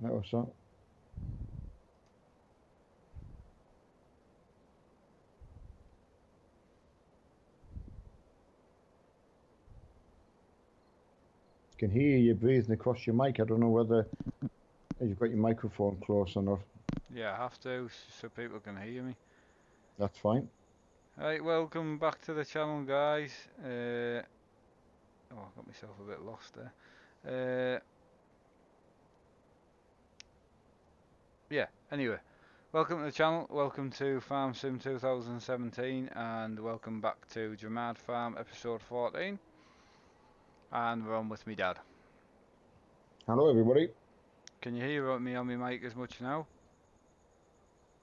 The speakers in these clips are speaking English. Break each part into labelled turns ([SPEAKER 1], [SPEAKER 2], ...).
[SPEAKER 1] That was that. Can hear you breathing across your mic. I don't know whether you've got your microphone close or not.
[SPEAKER 2] Yeah, I have to, so people can hear me.
[SPEAKER 1] That's fine.
[SPEAKER 2] Right, welcome back to the channel, guys. Oh, I got myself a bit lost there. Yeah, anyway, welcome to the channel, welcome to Farm Sim 2017, and welcome back to Drumard Farm episode 14. And we're on with me dad.
[SPEAKER 1] Hello, everybody.
[SPEAKER 2] Can you hear me on my mic as much now?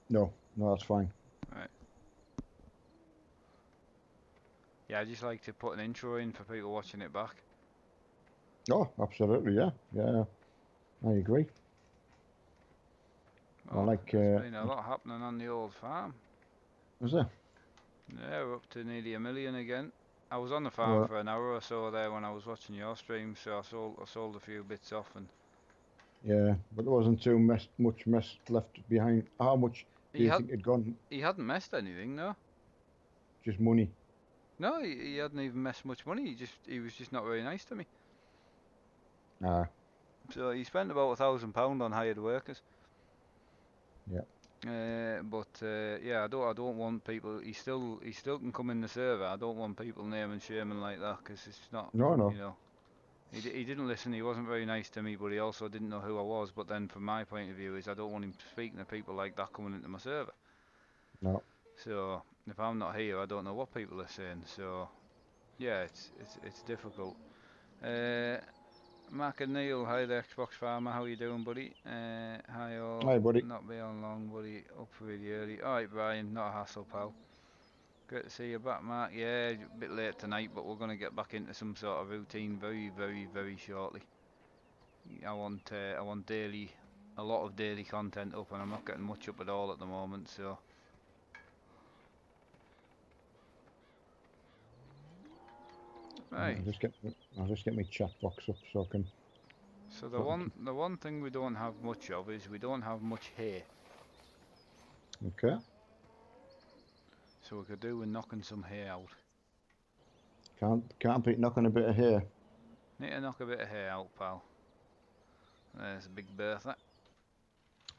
[SPEAKER 1] No, that's fine.
[SPEAKER 2] Right. Yeah, I just like to put an intro in for people watching it back.
[SPEAKER 1] Oh, absolutely, yeah. I agree.
[SPEAKER 2] Oh,
[SPEAKER 1] I like.
[SPEAKER 2] there's been a lot happening on the old farm.
[SPEAKER 1] Is there?
[SPEAKER 2] Yeah, we're up to nearly 1 million again. I was on the farm
[SPEAKER 1] Well,
[SPEAKER 2] for an hour or so there when I was watching your stream, so I sold a few bits off, and
[SPEAKER 1] yeah, but there wasn't much mess left behind. How much do
[SPEAKER 2] he
[SPEAKER 1] you
[SPEAKER 2] had
[SPEAKER 1] think had gone?
[SPEAKER 2] he hadn't messed anything, no.
[SPEAKER 1] Just money.
[SPEAKER 2] No, he hadn't even messed much money. He was just not very nice to me.
[SPEAKER 1] Ah,
[SPEAKER 2] So he spent about £1,000 on hired workers.
[SPEAKER 1] yeah.
[SPEAKER 2] Yeah, I don't want people. He still can come in the server. I don't want people naming shaming like that, because it's not,
[SPEAKER 1] No.
[SPEAKER 2] you know. He didn't listen. He wasn't very nice to me, but he also didn't know who I was. But then, from my point of view, is I don't want him speaking to people like that coming into my server.
[SPEAKER 1] No.
[SPEAKER 2] So if I'm not here, I don't know what people are saying. So yeah, it's difficult. Mark and Neil, hi there, Xbox Farmer. How you doing, buddy? Hi all.
[SPEAKER 1] Hi, buddy.
[SPEAKER 2] Not be on long, buddy. Up really early. All right, Brian. Not a hassle, pal. Great to see you back, Mark. Yeah, a bit late tonight, but we're gonna get back into some sort of routine very shortly. I want daily, a lot of daily content up, and I'm not getting much up at all at the moment. So right.
[SPEAKER 1] I'll just get my chat box up so I can.
[SPEAKER 2] So
[SPEAKER 1] Keep.
[SPEAKER 2] the one thing we don't have much of is we don't have much hay.
[SPEAKER 1] Okay.
[SPEAKER 2] So we could do with knocking some hay out.
[SPEAKER 1] Can't beat knocking a bit of hair.
[SPEAKER 2] Need to knock a bit of hay out, pal. There's a big Bertha.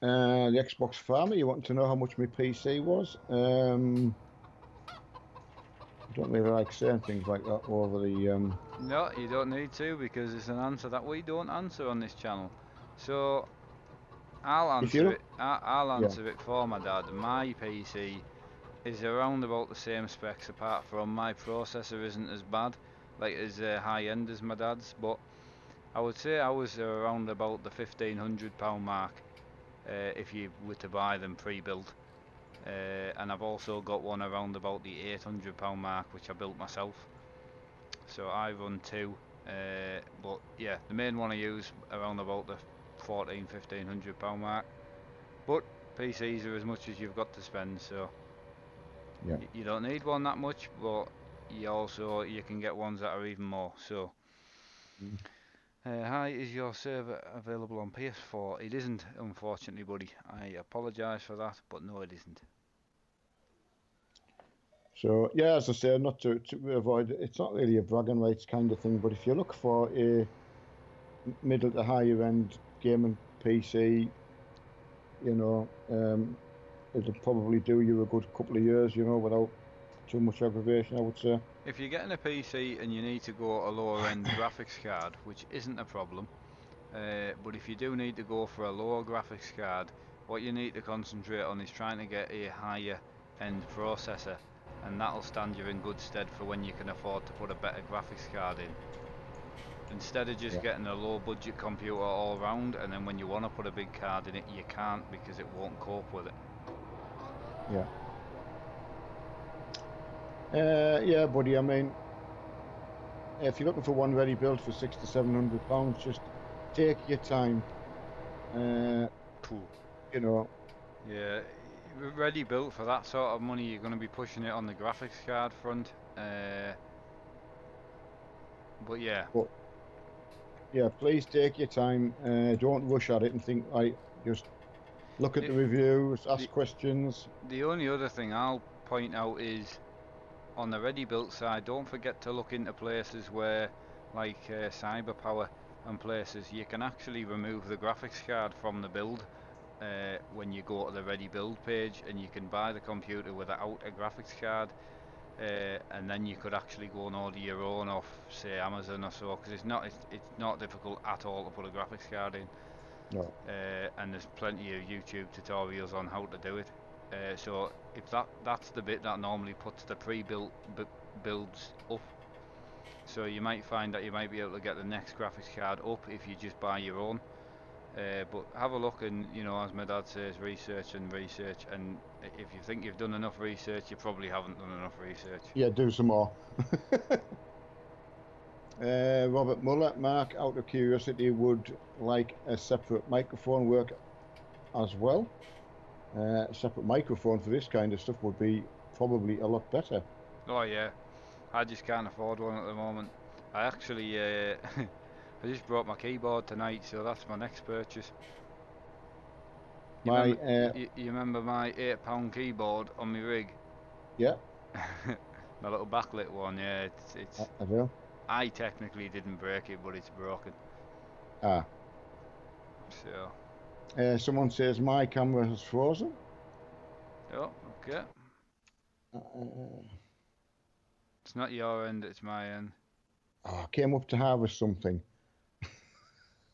[SPEAKER 1] The Xbox Farmer, you want to know how much my PC was? I don't really like saying things like that over the.
[SPEAKER 2] No, you don't need to, because it's an answer that we don't answer on this channel. So I'll
[SPEAKER 1] If you
[SPEAKER 2] answer
[SPEAKER 1] look,
[SPEAKER 2] it. I'll
[SPEAKER 1] yeah,
[SPEAKER 2] answer it for my dad. My PC is around about the same specs, apart from my processor isn't as bad, like as high end as my dad's. But I would say I was around about the £1,500 mark if you were to buy them pre-built. And I've also got one around about the £800 mark, which I built myself. So I run two, but yeah, the main one I use around about the £1,400–1,500 mark. But PCs are as much as you've got to spend, so
[SPEAKER 1] yeah.
[SPEAKER 2] you don't need one that much, but you can get ones that are even more. So hi, is your server available on PS4? It isn't, unfortunately, buddy. I apologise for that, but no, it isn't.
[SPEAKER 1] So yeah, as I say, not to avoid it's not really a bragging rights kind of thing, but if you look for a middle to higher end gaming PC, you know, it'll probably do you a good couple of years, you know, without too much aggravation, I would say.
[SPEAKER 2] If you're getting a PC and you need to go a lower end graphics card, which isn't a problem, but if you do need to go for a lower graphics card, what you need to concentrate on is trying to get a higher end processor, and that'll stand you in good stead for when you can afford to put a better graphics card in. Instead of just
[SPEAKER 1] Yeah,
[SPEAKER 2] getting a low budget computer all round, and then when you want to put a big card in it, you can't because it won't cope with it.
[SPEAKER 1] yeah. Yeah, buddy. I mean, if you're looking for one ready built for £600 to £700, just take your time.
[SPEAKER 2] Cool.
[SPEAKER 1] You know,
[SPEAKER 2] Yeah, ready built for that sort of money, you're going to be pushing it on the graphics card front. But yeah.
[SPEAKER 1] but Yeah, please take your time. Don't rush at it and think, right, just look at
[SPEAKER 2] The,
[SPEAKER 1] the reviews,
[SPEAKER 2] the
[SPEAKER 1] ask questions.
[SPEAKER 2] the only other thing I'll point out is on the ready built side, don't forget to look into places where, like cyber power and places, you can actually remove the graphics card from the build when you go to the ready build page, and you can buy the computer without a graphics card, and then you could actually go and order your own off, say, Amazon or so, because it's not difficult at all to put a graphics card in,
[SPEAKER 1] No.
[SPEAKER 2] and there's plenty of YouTube tutorials on how to do it. So if that's the bit that normally puts the pre-built builds up. So you might find that you might be able to get the next graphics card up if you just buy your own. But have a look, and as my dad says, research and research. And if you think you've done enough research, you probably haven't done enough research.
[SPEAKER 1] Yeah, do some more. Robert Muller, Mark, out of curiosity, would like a separate microphone work as well. A separate microphone for this kind of stuff would be probably a lot better.
[SPEAKER 2] Oh yeah, I just can't afford one at the moment. I actually, I just brought my keyboard tonight, so that's my next purchase. You remember my £8 keyboard on my rig?
[SPEAKER 1] Yeah.
[SPEAKER 2] My little backlit one, yeah.
[SPEAKER 1] I do.
[SPEAKER 2] I technically didn't break it, but it's broken.
[SPEAKER 1] Ah.
[SPEAKER 2] So.
[SPEAKER 1] Someone says my camera has frozen.
[SPEAKER 2] Oh, okay. It's not your end, it's my end.
[SPEAKER 1] I came up to harvest something.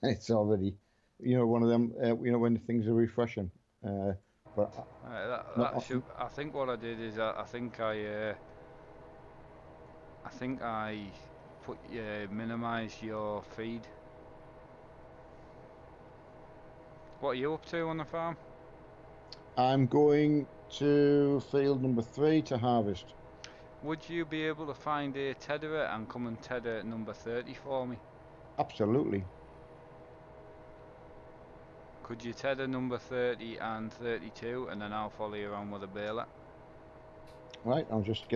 [SPEAKER 1] It's already, one of them, when things are refreshing. But
[SPEAKER 2] I think what I did is I think I put minimize your feed. What are you up to on the farm?
[SPEAKER 1] I'm going to field number 3 to harvest.
[SPEAKER 2] Would you be able to find a tetherer and come and tether number 30 for me?
[SPEAKER 1] Absolutely.
[SPEAKER 2] Could you tether number 30 and 32, and then I'll follow you around with a baler?
[SPEAKER 1] Right, I'll just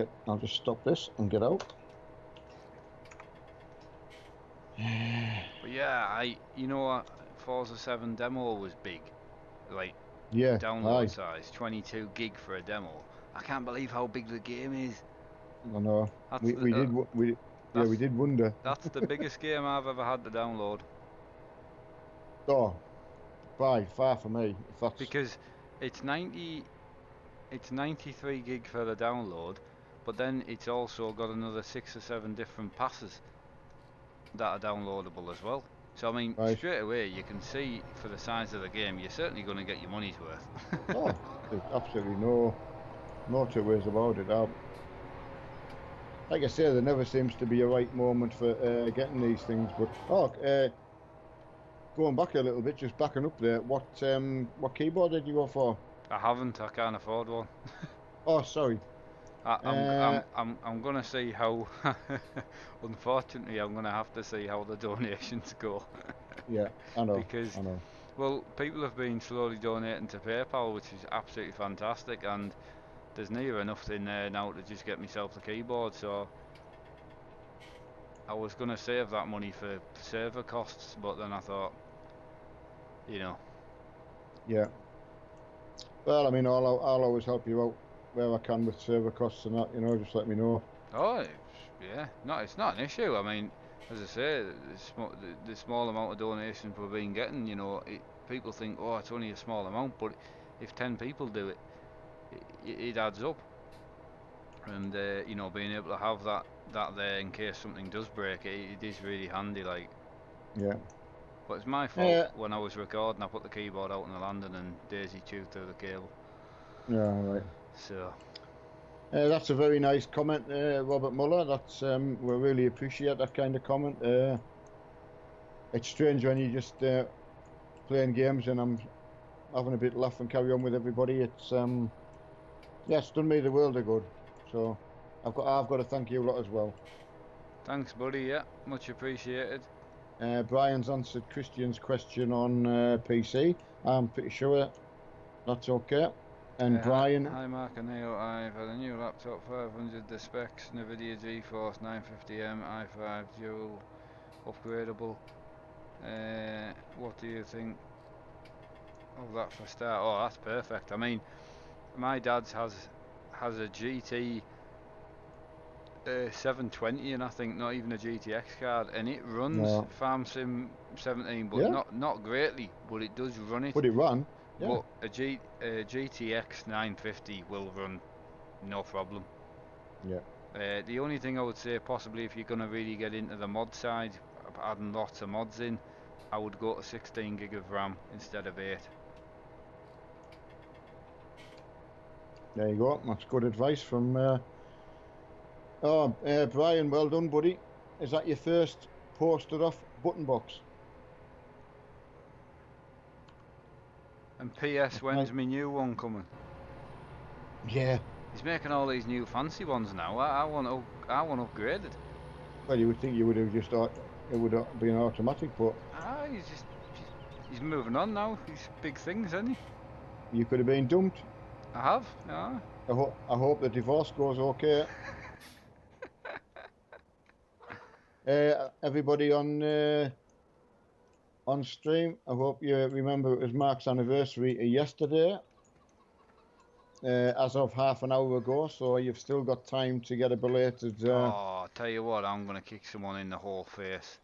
[SPEAKER 1] stop this and get out.
[SPEAKER 2] But yeah, Forza 7 demo was big, like download size, 22 gig for a demo. I can't believe how big the game is.
[SPEAKER 1] I know. We did wonder.
[SPEAKER 2] That's the biggest game I've ever had to download.
[SPEAKER 1] Oh, by far for me.
[SPEAKER 2] Because it's 93 gig for the download, but then it's also got another 6 or 7 different passes that are downloadable as well. So I mean, straight away you can see for the size of the game, you're certainly going to get your money's worth.
[SPEAKER 1] Oh, there's absolutely no two ways about it. Like I say, there never seems to be a right moment for getting these things. But going back a little bit, just backing up there, what keyboard did you go for?
[SPEAKER 2] I haven't. I can't afford one.
[SPEAKER 1] Oh, sorry.
[SPEAKER 2] I'm gonna see how. Unfortunately, I'm gonna have to see how the donations go.
[SPEAKER 1] Yeah, I know.
[SPEAKER 2] Because, well, people have been slowly donating to PayPal, which is absolutely fantastic, and there's near enough in there now to just get myself the keyboard. So I was gonna save that money for server costs, but then I thought,
[SPEAKER 1] Yeah. Well, I mean, I'll always help you out where I can with server costs and that. Just let me know.
[SPEAKER 2] Oh, yeah. No, it's not an issue. I mean, as I say, the small amount of donations we've been getting, people think, oh, it's only a small amount, but if 10 people do it, it adds up. And being able to have that there in case something does break, it is really handy. Like.
[SPEAKER 1] Yeah.
[SPEAKER 2] But it's my fault. When I was recording, I put the keyboard out in the landing and Daisy chewed through the cable.
[SPEAKER 1] Yeah, right.
[SPEAKER 2] So.
[SPEAKER 1] That's a very nice comment, Robert Muller. That's we really appreciate that kind of comment. It's strange when you just playing games and I'm having a bit of laugh and carry on with everybody. It's it's done me the world of good. So I've got to thank you a lot as well.
[SPEAKER 2] Thanks, buddy. Yeah, much appreciated.
[SPEAKER 1] Brian's answered Christian's question on PC. I'm pretty sure that's okay. And Brian.
[SPEAKER 2] Hi Mark and Neil, I've had a new laptop, 500 the specs, NVIDIA GeForce 950M i5 dual upgradable. What do you think of that for a start? Oh, that's perfect. I mean, my dad's has a GT 720, and I think not even a GTX card, and it runs
[SPEAKER 1] No.
[SPEAKER 2] Farm Sim 17, but
[SPEAKER 1] Yeah.
[SPEAKER 2] not greatly, but it does run it.
[SPEAKER 1] But it ran. Yeah.
[SPEAKER 2] But a GTX 950 will run no problem.
[SPEAKER 1] Yeah.
[SPEAKER 2] The only thing I would say, possibly if you're going to really get into the mod side, adding lots of mods in, I would go to 16 gig of RAM instead of 8.
[SPEAKER 1] There you go. That's good advice from. Brian, well done, buddy. Is that your first posted off button box?
[SPEAKER 2] And PS, when's my new one coming?
[SPEAKER 1] Yeah.
[SPEAKER 2] He's making all these new fancy ones now. I want upgraded.
[SPEAKER 1] Well, you would think you would have just thought it would have been automatic, but
[SPEAKER 2] he's moving on now. He's big things, isn't he?
[SPEAKER 1] you could have been dumped.
[SPEAKER 2] I have, yeah.
[SPEAKER 1] I hope the divorce goes okay. Everybody on stream, I hope you remember it was Mark's anniversary yesterday, as of half an hour ago, so you've still got time to get a belated...
[SPEAKER 2] Oh, tell you what, I'm going to kick someone in the whole face.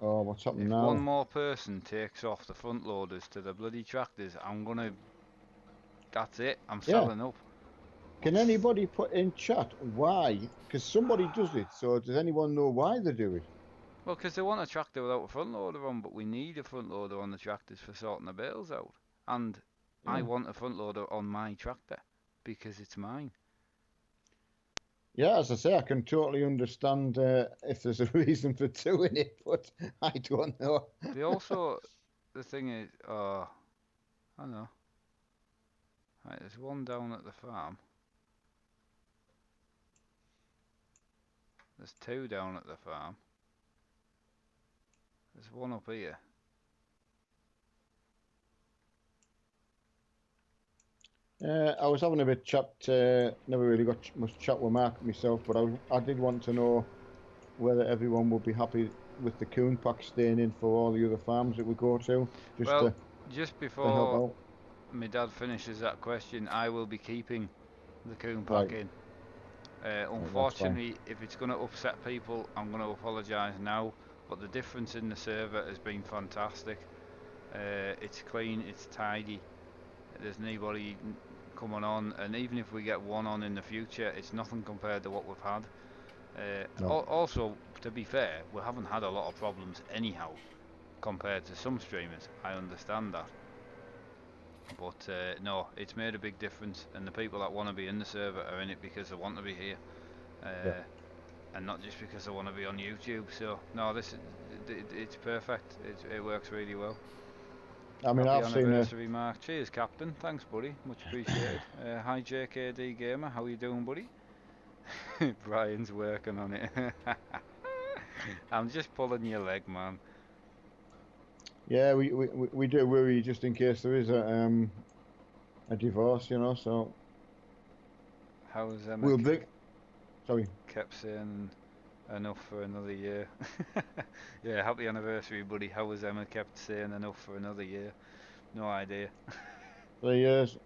[SPEAKER 1] Oh, what's happening
[SPEAKER 2] if
[SPEAKER 1] now?
[SPEAKER 2] One more person takes off the front loaders to the bloody tractors, I'm going to... That's it, I'm selling up.
[SPEAKER 1] Can anybody put in chat why? Because somebody does it, so does anyone know why they do it?
[SPEAKER 2] Well, because they want a tractor without a front loader on, but we need a front loader on the tractors for sorting the bales out. And I want a front loader on my tractor because it's mine.
[SPEAKER 1] Yeah, as I say, I can totally understand if there's a reason for doing it, but I don't know.
[SPEAKER 2] They also, the thing is, I know. Right, there's one down at the farm. There's two down at the farm. There's one up here.
[SPEAKER 1] I was having a bit chat, never really got much chat with Mark myself, but I did want to know whether everyone would be happy with the coon pack staying in for all the other farms that we go to.
[SPEAKER 2] Just before my dad finishes that question, I will be keeping the coon pack in. Unfortunately, if it's going to upset people, I'm going to apologise now, but the difference in the server has been fantastic. It's clean, it's tidy, there's nobody coming on, and even if we get one on in the future, it's nothing compared to what we've had. Also, to be fair, we haven't had a lot of problems anyhow compared to some streamers. I understand that, but no, it's made a big difference, and the people that want to be in the server are in it because they want to be here, and not just because they want to be on YouTube. So no, it's perfect. It works really well.
[SPEAKER 1] I mean,
[SPEAKER 2] Happy anniversary, Mark. Cheers, Captain. Thanks, buddy. Much appreciated. Hi, JKD Gamer. How are you doing, buddy? Brian's working on it. I'm just pulling your leg, man.
[SPEAKER 1] Yeah, we do worry just in case there is a divorce, you know. So
[SPEAKER 2] how's Emma?
[SPEAKER 1] Kept
[SPEAKER 2] saying enough for another year. Yeah, happy anniversary, buddy. How was Emma kept saying enough for another year? No idea.
[SPEAKER 1] 3 years.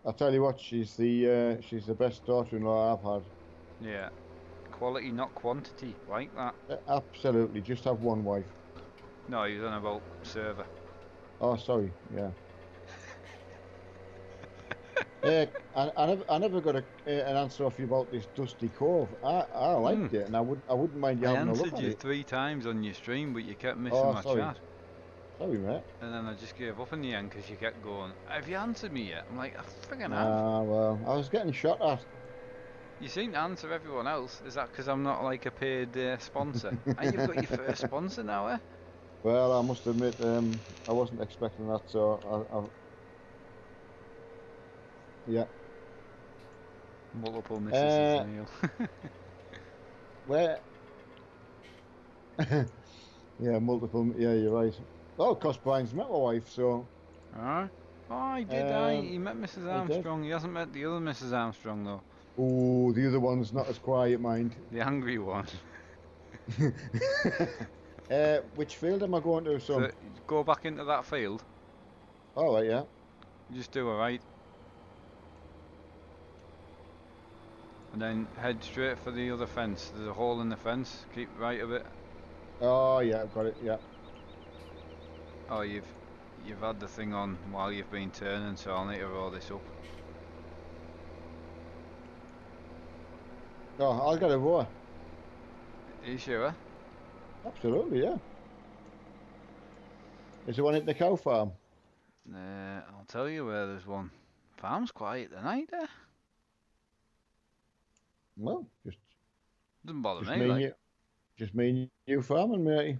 [SPEAKER 1] I'll tell you what, she's the best daughter-in-law I've had.
[SPEAKER 2] Yeah, quality, not quantity, like that.
[SPEAKER 1] Absolutely, just have one wife.
[SPEAKER 2] No, he was on about server.
[SPEAKER 1] Oh, sorry, yeah. I never got an answer off you about this Dusty Cove. I liked it, and I wouldn't mind you having a look at it.
[SPEAKER 2] I answered you 3 times on your stream, but you kept missing my chat.
[SPEAKER 1] Sorry, mate.
[SPEAKER 2] And then I just gave up in the end because you kept going, have you answered me yet? I'm like, I friggin' have.
[SPEAKER 1] Ah, well, I was getting shot at.
[SPEAKER 2] You seem to answer everyone else. Is that because I'm not like a paid sponsor? And you've got your first sponsor now, eh?
[SPEAKER 1] Well, I must admit, I wasn't expecting that, so yeah.
[SPEAKER 2] Multiple misses, Neil.
[SPEAKER 1] Where? Yeah, multiple. Yeah, you're right. Oh, cos Brian's met my wife, so.
[SPEAKER 2] Alright. Oh, he did. He met Mrs. Armstrong. He hasn't met the other Mrs. Armstrong though.
[SPEAKER 1] Oh, the other one's not as quiet, mind.
[SPEAKER 2] The angry one.
[SPEAKER 1] Which field am I going to, son?
[SPEAKER 2] Go back into that field.
[SPEAKER 1] Oh, right, yeah.
[SPEAKER 2] Just do a right. And then head straight for the other fence. There's a hole in the fence. Keep right of it.
[SPEAKER 1] Oh, yeah, I've got it, yeah.
[SPEAKER 2] Oh, you've had the thing on while you've been turning, so I'll need to roll this up.
[SPEAKER 1] Oh, I'll get a roar.
[SPEAKER 2] Are you sure?
[SPEAKER 1] Absolutely, yeah. Is there one at the cow farm?
[SPEAKER 2] I'll tell you where there's one. Farm's quiet tonight, there.
[SPEAKER 1] Well, just
[SPEAKER 2] Doesn't bother
[SPEAKER 1] just
[SPEAKER 2] me,
[SPEAKER 1] me and
[SPEAKER 2] like.
[SPEAKER 1] you. Just me and you farming, matey.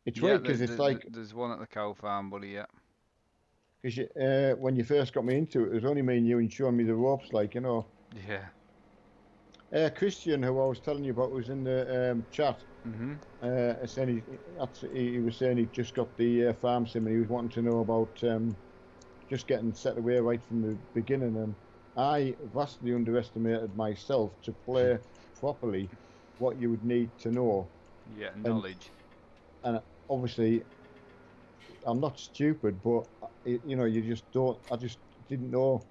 [SPEAKER 1] It's
[SPEAKER 2] Yeah,
[SPEAKER 1] weird because it's like,
[SPEAKER 2] there's one at the cow farm, buddy. Yeah.
[SPEAKER 1] because when you first got me into it, it was only me and you and showing me the ropes, like, you know.
[SPEAKER 2] Yeah.
[SPEAKER 1] Christian, who I was telling you about, was in the chat.
[SPEAKER 2] Mhm.
[SPEAKER 1] Saying he was saying he just got the farm sim and he was wanting to know about just getting set away right from the beginning. And I vastly underestimated myself to play properly what you would need to know.
[SPEAKER 2] Yeah,
[SPEAKER 1] And
[SPEAKER 2] knowledge.
[SPEAKER 1] and obviously I'm not stupid, but you know, you just don't. I just didn't know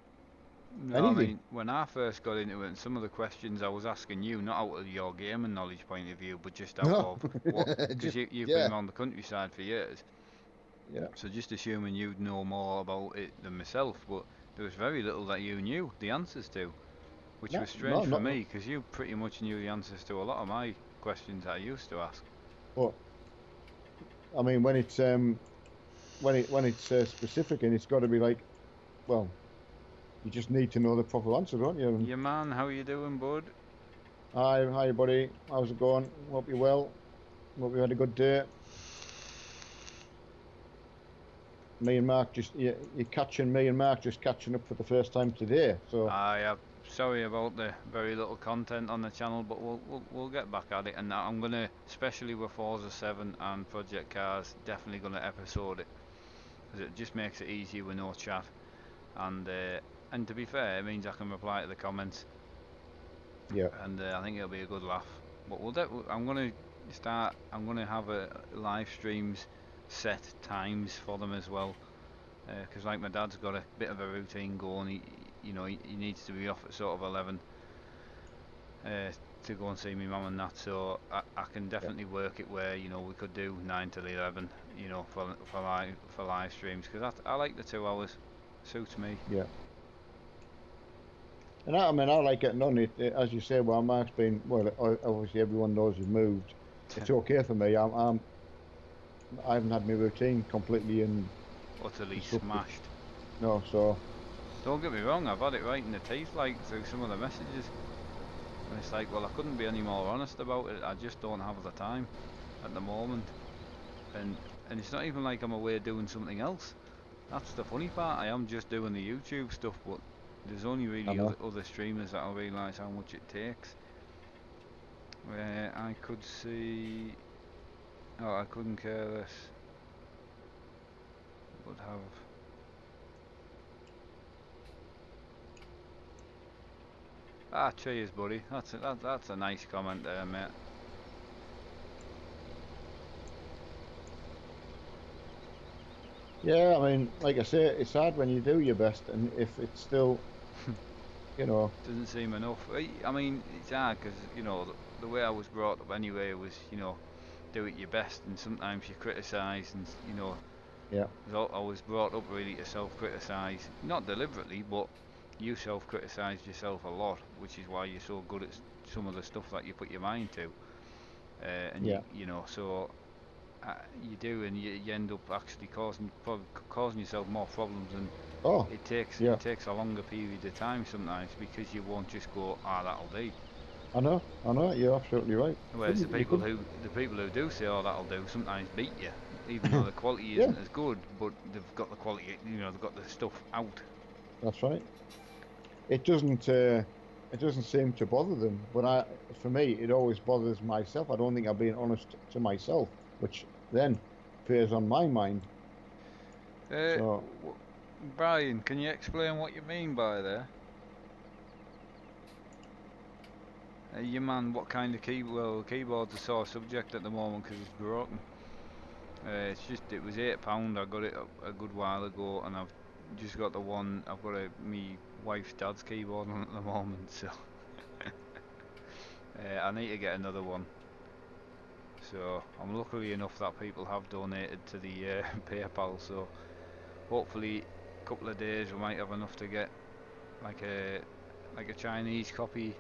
[SPEAKER 2] No, I
[SPEAKER 1] anything.
[SPEAKER 2] mean, when I first got into it, and some of the questions I was asking you, not out of your gaming knowledge point of view, but just out
[SPEAKER 1] No,
[SPEAKER 2] of what, because
[SPEAKER 1] just
[SPEAKER 2] you've been
[SPEAKER 1] yeah,
[SPEAKER 2] around the countryside for years,
[SPEAKER 1] yeah.
[SPEAKER 2] so just assuming you'd know more about it than myself, but there was very little that you knew the answers to, which
[SPEAKER 1] No,
[SPEAKER 2] was
[SPEAKER 1] no,
[SPEAKER 2] strange for
[SPEAKER 1] not.
[SPEAKER 2] me, because you pretty much knew the answers to a lot of my questions that I used to ask.
[SPEAKER 1] But I mean, when it's specific and it's got to be like, well, you just need to know the proper answer, don't you? And
[SPEAKER 2] Yeah, man, how you doing, bud?
[SPEAKER 1] hi, buddy. How's it going? Hope you're well. Hope you had a good day. Me and Mark just you're catching me and Mark just catching up for the first time today. So
[SPEAKER 2] I am sorry about the very little content on the channel, but we'll get back at it. And I'm gonna, especially with Forza 7 and Project Cars, definitely gonna episode it because it just makes it easier with no chat. And to be fair, it means I can reply to the comments,
[SPEAKER 1] yeah,
[SPEAKER 2] and I think it'll be a good laugh. But I'm gonna start. I'm gonna have a live streams set times for them as well, because like my dad's got a bit of a routine going. He needs to be off at sort of 11 to go and see my mum and that. So I can
[SPEAKER 1] yeah,
[SPEAKER 2] definitely work it where we could do 9 till 11. For live streams because I like the 2 hours. Suits me.
[SPEAKER 1] yeah. And I mean, I like getting on it. As you say, well, Mark's been well. Obviously, everyone knows he's moved. It's okay for me. I haven't had my routine completely and
[SPEAKER 2] Utterly
[SPEAKER 1] disrupted.
[SPEAKER 2] smashed.
[SPEAKER 1] No, so
[SPEAKER 2] Don't get me wrong, I've had it right in the teeth like through some of the messages. And it's like, well, I couldn't be any more honest about it. I just don't have the time at the moment. And and it's not even like I'm away doing something else. That's the funny part. I am just doing the YouTube stuff, but there's only
[SPEAKER 1] I
[SPEAKER 2] really
[SPEAKER 1] know.
[SPEAKER 2] other streamers that'll realise how much it takes. Where I could see, oh, I couldn't care less. Would have. Cheers, buddy. That's a nice comment there, mate.
[SPEAKER 1] Yeah, I mean, like I say, it's hard when you do your best, and if it's still, you know,
[SPEAKER 2] Doesn't seem enough. I mean, it's hard because the way I was brought up anyway was do it your best, and sometimes you criticise, and
[SPEAKER 1] yeah,
[SPEAKER 2] I was brought up really to self-criticise, not deliberately, but you self-criticised yourself a lot, which is why you're so good at some of the stuff that you put your mind to, and
[SPEAKER 1] yeah.
[SPEAKER 2] so you do, and you end up actually causing yourself more problems, and
[SPEAKER 1] Oh, yeah.
[SPEAKER 2] it takes a longer period of time sometimes because you won't just go, that'll do.
[SPEAKER 1] I know. You're absolutely right.
[SPEAKER 2] Whereas
[SPEAKER 1] Couldn't you couldn't?
[SPEAKER 2] the people who do say, that'll do, sometimes beat you, even though the quality
[SPEAKER 1] Yeah,
[SPEAKER 2] isn't as good, but they've got the quality, they've got the stuff out.
[SPEAKER 1] that's right. It doesn't seem to bother them, but for me, it always bothers myself. I don't think I'm being honest to myself, which then preys on my mind.
[SPEAKER 2] Uh,
[SPEAKER 1] So,
[SPEAKER 2] Brian, can you explain what you mean by there? Yeah, man, what kind of keyboard's a sore subject at the moment because it's broken. It's just, it was £8. I got it a good while ago, and I've just got the one. I've got me wife's dad's keyboard on at the moment, so I need to get another one. So I'm lucky enough that people have donated to the PayPal. So hopefully, a couple of days we might have enough to get like a Chinese copy.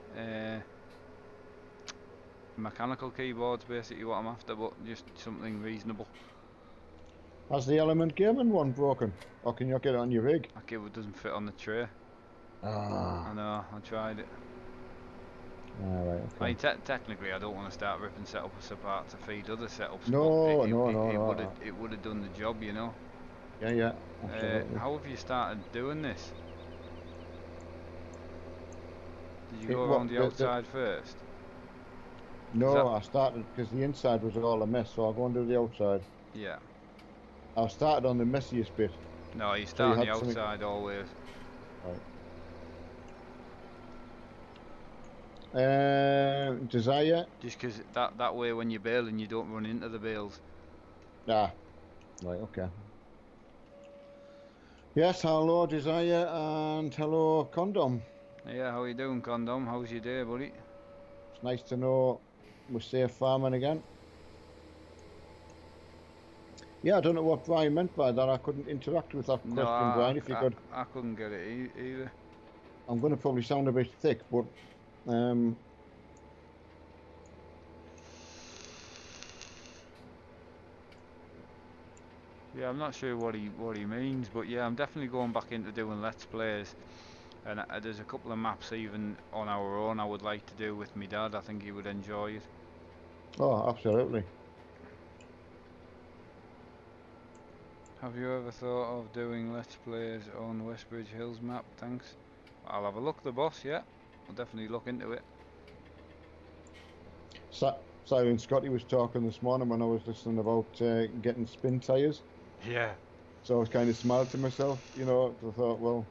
[SPEAKER 2] Mechanical keyboard's basically what I'm after, but just something reasonable.
[SPEAKER 1] Has the Element Gaming one broken? Or can you not get it on your rig?
[SPEAKER 2] That cable doesn't fit on the tray.
[SPEAKER 1] Ah.
[SPEAKER 2] I know, I tried it.
[SPEAKER 1] Alright, okay.
[SPEAKER 2] I mean, technically I don't want to start ripping setups apart to feed other setups,
[SPEAKER 1] No,
[SPEAKER 2] but
[SPEAKER 1] no.
[SPEAKER 2] it would have done the job, you know.
[SPEAKER 1] Yeah, absolutely.
[SPEAKER 2] How have you started doing this? Did you go
[SPEAKER 1] What,
[SPEAKER 2] around the outside first?
[SPEAKER 1] No, I started because the inside was all a mess, so I'll go and do the outside.
[SPEAKER 2] Yeah.
[SPEAKER 1] I started on the messiest bit.
[SPEAKER 2] No, you
[SPEAKER 1] So
[SPEAKER 2] start on the outside always.
[SPEAKER 1] Right. Desire.
[SPEAKER 2] Just because that way when you're baling you don't run into the bales.
[SPEAKER 1] Ah. Right, okay. Yes, hello Desire and hello Condom.
[SPEAKER 2] Yeah, how you doing, Condom? How's your day, buddy?
[SPEAKER 1] It's nice to know we're safe farming again. Yeah, I don't know what Brian meant by that. I couldn't interact with that question, Brian, if you could.
[SPEAKER 2] I couldn't get it either.
[SPEAKER 1] I'm going to probably sound a bit thick, but
[SPEAKER 2] yeah, I'm not sure what he means, but yeah, I'm definitely going back into doing Let's Plays. And there's a couple of maps even on our own I would like to do with my dad. I think he would enjoy it.
[SPEAKER 1] oh, absolutely.
[SPEAKER 2] Have you ever thought of doing Let's Plays on Westbridge Hills map? Thanks. I'll have a look, the boss, yeah. I'll definitely look into it.
[SPEAKER 1] Silent Scotty was talking this morning when I was listening about getting spin tyres.
[SPEAKER 2] Yeah.
[SPEAKER 1] So I was kind of smiled to myself, you know. I thought, well,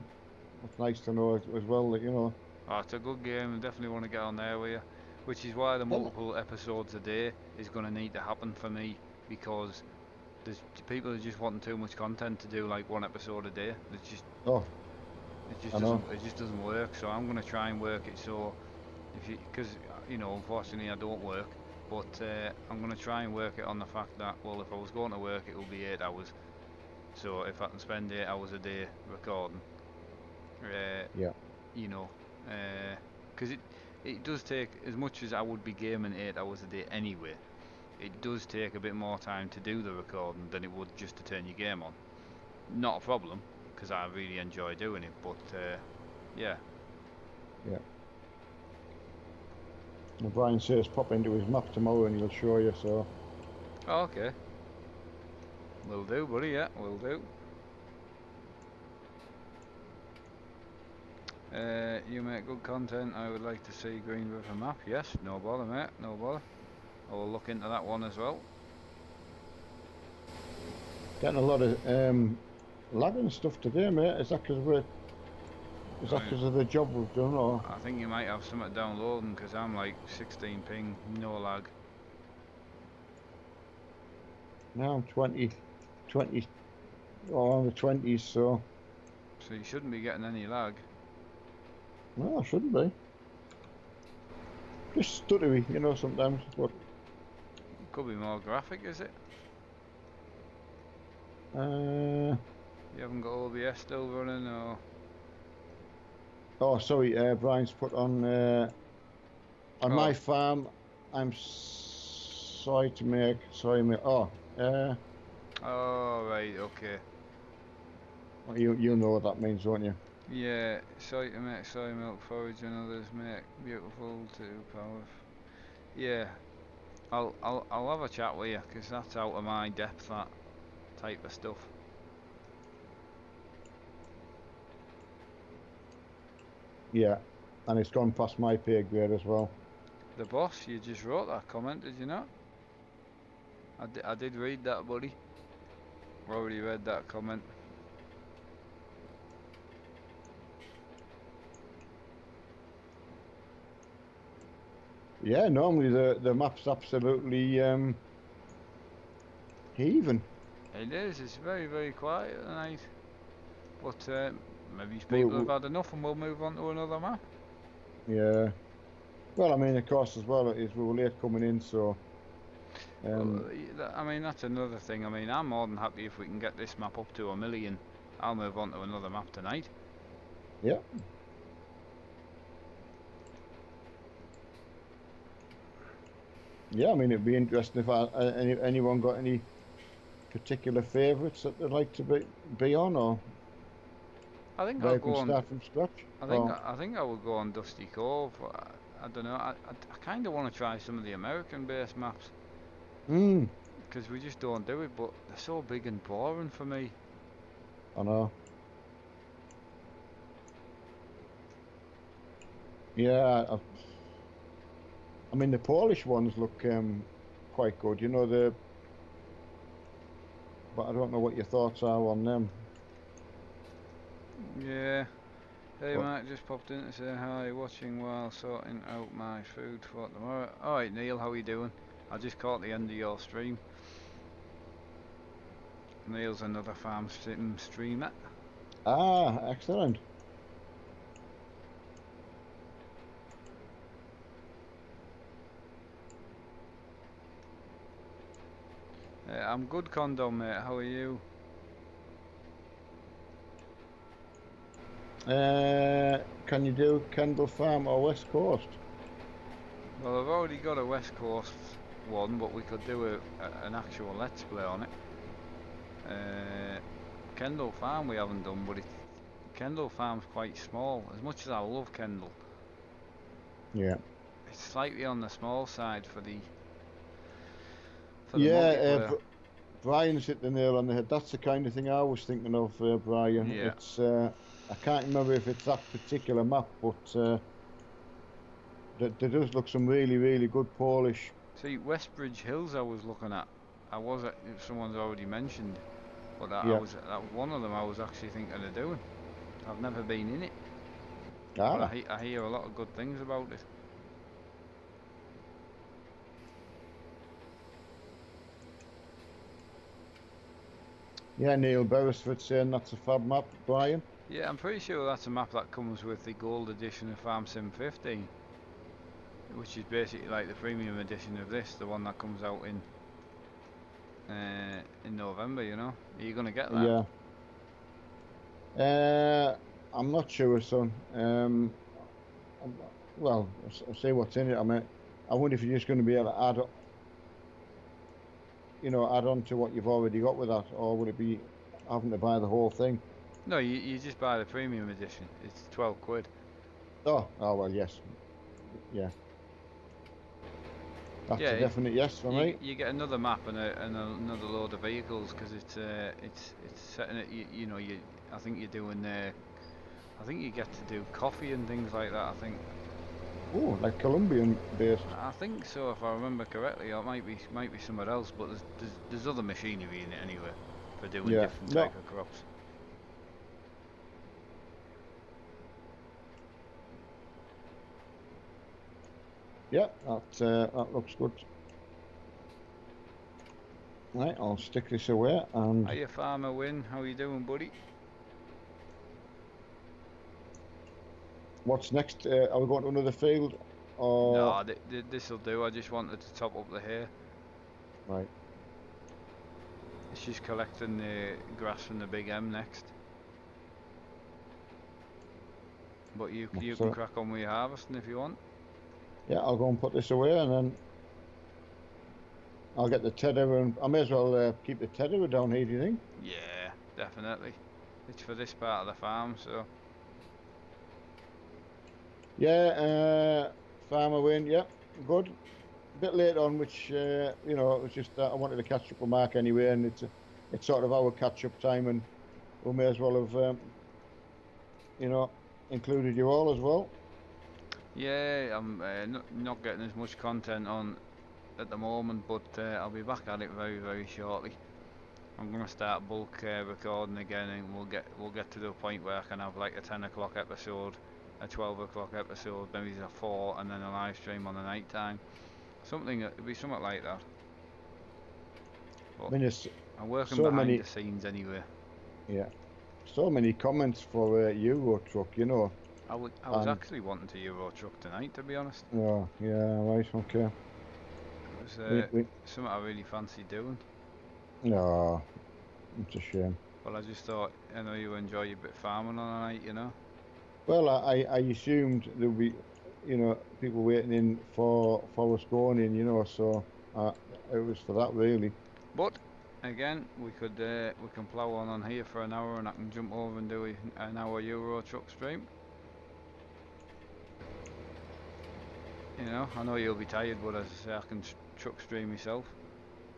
[SPEAKER 1] it's nice to know as well that, you know.
[SPEAKER 2] Oh, it's a good game. I definitely want to get on there with you. Which is why the multiple episodes a day is going to need to happen for me, because there's people are just wanting too much content to do like one episode a day. It's just it just doesn't work. So I'm going to try and work it so because you know, unfortunately I don't work, but I'm going to try and work it on the fact that, well, if I was going to work it will be 8 hours. So if I can spend 8 hours a day recording,
[SPEAKER 1] yeah,
[SPEAKER 2] you know, because it does take, as much as I would be gaming 8 hours a day anyway, it does take a bit more time to do the recording than it would just to turn your game on. Not a problem, because I really enjoy doing it, but yeah.
[SPEAKER 1] And Brian says pop into his map tomorrow and he'll show you, so.
[SPEAKER 2] Oh, okay. Will do, buddy, yeah, will do. You make good content. I would like to see Green River map. Yes, no bother, mate, no bother. I will look into that one as well.
[SPEAKER 1] Getting a lot of lagging stuff today, mate. Is that because of the job we've done, or?
[SPEAKER 2] I think you might have something downloading, because I'm like 16 ping, no lag.
[SPEAKER 1] Now I'm 20, on the 20s, so.
[SPEAKER 2] So you shouldn't be getting any lag.
[SPEAKER 1] No, I shouldn't be. Just stuttery, you know, sometimes, but.
[SPEAKER 2] Could be more graphic, is it?
[SPEAKER 1] You
[SPEAKER 2] haven't got OBS still running, or?
[SPEAKER 1] Oh, sorry, Brian's put on my farm. I'm sorry, mate. Oh,
[SPEAKER 2] right, okay.
[SPEAKER 1] Well, you know what that means, don't you?
[SPEAKER 2] Yeah, sorry to make soy milk forage and others make beautiful to power. Yeah, I'll have a chat with you, because that's out of my depth, that type of stuff.
[SPEAKER 1] Yeah, and it's gone past my pay grade as well.
[SPEAKER 2] The boss, you just wrote that comment, did you not? I did read that, buddy. Already read that comment.
[SPEAKER 1] Yeah, normally the map's absolutely heaving.
[SPEAKER 2] It is. It's very, very quiet tonight. But maybe
[SPEAKER 1] We,
[SPEAKER 2] people have
[SPEAKER 1] we,
[SPEAKER 2] had enough and we'll move on to another map.
[SPEAKER 1] yeah. Well, I mean, of course, as well is we were late coming in, so
[SPEAKER 2] Well,
[SPEAKER 1] um,
[SPEAKER 2] I mean, that's another thing. I mean, I'm more than happy if we can get this map up to 1 million. I'll move on to another map tonight.
[SPEAKER 1] yeah, yeah. I mean, it'd be interesting if anyone got any particular favourites that they'd like to be on, or
[SPEAKER 2] I think
[SPEAKER 1] where
[SPEAKER 2] I'll
[SPEAKER 1] you can
[SPEAKER 2] go on.
[SPEAKER 1] start from scratch.
[SPEAKER 2] I think I would go on Dusty Cove. I don't know. I kind of want to try some of the American-based maps
[SPEAKER 1] Mm,
[SPEAKER 2] because we just don't do it. But they're so big and boring for me.
[SPEAKER 1] I know. Yeah, I mean the Polish ones look quite good. You know but I don't know what your thoughts are on them.
[SPEAKER 2] Yeah. Hey
[SPEAKER 1] But
[SPEAKER 2] Mark, just popped in to say hi, watching while sorting out my food for tomorrow. Alright Neil, how are you doing? I just caught the end of your stream. Neil's another farm sim streamer.
[SPEAKER 1] excellent.
[SPEAKER 2] I'm good Condom mate, how are you?
[SPEAKER 1] Can you do Kendall Farm or West Coast?
[SPEAKER 2] Well I've already got a West Coast one, but we could do an actual let's play on it. Kendall Farm we haven't done, but Kendall Farm's quite small. As much as I love Kendall,
[SPEAKER 1] Yeah.
[SPEAKER 2] it's slightly on the small side for the
[SPEAKER 1] Yeah,
[SPEAKER 2] multiplayer.
[SPEAKER 1] Brian's hit the nail on the head. That's the kind of thing I was thinking of, Brian.
[SPEAKER 2] Yeah.
[SPEAKER 1] It's I can't remember if it's that particular map, but there does look some really, really good Polish.
[SPEAKER 2] See, Westbridge Hills I was looking at. I was at, someone's already mentioned, but I
[SPEAKER 1] Yeah.
[SPEAKER 2] was that one of them I was actually thinking of doing. I've never been in it, but
[SPEAKER 1] Ah.
[SPEAKER 2] I hear a lot of good things about it.
[SPEAKER 1] Yeah, Neil Beresford saying that's a fab map, Brian.
[SPEAKER 2] Yeah, I'm pretty sure that's a map that comes with the gold edition of Farm Sim 15, which is basically like the premium edition of this, the one that comes out in November. You know, are you gonna get that?
[SPEAKER 1] Yeah. Uh, I'm not sure, son. Well, I'll say what's in it. I mean, I wonder if you're just going to be able to add on to what you've already got with that, or would it be having to buy the whole thing?
[SPEAKER 2] No, you just buy the premium edition. It's 12 quid.
[SPEAKER 1] Oh well, yes, yeah, that's a
[SPEAKER 2] Yeah,
[SPEAKER 1] definite yes for me.
[SPEAKER 2] you get another map and another load of vehicles because it's setting it. You know I think you're doing I think you get to do coffee and things like that.
[SPEAKER 1] Oh, like Colombian based.
[SPEAKER 2] I think so if I remember correctly. Or it might be somewhere else, but there's other machinery in it anyway for doing
[SPEAKER 1] Yeah,
[SPEAKER 2] different
[SPEAKER 1] no,
[SPEAKER 2] type of crops.
[SPEAKER 1] yeah, that looks good. Right, I'll stick this away. And
[SPEAKER 2] Hiya Farmer Win, how you doing, buddy?
[SPEAKER 1] what's next? Are we going to another field? Or
[SPEAKER 2] No, this'll do. I just wanted to top up the hay.
[SPEAKER 1] right,
[SPEAKER 2] It's just collecting the grass from the big M next. But you can
[SPEAKER 1] so
[SPEAKER 2] crack on with your harvesting if you want.
[SPEAKER 1] yeah, I'll go and put this away, and then I'll get the tether, and I may as well keep the tether down here. Do you think?
[SPEAKER 2] Yeah, definitely. It's for this part of the farm, so
[SPEAKER 1] Yeah, farmer win. Yeah, good. A bit late on, which it was just that I wanted to catch up with Mark anyway, and it's sort of our catch up time, and we may as well have you know included you all as well.
[SPEAKER 2] yeah, I'm not getting as much content on at the moment, but I'll be back at it very very shortly. I'm gonna start bulk recording again, and we'll get to the point where I can have like a 10 o'clock episode a 12 o'clock episode, maybe a 4, and then a live stream on the night time. It'd be something like that. But
[SPEAKER 1] I mean, there's
[SPEAKER 2] I'm working
[SPEAKER 1] so
[SPEAKER 2] behind
[SPEAKER 1] many,
[SPEAKER 2] the scenes anyway.
[SPEAKER 1] yeah, so many comments for Euro Truck, you know.
[SPEAKER 2] I was actually wanting to Euro Truck tonight, to be honest.
[SPEAKER 1] Oh, yeah, right, okay.
[SPEAKER 2] It was something I really fancied doing.
[SPEAKER 1] No, it's a shame.
[SPEAKER 2] Well, I just thought, I know you enjoy a bit of farming on a night, you know.
[SPEAKER 1] Well, I assumed there'd be, you know, people waiting in for us going in, you know, so it was for that really.
[SPEAKER 2] But again, we can plough on here for an hour, and I can jump over and do an hour Euro Truck stream. You know, I know you'll be tired, but as I say, I can truck stream myself.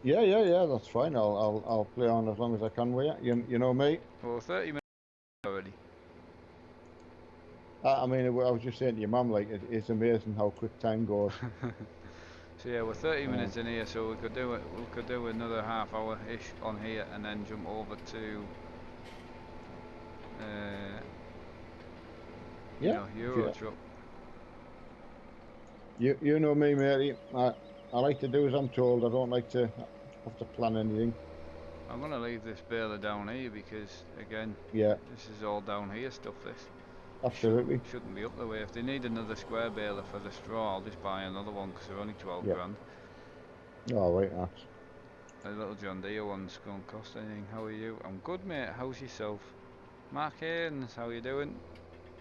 [SPEAKER 1] Yeah, that's fine. I'll play on as long as I can with you. You know me.
[SPEAKER 2] Well, 30 minutes already.
[SPEAKER 1] I mean, I was just saying to your mum, like, it's amazing how quick time goes.
[SPEAKER 2] So yeah, we're 30 minutes in here, so we could do another half hour ish on here, and then jump over to Euro Truck.
[SPEAKER 1] You know me, matey. I like to do as I'm told. I don't like to have to plan anything.
[SPEAKER 2] I'm gonna leave this baler down here because again, this is all down here stuff. This
[SPEAKER 1] absolutely
[SPEAKER 2] shouldn't be up the way. If they need another square baler for the straw, I'll just buy another one because they're only 12 grand.
[SPEAKER 1] Oh wait, that's
[SPEAKER 2] The little John Deere one's gonna cost anything. How are you? I'm good, mate. How's yourself? Mark Haynes, how you doing?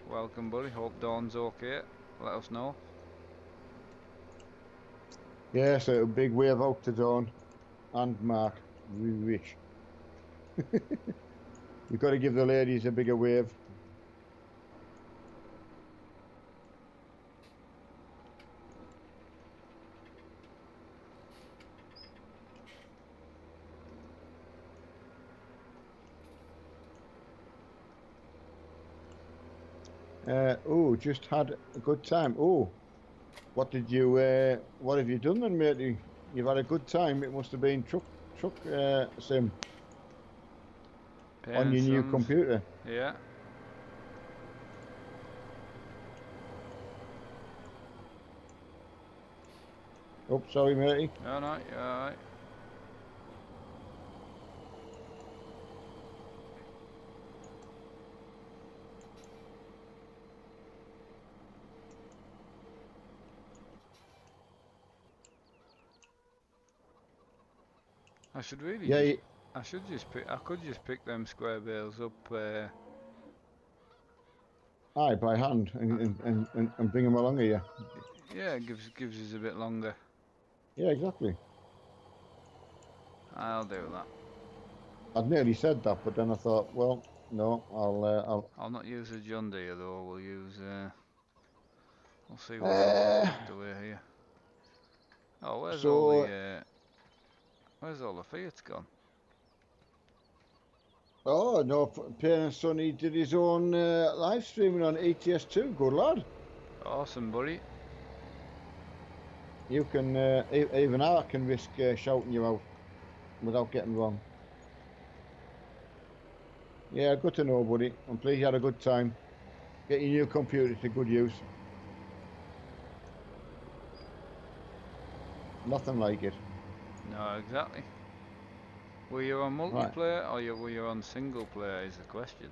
[SPEAKER 2] Welcome, buddy. Hope Dawn's okay. Let us know.
[SPEAKER 1] yeah. So a big wave out to Dawn and Mark. We wish. You've got to give the ladies a bigger wave. Just had a good time. What have you done then, matey? You've had a good time. It must have been truck sim on your new computer.
[SPEAKER 2] Yeah.
[SPEAKER 1] Oh, sorry, matey.
[SPEAKER 2] No, you're alright. I should really I could just pick them square bales up
[SPEAKER 1] aye, by hand and bring them along here.
[SPEAKER 2] Yeah, it gives us a bit longer.
[SPEAKER 1] Yeah, exactly.
[SPEAKER 2] I'll do that.
[SPEAKER 1] I'd nearly said that, but then I thought, well, no,
[SPEAKER 2] I'll not use a John Deere though. We'll use we'll see what else do we here. Oh, where's all the Fiat's gone?
[SPEAKER 1] Oh no, Parents Son, he did his own live streaming on ETS2. Good lad.
[SPEAKER 2] Awesome, buddy.
[SPEAKER 1] You can even I can risk shouting you out without getting wrong. Yeah, good to know, buddy. I'm pleased you had a good time. Get your new computer to good use. Nothing like it.
[SPEAKER 2] No, exactly. Were you on multiplayer or were you on single player is the question.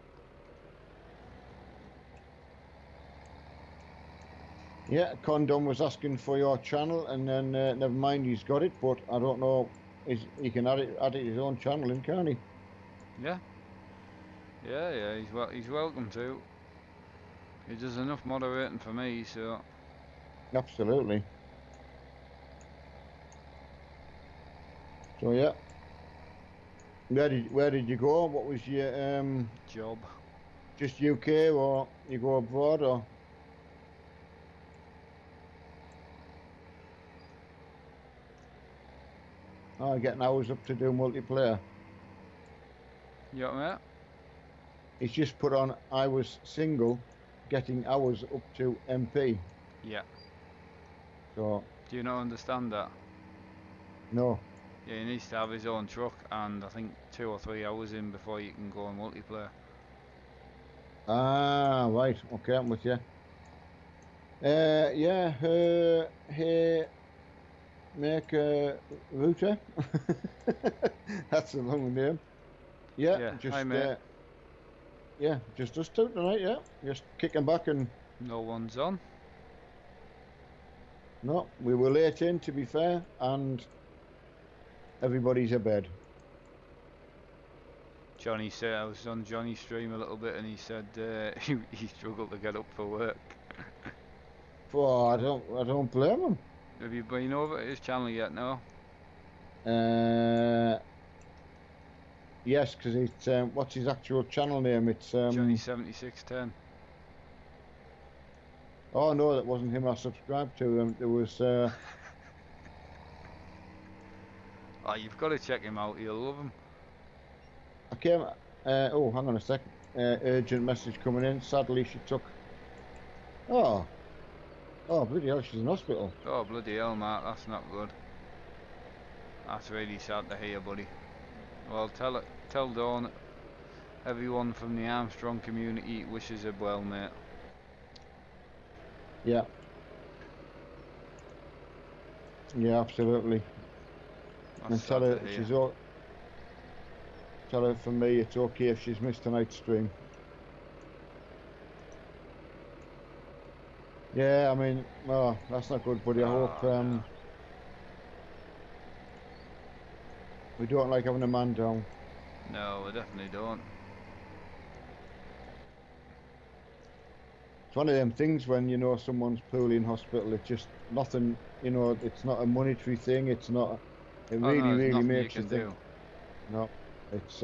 [SPEAKER 1] Yeah, Condom was asking for your channel, and then never mind, he's got it, but I don't know. He can add it his own channel, can't he?
[SPEAKER 2] Yeah. He's welcome to. He does enough moderating for me, so.
[SPEAKER 1] Absolutely. So yeah. Where did you go? What was your
[SPEAKER 2] job?
[SPEAKER 1] Just UK, or you go abroad, or? Oh, getting hours up to do multiplayer.
[SPEAKER 2] Yeah, mate.
[SPEAKER 1] He's just put on, I was single, getting hours up to MP.
[SPEAKER 2] Yeah.
[SPEAKER 1] So.
[SPEAKER 2] Do you not understand that?
[SPEAKER 1] No.
[SPEAKER 2] Yeah, he needs to have his own truck, and I think 2 or 3 hours in before you can go on multiplayer.
[SPEAKER 1] Ah, right. Okay, I'm with you. Yeah, hey, make a router. That's a long name. Yeah,
[SPEAKER 2] Yeah, hi
[SPEAKER 1] just
[SPEAKER 2] mate.
[SPEAKER 1] yeah, just us two tonight. Yeah, just kicking back and
[SPEAKER 2] No one's on.
[SPEAKER 1] no, we were late in to be fair, and everybody's abed.
[SPEAKER 2] Johnny said I was on Johnny's stream a little bit, and he said he struggled to get up for work.
[SPEAKER 1] Oh, I don't blame him.
[SPEAKER 2] Have you been over to his channel yet? No.
[SPEAKER 1] Yes, because it's what's his actual channel name? It's
[SPEAKER 2] Johnny 7610.
[SPEAKER 1] oh no, that wasn't him I subscribed to. There was
[SPEAKER 2] Oh, you've got to check him out. You'll love him.
[SPEAKER 1] I came. Oh, hang on a second. Urgent message coming in. Sadly, she took. Oh, oh, bloody hell, she's in hospital.
[SPEAKER 2] Oh bloody hell, Mark. That's not good. That's really sad to hear, buddy. Well, tell Dawn, everyone from the Armstrong community wishes her well, mate.
[SPEAKER 1] Yeah, yeah, absolutely.
[SPEAKER 2] That's
[SPEAKER 1] And
[SPEAKER 2] sad
[SPEAKER 1] tell her
[SPEAKER 2] to hear.
[SPEAKER 1] she's all. Tell her from me it's okay if she's missed tonight's stream. Yeah, I mean, oh, that's not good, buddy. I hope
[SPEAKER 2] No.
[SPEAKER 1] we don't like having a man down.
[SPEAKER 2] No, we definitely don't.
[SPEAKER 1] It's one of them things when you know someone's poorly in hospital. It's just nothing. You know, it's not a monetary thing. It's not. It
[SPEAKER 2] Oh
[SPEAKER 1] really,
[SPEAKER 2] no, there's
[SPEAKER 1] really
[SPEAKER 2] nothing you
[SPEAKER 1] makes you
[SPEAKER 2] can
[SPEAKER 1] think.
[SPEAKER 2] do.
[SPEAKER 1] No, it's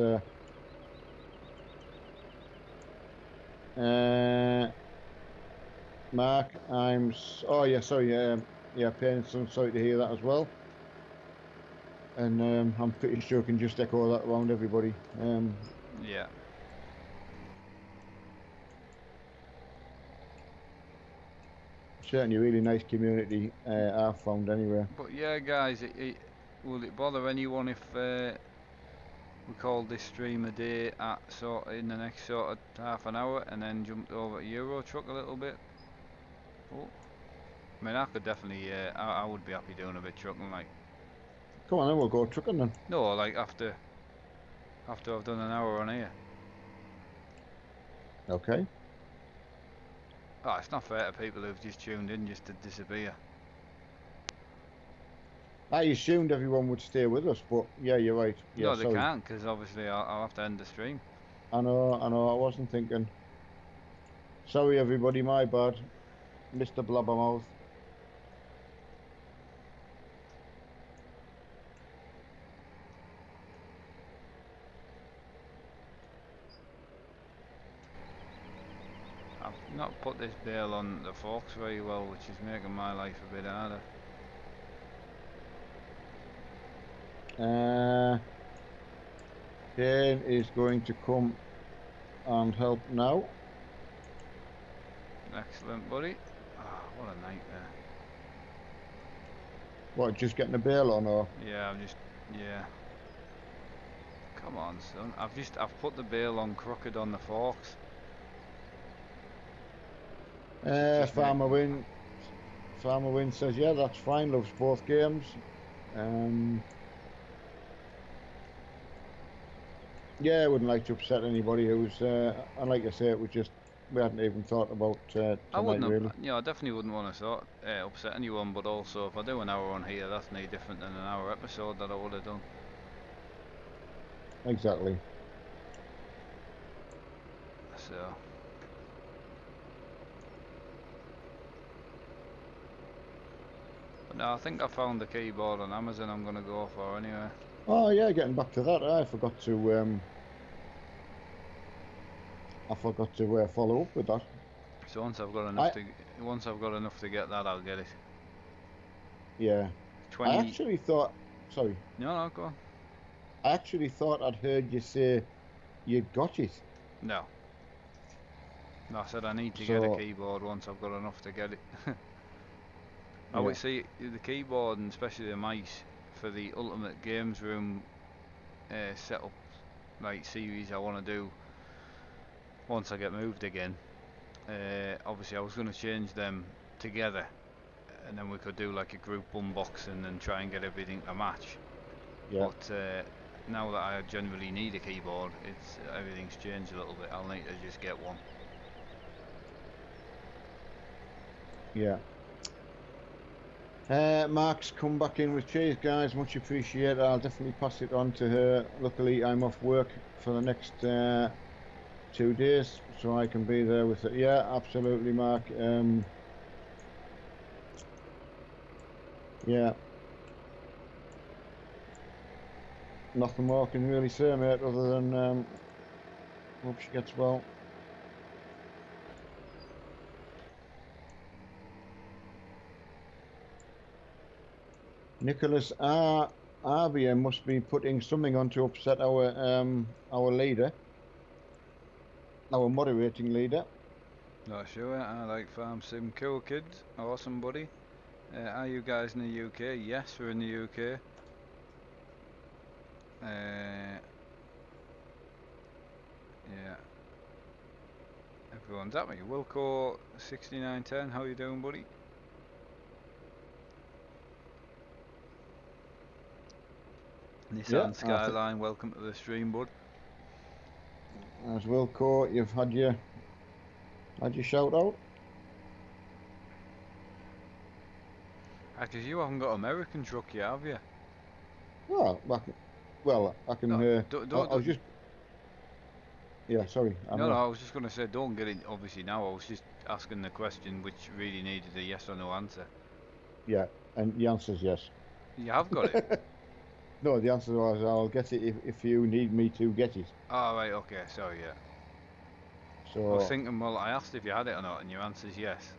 [SPEAKER 1] Mark. Oh yeah, sorry. Yeah, parents. I'm sorry to hear that as well. And I'm pretty sure I can just echo that around everybody.
[SPEAKER 2] Yeah.
[SPEAKER 1] Certainly a really nice community I've found anyway.
[SPEAKER 2] But yeah, guys, will it bother anyone if we called this stream a day at in the next sort of half an hour and then jumped over to Euro Truck a little bit? Oh, I mean, I could definitely, I would be happy doing a bit trucking, like.
[SPEAKER 1] Come on then, we'll go trucking then.
[SPEAKER 2] No, like after I've done an hour on here.
[SPEAKER 1] Okay.
[SPEAKER 2] Oh, it's not fair to people who've just tuned in just to disappear.
[SPEAKER 1] I assumed everyone would stay with us, but yeah, you're right. Yeah,
[SPEAKER 2] No, they
[SPEAKER 1] sorry.
[SPEAKER 2] can't, because obviously I'll have to end the stream.
[SPEAKER 1] I know, I wasn't thinking. Sorry, everybody, my bad. Mr. Blabbermouth.
[SPEAKER 2] I've not put this bale on the forks very well, which is making my life a bit harder.
[SPEAKER 1] Kane is going to come and help now.
[SPEAKER 2] Excellent, buddy. Ah, what a nightmare.
[SPEAKER 1] What, just getting a bail on, or?
[SPEAKER 2] Yeah, yeah. Come on, son. I've put the bale on crooked on the forks.
[SPEAKER 1] Farmer Win says, yeah, that's fine, loves both games. Yeah, I wouldn't like to upset anybody who's, and like I say, it was just, we hadn't even thought about
[SPEAKER 2] I
[SPEAKER 1] tonight, really.
[SPEAKER 2] I definitely wouldn't want to upset anyone, but also if I do an hour on here, that's no different than an hour episode that I would have done.
[SPEAKER 1] Exactly.
[SPEAKER 2] So. But no, I think I found the keyboard on Amazon I'm going to go for anyway.
[SPEAKER 1] Oh yeah, getting back to that, I forgot to follow up with that.
[SPEAKER 2] So once I've got enough to get that, I'll get it.
[SPEAKER 1] Yeah.
[SPEAKER 2] 20.
[SPEAKER 1] I actually thought, sorry.
[SPEAKER 2] No, go on.
[SPEAKER 1] I actually thought I'd heard you say you got it.
[SPEAKER 2] No. No, I said I need to get a keyboard once I've got enough to get it. I would see the keyboard and especially the mice for the Ultimate Games Room setup like series I want to do once I get moved again. Obviously I was going to change them together, and then we could do like a group unboxing and try and get everything to match.
[SPEAKER 1] Yeah.
[SPEAKER 2] But now that I generally need a keyboard, everything's changed a little bit. I'll need to just get one.
[SPEAKER 1] Yeah. Mark's come back in with cheers, guys. Much appreciated. I'll definitely pass it on to her. Luckily, I'm off work for the next 2 days, so I can be there with it. Yeah, absolutely, Mark. Yeah. Nothing more I can really say, mate, other than hope she gets well. Nicholas RBM must be putting something on to upset our leader, our moderating leader.
[SPEAKER 2] Not sure. I like Farm Sim. Cool kids. Awesome, buddy. Are you guys in the UK? Yes, we're in the UK. Yeah. Everyone's at me. Wilco 6910. How you doing, buddy? Nissan Skyline. Welcome to the stream, bud.
[SPEAKER 1] As Wilco, you've had your shout out.
[SPEAKER 2] Because you haven't got American truck yet, have you?
[SPEAKER 1] Well, I can.
[SPEAKER 2] No,
[SPEAKER 1] I was just. Yeah, sorry.
[SPEAKER 2] No, I was just going to say, don't get it obviously now. I was just asking the question which really needed a yes or no answer.
[SPEAKER 1] Yeah, and the answer is yes.
[SPEAKER 2] You have got it?
[SPEAKER 1] No, the answer was I'll get it if you need me to get it.
[SPEAKER 2] Oh, right, okay, sorry, yeah.
[SPEAKER 1] So,
[SPEAKER 2] I was thinking, well, I asked if you had it or not, and your answer's yes.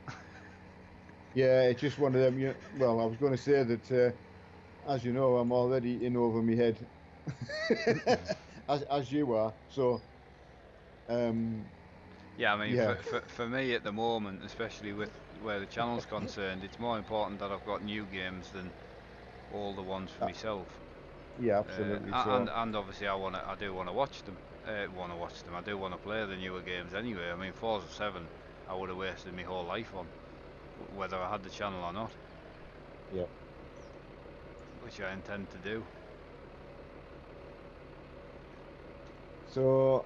[SPEAKER 1] Yeah, it's just one of them. Well, I was going to say that, as you know, I'm already in over my head, as you are. So,
[SPEAKER 2] yeah, I mean, for me at the moment, especially with where the channel's concerned, it's more important that I've got new games than all the ones for myself.
[SPEAKER 1] Yeah, absolutely.
[SPEAKER 2] And obviously, I do want to watch them. I do want to play the newer games anyway. I mean, Forza 7, I would have wasted my whole life on, whether I had the channel or not.
[SPEAKER 1] Yeah.
[SPEAKER 2] Which I intend to do.
[SPEAKER 1] So,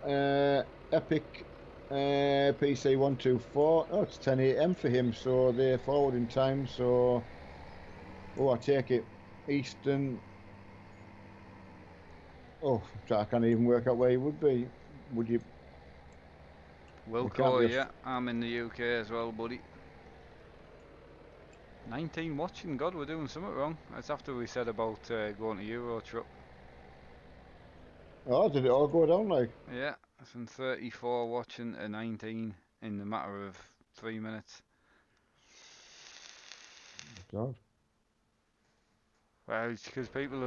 [SPEAKER 1] Epic PC 124. Oh, it's 10 AM for him, so they're forward in time. So, I take it Eastern. Oh, I can't even work out where he would be. Would you?
[SPEAKER 2] Wilco, yeah, I'm in the UK as well, buddy. 19 watching. God, we're doing something wrong. That's after we said about going to Euro Truck.
[SPEAKER 1] Oh, did it all go down like?
[SPEAKER 2] Yeah, from 34 watching to 19 in the matter of 3 minutes.
[SPEAKER 1] God.
[SPEAKER 2] Well, it's because people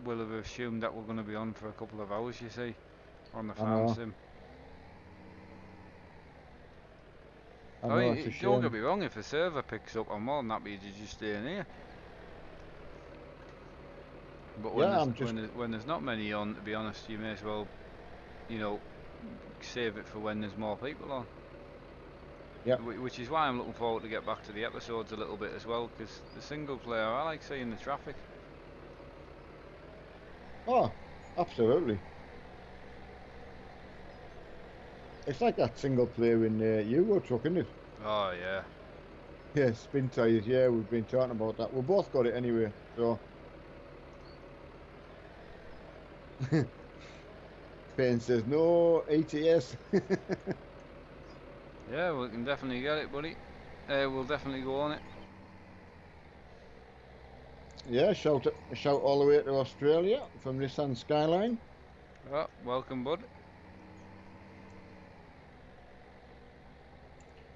[SPEAKER 2] will have assumed that we're going to be on for a couple of hours, you see, on the farm sim.
[SPEAKER 1] I know, it's a shame.
[SPEAKER 2] Don't get me wrong, if the server picks up, I'm more than happy to just stay in here. But when there's not many on, to be honest, you may as well, save it for when there's more people on.
[SPEAKER 1] Yeah.
[SPEAKER 2] Which is why I'm looking forward to get back to the episodes a little bit as well, because the single player, I like seeing the traffic.
[SPEAKER 1] Oh, absolutely. It's like that single player in Euro Truck, isn't it?
[SPEAKER 2] Oh, yeah.
[SPEAKER 1] Yeah, spin tyres, yeah, we've been talking about that. We both got it anyway, so. Payne says, no, ETS.
[SPEAKER 2] Yeah, we can definitely get it, buddy. We'll definitely go on it.
[SPEAKER 1] Yeah, shout all the way to Australia from Nissan Skyline.
[SPEAKER 2] Oh, welcome, bud.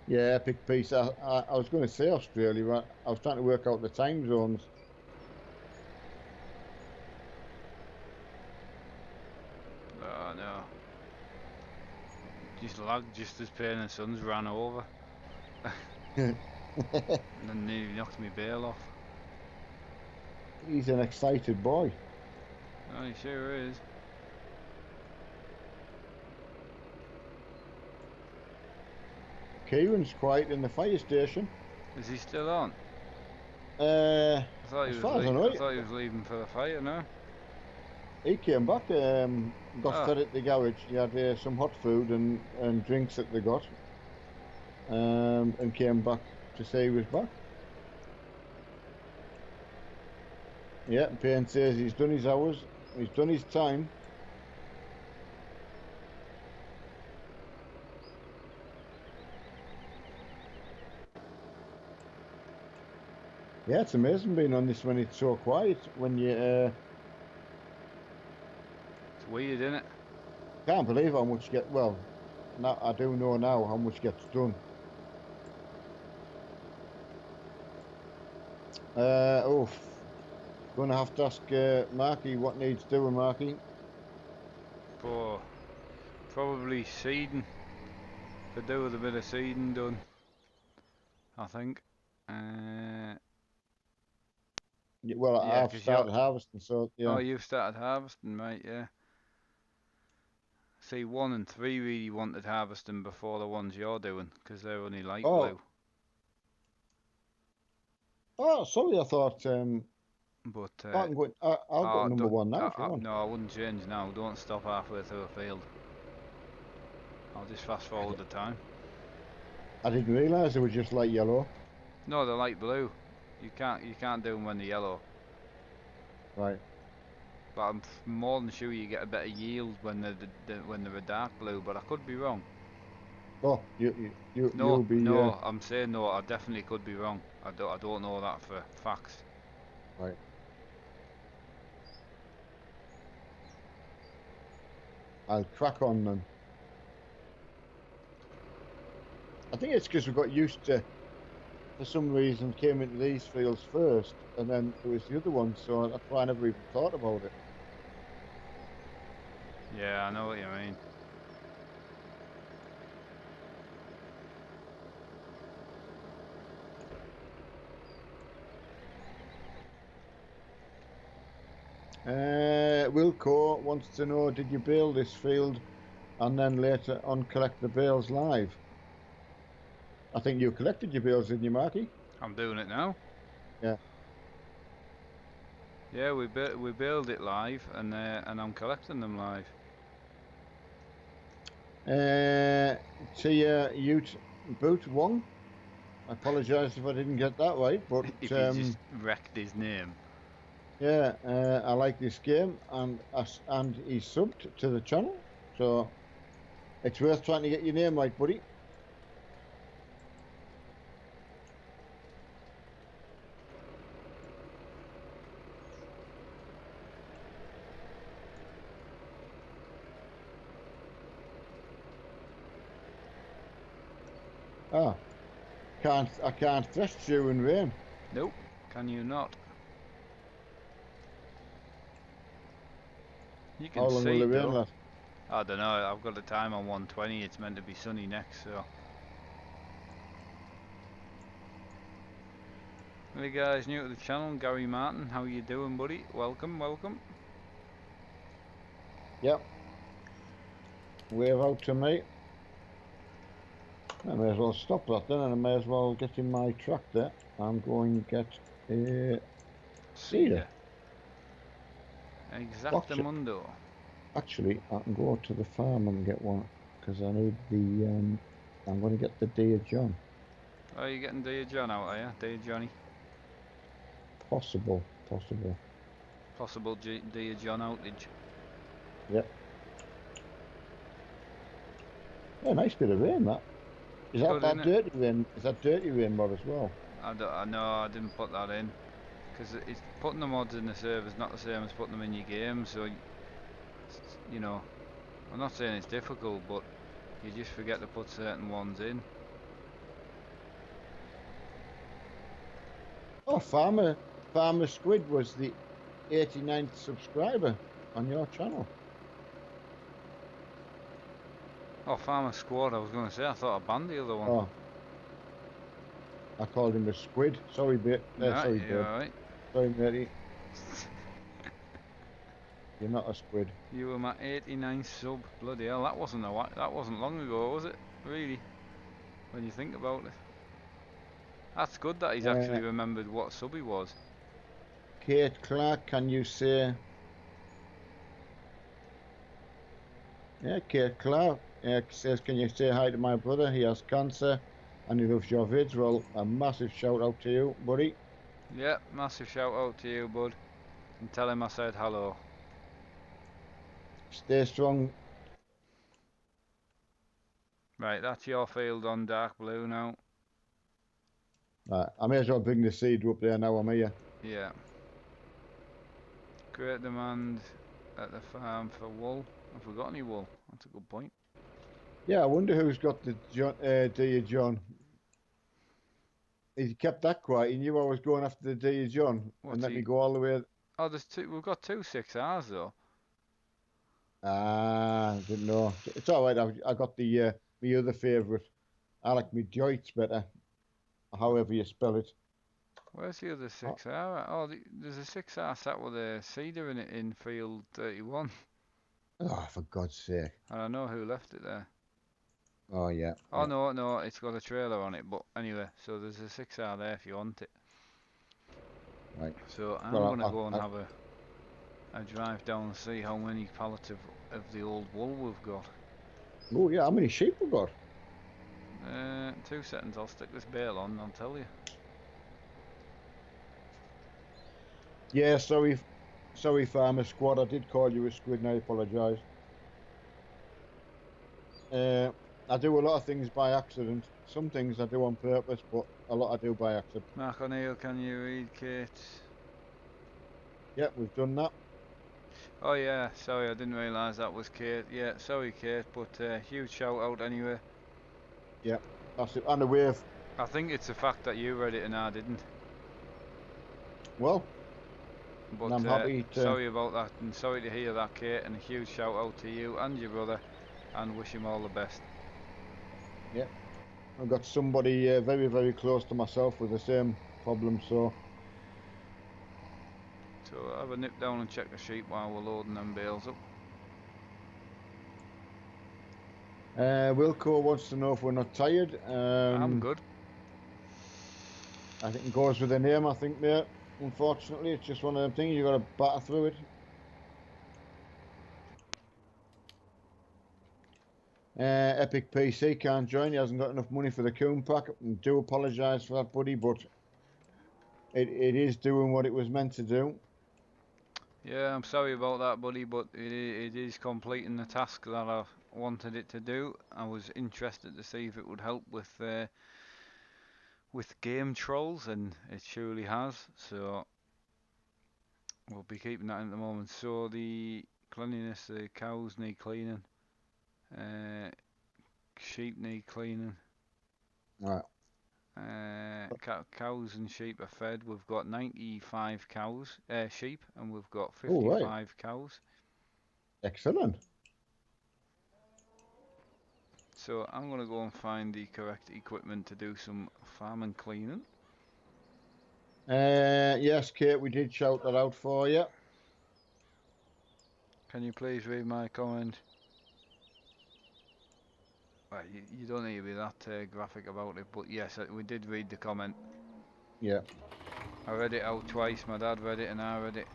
[SPEAKER 1] Yeah, epic piece. I was going to say Australia, but I was trying to work out the time zones.
[SPEAKER 2] Oh, no. Just lagged just as Payne and Sons ran over. And then nearly knocked me bail off.
[SPEAKER 1] He's an excited boy.
[SPEAKER 2] Oh, he sure is.
[SPEAKER 1] Kieran's quiet in the fire station.
[SPEAKER 2] Is he still on?
[SPEAKER 1] As
[SPEAKER 2] I thought he
[SPEAKER 1] far as I know,
[SPEAKER 2] was leaving for the fire, no?
[SPEAKER 1] he came back, got
[SPEAKER 2] Ah,
[SPEAKER 1] fed at the garage. He had some hot food and drinks that they got, and came back to say he was back. Yeah, Payne says he's done his hours, he's done his time. Yeah, it's amazing being on this when it's so quiet. When you
[SPEAKER 2] it's weird, isn't it?
[SPEAKER 1] can't believe how much get. Well, now I do know now how much gets done. Oh, gonna have to ask Marky what needs doing, Marky.
[SPEAKER 2] For probably seeding. Could do with a bit of seeding done, I think.
[SPEAKER 1] Well,
[SPEAKER 2] Yeah,
[SPEAKER 1] I've
[SPEAKER 2] 'cause you're.
[SPEAKER 1] started harvesting, so
[SPEAKER 2] Oh,
[SPEAKER 1] yeah.
[SPEAKER 2] you've started harvesting, mate. Yeah. See, 1 and 3 really wanted harvesting before the ones you're doing, 'cause they're only light
[SPEAKER 1] Oh,
[SPEAKER 2] blue.
[SPEAKER 1] sorry, I thought.
[SPEAKER 2] But
[SPEAKER 1] I can go. I'll go to number one now if you want.
[SPEAKER 2] no, I wouldn't change now. Don't stop halfway through a field. I'll just fast forward the time.
[SPEAKER 1] I didn't realise they were just light yellow.
[SPEAKER 2] No, they're light blue. You can't do them when they're yellow.
[SPEAKER 1] Right.
[SPEAKER 2] But I'm more than sure you get a better yield when they're a dark blue. But I could be wrong.
[SPEAKER 1] Oh,
[SPEAKER 2] No,
[SPEAKER 1] you'll be
[SPEAKER 2] no, I'm saying no. I definitely could be wrong. I don't know that for facts.
[SPEAKER 1] right. I'll crack on then. I think it's because we got used to, for some reason, came into these fields first, and then it was the other ones. So that's why I never even thought about it.
[SPEAKER 2] Yeah, I know what you mean.
[SPEAKER 1] Wilco wants to know: did you bale this field and then later on collect the bales live? I think you collected your bales, didn't you, Marky?
[SPEAKER 2] I'm doing it now.
[SPEAKER 1] Yeah.
[SPEAKER 2] Yeah, we build it live, and I'm collecting them live.
[SPEAKER 1] To Ute Boot Wong. I apologise if I didn't get that right, but
[SPEAKER 2] If he just wrecked his name.
[SPEAKER 1] yeah, I like this game, and he's subbed to the channel, so it's worth trying to get your name right, buddy. Ah, I can't thresh you in rain.
[SPEAKER 2] Nope. Can you not? You
[SPEAKER 1] How
[SPEAKER 2] can
[SPEAKER 1] long
[SPEAKER 2] see
[SPEAKER 1] will the rain
[SPEAKER 2] though.
[SPEAKER 1] last?
[SPEAKER 2] I don't know. I've got the time on 120. It's meant to be sunny next, so. Hey guys, new to the channel, Gary Martin. How you doing, buddy? Welcome, welcome.
[SPEAKER 1] Yep. Wave out to me. I may as well stop that then, and I may as well get in my tractor. I'm going to get a seeder.
[SPEAKER 2] Exactamundo.
[SPEAKER 1] Actually, I can go to the farm and get one because I need the. I'm going to get the Dear John.
[SPEAKER 2] Oh, you getting Dear John out, are you? Dear Johnny.
[SPEAKER 1] Possible.
[SPEAKER 2] Possible Dear John outage.
[SPEAKER 1] Yep. Yeah, nice bit of rain that. Is that
[SPEAKER 2] Good,
[SPEAKER 1] dirty rain? Is that dirty rain mod as well?
[SPEAKER 2] I know I didn't put that in. Because it's putting the mods in the server is not the same as putting them in your game, so you know, I'm not saying it's difficult, but you just forget to put certain ones in.
[SPEAKER 1] Oh, Farmer Squid was the 89th subscriber on your channel.
[SPEAKER 2] Oh, Farmer Squad, I was going to say, I thought I banned the other one.
[SPEAKER 1] Oh, I called him a squid. Sorry,
[SPEAKER 2] No,
[SPEAKER 1] sorry,
[SPEAKER 2] you're
[SPEAKER 1] babe.
[SPEAKER 2] alright.
[SPEAKER 1] Sorry, matey. You're not a squid.
[SPEAKER 2] You were my 89th sub. Bloody hell, that wasn't long ago, was it? Really? When you think about it. That's good that he's actually remembered what sub he was.
[SPEAKER 1] Kate Clark, can you say? Yeah, Kate Clark says, can you say hi to my brother? He has cancer and he loves your vids. Well, a massive shout out to you, buddy.
[SPEAKER 2] Yeah, massive shout out to you, bud. And tell him I said hello.
[SPEAKER 1] Stay strong.
[SPEAKER 2] Right, that's your field on dark blue now.
[SPEAKER 1] Right, I may as well bring the seed up there now, I'm here.
[SPEAKER 2] Yeah. Great demand at the farm for wool. Have we got any wool? That's a good point.
[SPEAKER 1] Yeah, I wonder who's got the Dear John. He kept that quiet. He knew I was going after the Dear John and let me go all the way.
[SPEAKER 2] Oh, there's two. We've got 2 6Rs though.
[SPEAKER 1] Ah, didn't know. It's all right. I got the my other favourite. I like me Joits better. However you spell it.
[SPEAKER 2] Where's the other 6R? Oh, there's a 6R sat with a cedar in it in field 31.
[SPEAKER 1] Oh, for God's sake.
[SPEAKER 2] And I know who left it there.
[SPEAKER 1] Oh, yeah.
[SPEAKER 2] Oh, yeah. No, it's got a trailer on it. But anyway, so there's a 6R there if you want it.
[SPEAKER 1] Right.
[SPEAKER 2] So I'm going to go and have a drive down and see how many pallets of the old wool we've got.
[SPEAKER 1] Oh, yeah. How many sheep we've got?
[SPEAKER 2] 2 seconds. I'll stick this bale on and I'll tell you.
[SPEAKER 1] Yeah, sorry, Farmer Squad. I did call you a squid and I apologise. I do a lot of things by accident. Some things I do on purpose, but a lot I do by accident.
[SPEAKER 2] Mark O'Neill, can you read Kate?
[SPEAKER 1] Yeah, we've done that.
[SPEAKER 2] Oh yeah, sorry, I didn't realise that was Kate. Yeah, sorry Kate, but huge shout out anyway.
[SPEAKER 1] Yeah, that's it. And a wave.
[SPEAKER 2] I think it's the fact that you read it and I didn't.
[SPEAKER 1] Well,
[SPEAKER 2] but
[SPEAKER 1] I'm happy to...
[SPEAKER 2] sorry about that, and sorry to hear that, Kate, and a huge shout out to you and your brother, and wish him all the best.
[SPEAKER 1] Yeah, I've got somebody very, very close to myself with the same problem, so...
[SPEAKER 2] So I'll have a nip down and check the sheep while we're loading them bales up.
[SPEAKER 1] Wilco wants to know if we're not tired.
[SPEAKER 2] I'm good.
[SPEAKER 1] I think it goes with the name, I think, mate. Unfortunately, it's just one of them things, you've got to batter through it. Epic PC can't join, he hasn't got enough money for the coon pack. I do apologise for that, buddy, but it is doing what it was meant to do.
[SPEAKER 2] Yeah, I'm sorry about that, buddy, but it is completing the task that I wanted it to do. I was interested to see if it would help with game trolls, and it surely has. So we'll be keeping that in at the moment. So the cleanliness, the cows need cleaning, sheep need cleaning.
[SPEAKER 1] Right.
[SPEAKER 2] Cows and sheep are fed. We've got 95 sheep, and we've got 55 cows.
[SPEAKER 1] Excellent.
[SPEAKER 2] So I'm going to go and find the correct equipment to do some farming cleaning.
[SPEAKER 1] Yes, Kate, we did shout that out for you.
[SPEAKER 2] Can you please read my comment? Right, you don't need to be that graphic about it, but yes, we did read the comment.
[SPEAKER 1] Yeah.
[SPEAKER 2] I read it out twice. My dad read it and I read it.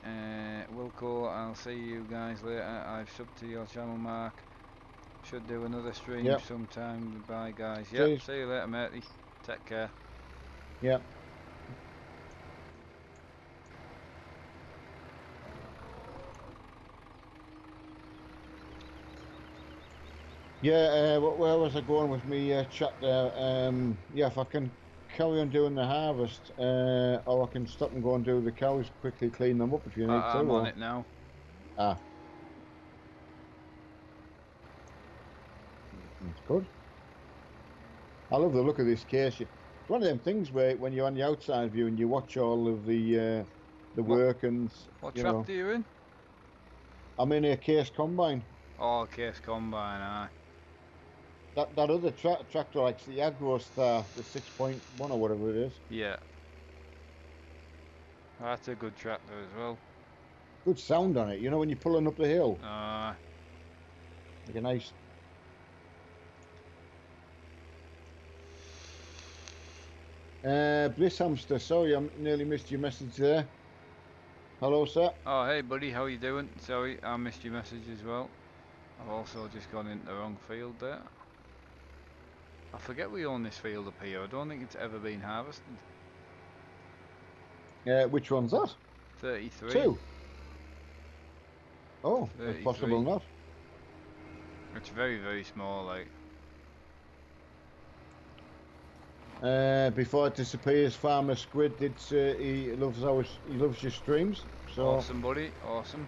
[SPEAKER 2] Wilco, I'll see you guys later. I've subbed to your channel, Mark. Should do another stream sometime. Bye, guys. Yeah, see you later, matey. Take care.
[SPEAKER 1] Yeah. Yeah, where was I going with me chat there? Yeah, if I can carry on doing the harvest, or I can stop and go and do the cows, quickly clean them up if you need to.
[SPEAKER 2] I'm on it now.
[SPEAKER 1] Ah. That's good. I love the look of this case. It's one of them things where when you're on the outside view and you watch all of the work and...
[SPEAKER 2] What tractor are you in?
[SPEAKER 1] I'm in a case combine.
[SPEAKER 2] Oh, case combine, aye.
[SPEAKER 1] That other tractor, like the Agro Star, the 6.1 or whatever it is.
[SPEAKER 2] Yeah. That's a good tractor as well.
[SPEAKER 1] Good sound on it, you know, when you're pulling up the hill.
[SPEAKER 2] Aye.
[SPEAKER 1] Like a nice... Bliss Hamster, sorry, I nearly missed your message there. Hello, sir.
[SPEAKER 2] Oh, hey buddy, how you doing? Sorry, I missed your message as well. I've also just gone into the wrong field there. I forget we own this field up here. I don't think it's ever been harvested.
[SPEAKER 1] Which one's that?
[SPEAKER 2] 33.
[SPEAKER 1] 2. Oh, it's
[SPEAKER 2] 33.
[SPEAKER 1] possible not.
[SPEAKER 2] It's very, very small, like.
[SPEAKER 1] Before it disappears, Farmer Squid did say he loves your streams. So
[SPEAKER 2] Awesome, buddy. Awesome.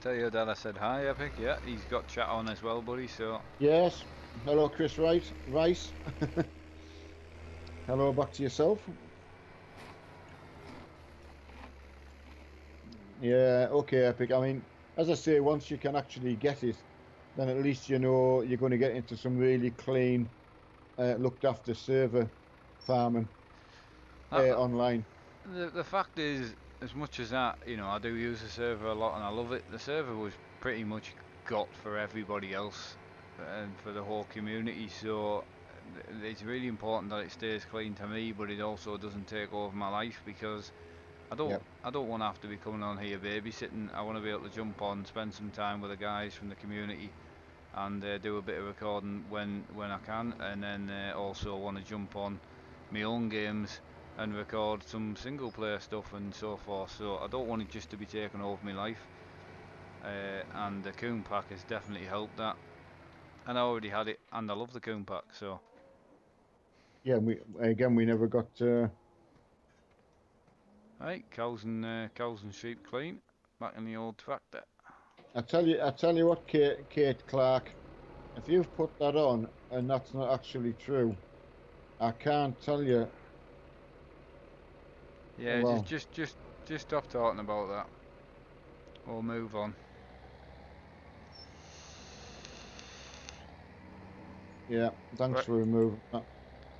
[SPEAKER 2] Tell your dad I said hi, Epic. Yeah, he's got chat on as well, buddy. So
[SPEAKER 1] yes. Hello, Chris Rice. Hello back to yourself. Yeah, okay, Epic. I mean, as I say, once you can actually get it, then at least you know you're going to get into some really clean, looked after server farming online.
[SPEAKER 2] The fact is, as much as that, you know, I do use the server a lot and I love it. The server was pretty much got for everybody else and for the whole community. So it's really important that it stays clean to me, but it also doesn't take over my life because I don't want to have to be coming on here babysitting. I want to be able to jump on, spend some time with the guys from the community, and do a bit of recording when I can, and then also want to jump on my own games and record some single player stuff and so forth. So I don't want it just to be taken over my life. And the Coon Pack has definitely helped that. And I already had it, and I love the Coon Pack. So
[SPEAKER 1] yeah, we never got.
[SPEAKER 2] right, cows and sheep clean, back in the old tractor.
[SPEAKER 1] I tell you what, Kate Clark, if you've put that on and that's not actually true, I can't tell you.
[SPEAKER 2] Yeah,
[SPEAKER 1] Well,
[SPEAKER 2] just stop talking about that. We'll move on.
[SPEAKER 1] yeah, thanks for removing that.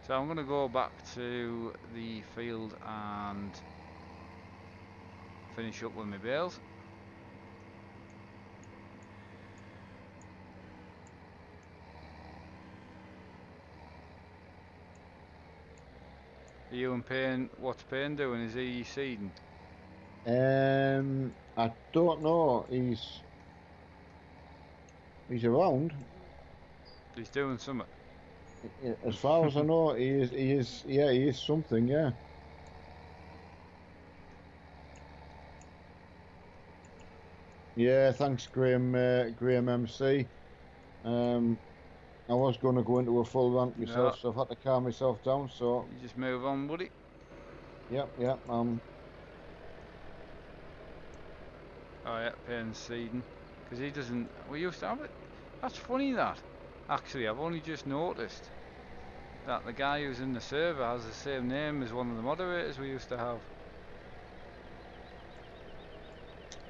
[SPEAKER 2] So I'm going to go back to the field and finish up with my bales. Are you and Payne, what's Payne doing? Is he seeding?
[SPEAKER 1] I don't know. He's around.
[SPEAKER 2] He's doing something.
[SPEAKER 1] As far as I know, he is. Yeah, he is something. Yeah. Yeah. Thanks, Graham. Graham MC. I was going to go into a full rant myself, so I've had to calm myself down. So
[SPEAKER 2] you just move on, buddy.
[SPEAKER 1] Yep.
[SPEAKER 2] Oh yeah, Payne's seeding because he doesn't. We used to have it. That's funny that. Actually, I've only just noticed that the guy who's in the server has the same name as one of the moderators we used to have.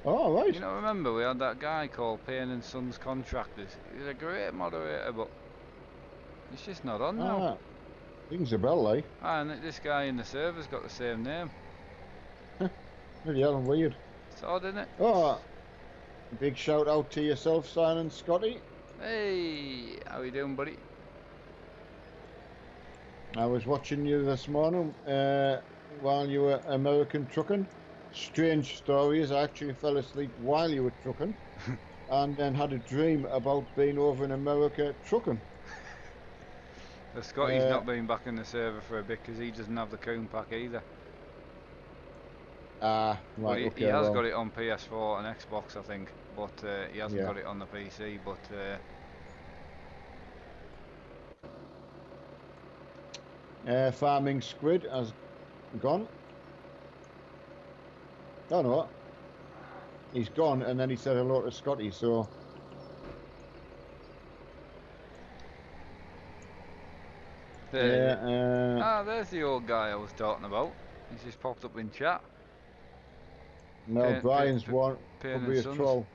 [SPEAKER 1] Oh, right.
[SPEAKER 2] You know, remember we had that guy called Payne and Sons Contractors. He's a great moderator, but he's just not on now.
[SPEAKER 1] Rings a bell, like.
[SPEAKER 2] And this guy in the server's got the same name.
[SPEAKER 1] Really hell weird.
[SPEAKER 2] It's odd, isn't it?
[SPEAKER 1] Oh, big shout out to yourself, Simon Scotty.
[SPEAKER 2] Hey, how you doing, buddy?
[SPEAKER 1] I was watching you this morning while you were American trucking. Strange story is I actually fell asleep while you were trucking and then had a dream about being over in America trucking.
[SPEAKER 2] The Scotty's not been back in the server for a bit because he doesn't have the Coon Pack either.
[SPEAKER 1] Right, okay.
[SPEAKER 2] He has got it on PS4 and Xbox, I think, but he hasn't got it on the PC. But
[SPEAKER 1] Farming Squid has gone. Oh no, he's gone, and then he said hello to Scotty. So
[SPEAKER 2] there's the old guy I was talking about. He's just popped up in chat.
[SPEAKER 1] No, Brian's one could be a troll.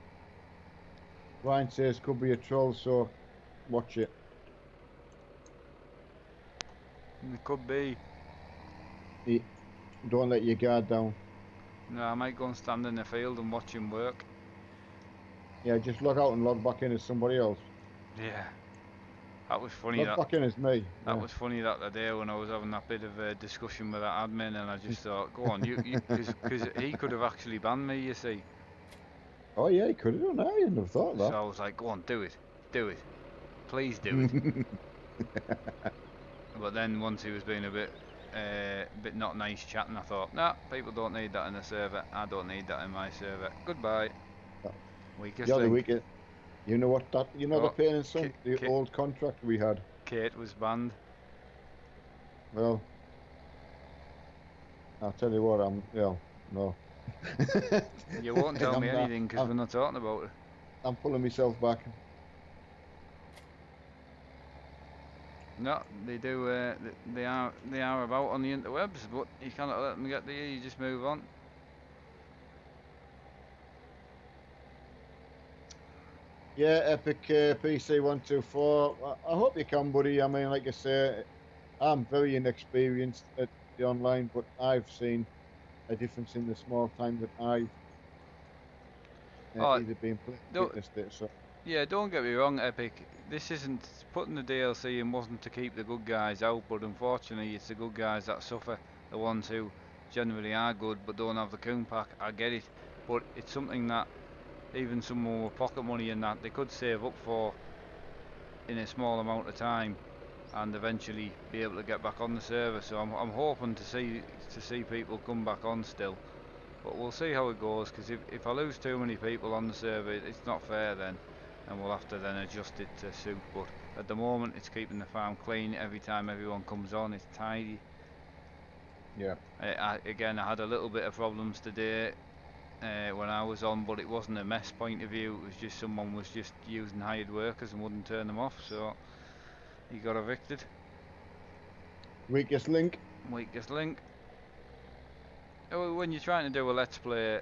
[SPEAKER 1] Brian says could be a troll, so watch it.
[SPEAKER 2] It could be.
[SPEAKER 1] Don't let your guard down.
[SPEAKER 2] No, I might go and stand in the field and watch him work.
[SPEAKER 1] Yeah, just log out and log back in as somebody else.
[SPEAKER 2] Yeah. That was funny.
[SPEAKER 1] Not back in as me.
[SPEAKER 2] That
[SPEAKER 1] Yeah.
[SPEAKER 2] was funny that the day when I was having that bit of a discussion with that admin, and I just thought, go on, because he could have actually banned me, you see.
[SPEAKER 1] Oh yeah, he could have done that. I didn't have thought
[SPEAKER 2] So
[SPEAKER 1] that.
[SPEAKER 2] I was like, go on, do it, please do it. But then once he was being a bit not nice chatting, I thought, nah, people don't need that in a server. I don't need that in my server. Goodbye. Weakest
[SPEAKER 1] Yeah, the
[SPEAKER 2] link.
[SPEAKER 1] weekend. You know what that? You know the
[SPEAKER 2] Oh,
[SPEAKER 1] pain in some the old contract we had.
[SPEAKER 2] Kate was banned.
[SPEAKER 1] Well, I'll tell you what. No.
[SPEAKER 2] You won't tell me
[SPEAKER 1] I'm not.
[SPEAKER 2] anything because we're not talking about it.
[SPEAKER 1] I'm pulling myself back.
[SPEAKER 2] No, they do. They are about on the interwebs, but you cannot let them get to you. You just move on.
[SPEAKER 1] Yeah, Epic PC 124. I hope you can, buddy. I mean, like I say, I'm very inexperienced at the online, but I've seen a difference in the small time that I've
[SPEAKER 2] Oh,
[SPEAKER 1] either been
[SPEAKER 2] don't,
[SPEAKER 1] witnessed it. So
[SPEAKER 2] yeah, don't get me wrong, Epic. This isn't putting the DLC in wasn't to keep the good guys out, but unfortunately, it's the good guys that suffer. The ones who generally are good but don't have the coon pack. I get it, but it's something that even someone with pocket money and that they could save up for in a small amount of time, and eventually be able to get back on the server. So I'm hoping to see people come back on still. But we'll see how it goes, because if I lose too many people on the server, it's not fair then, and we'll have to then adjust it to suit. But at the moment, it's keeping the farm clean. Every time everyone comes on, it's tidy.
[SPEAKER 1] yeah,
[SPEAKER 2] Again, I had a little bit of problems today when I was on, but it wasn't a mess point of view. It was just someone was just using hired workers and wouldn't turn them off, so he got evicted.
[SPEAKER 1] weakest link.
[SPEAKER 2] Weakest link. When you're trying to do a let's play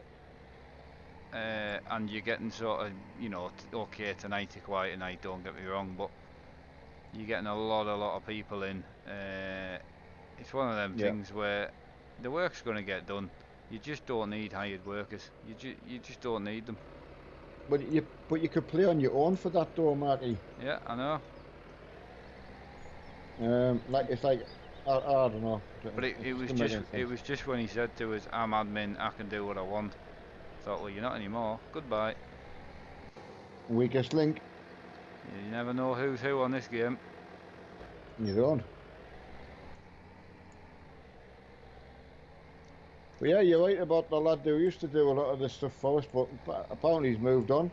[SPEAKER 2] and you're getting sort of, okay tonight, a quiet night, don't get me wrong, but you're getting a lot of people in. It's one of them things where the work's going to get done. You just don't need hired workers. You just don't need them.
[SPEAKER 1] But you could play on your own for that though, Marty.
[SPEAKER 2] Yeah, I know.
[SPEAKER 1] It's like I don't know.
[SPEAKER 2] But it was just when he said to us, "I'm admin, I can do what I want." I thought, well, you're not anymore. Goodbye.
[SPEAKER 1] Weakest link.
[SPEAKER 2] You never know who's who on this game.
[SPEAKER 1] You don't. But yeah, you're right about the lad who used to do a lot of this stuff for us, but apparently he's moved on.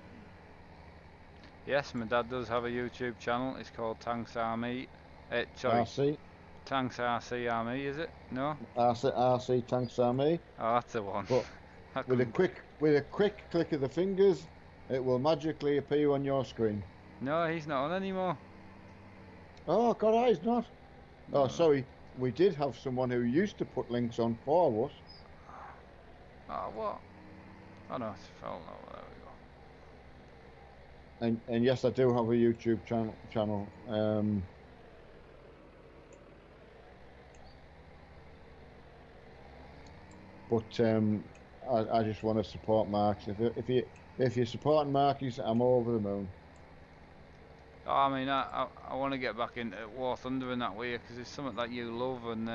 [SPEAKER 2] Yes, my dad does have a YouTube channel. It's called Tanks Army.
[SPEAKER 1] RC.
[SPEAKER 2] Tanks RC Army, is it? No?
[SPEAKER 1] RC Tanks Army.
[SPEAKER 2] Oh, that's the one.
[SPEAKER 1] But with a quick click of the fingers, it will magically appear on your screen.
[SPEAKER 2] No, he's not on anymore.
[SPEAKER 1] Oh God, he's not.
[SPEAKER 2] No.
[SPEAKER 1] Oh, sorry. We did have someone who used to put links on for us.
[SPEAKER 2] Oh, what? Oh no, it's fell. Oh, there we
[SPEAKER 1] go. And yes, I do have a YouTube channel. But I just want to support Marks. If you're supporting Markies, I'm over the moon.
[SPEAKER 2] Oh, I mean, I want to get back into War Thunder in that way, because it's something that you love, and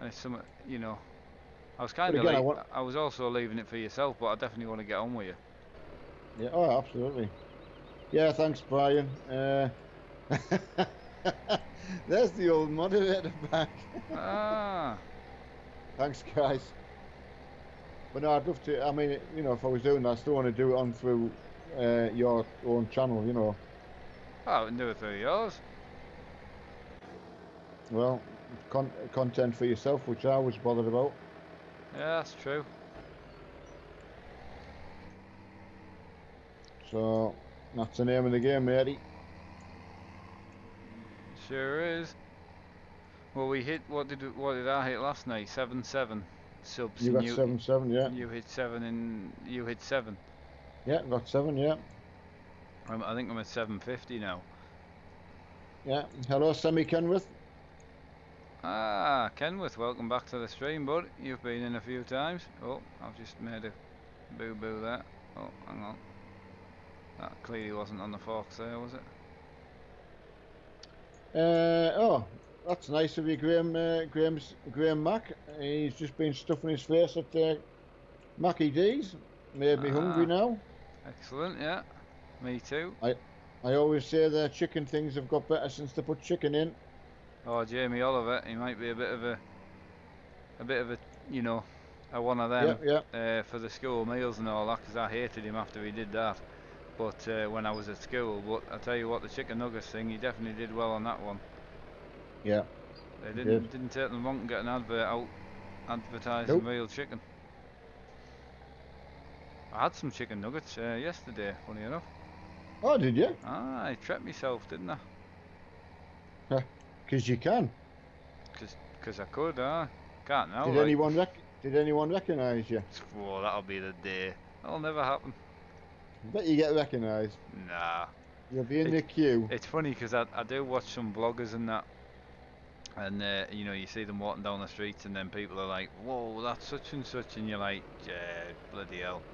[SPEAKER 2] it's something, I was kind of I was also leaving it for yourself, but I definitely want to get on with you.
[SPEAKER 1] Yeah, oh, absolutely. Yeah, thanks, Brian. There's the old moderator back.
[SPEAKER 2] Ah.
[SPEAKER 1] Thanks, guys. But no, I'd love to. I mean, if I was doing that, I still want to do it on through your own channel,
[SPEAKER 2] Oh, I wouldn't do it through yours.
[SPEAKER 1] Well, content for yourself, which I was bothered about.
[SPEAKER 2] Yeah, that's true.
[SPEAKER 1] So that's the name of the game, matey.
[SPEAKER 2] Sure is. Well, we hit what did I hit last night? 7-7 subs.
[SPEAKER 1] You got 7-7, yeah.
[SPEAKER 2] You hit 7 and you hit 7.
[SPEAKER 1] Yeah, got 7, yeah.
[SPEAKER 2] I think I'm at 750 now.
[SPEAKER 1] Yeah. Hello, Sammy Kenworth.
[SPEAKER 2] Ah, Kenworth, welcome back to the stream, bud. You've been in a few times. Oh, I've just made a boo-boo there. Oh, hang on. That clearly wasn't on the forks there, was it?
[SPEAKER 1] Oh, that's nice of you, Graham. Graham Mack. He's just been stuffing his face at Mackie D's. Made me hungry
[SPEAKER 2] Ah,
[SPEAKER 1] now.
[SPEAKER 2] excellent. Yeah, me too.
[SPEAKER 1] I always say their chicken things have got better since they put chicken in.
[SPEAKER 2] Oh, Jamie Oliver, he might be a bit of a, you know, a one of
[SPEAKER 1] Yeah,
[SPEAKER 2] them
[SPEAKER 1] yeah,
[SPEAKER 2] for the school meals and all that, because I hated him after he did that. But when I was at school, but I tell you what, the chicken nuggets thing, he definitely did well on that one.
[SPEAKER 1] yeah.
[SPEAKER 2] They
[SPEAKER 1] He did.
[SPEAKER 2] didn't take them long to get an advert out advertising
[SPEAKER 1] Nope.
[SPEAKER 2] real chicken. I had some chicken nuggets yesterday, funny enough.
[SPEAKER 1] Oh, did you?
[SPEAKER 2] Ah, I treated myself, didn't I?
[SPEAKER 1] Because you can.
[SPEAKER 2] Cause I could, can't now,
[SPEAKER 1] Did
[SPEAKER 2] like.
[SPEAKER 1] anyone Did anyone recognise you?
[SPEAKER 2] Whoa, that'll be the day. That'll never happen.
[SPEAKER 1] Bet you get recognised.
[SPEAKER 2] Nah.
[SPEAKER 1] You'll be in
[SPEAKER 2] It,
[SPEAKER 1] the queue.
[SPEAKER 2] it's funny because I do watch some vloggers and that, and you know, you see them walking down the streets, and then people are like, "Whoa, that's such and such," and you're like, "Yeah, bloody hell,"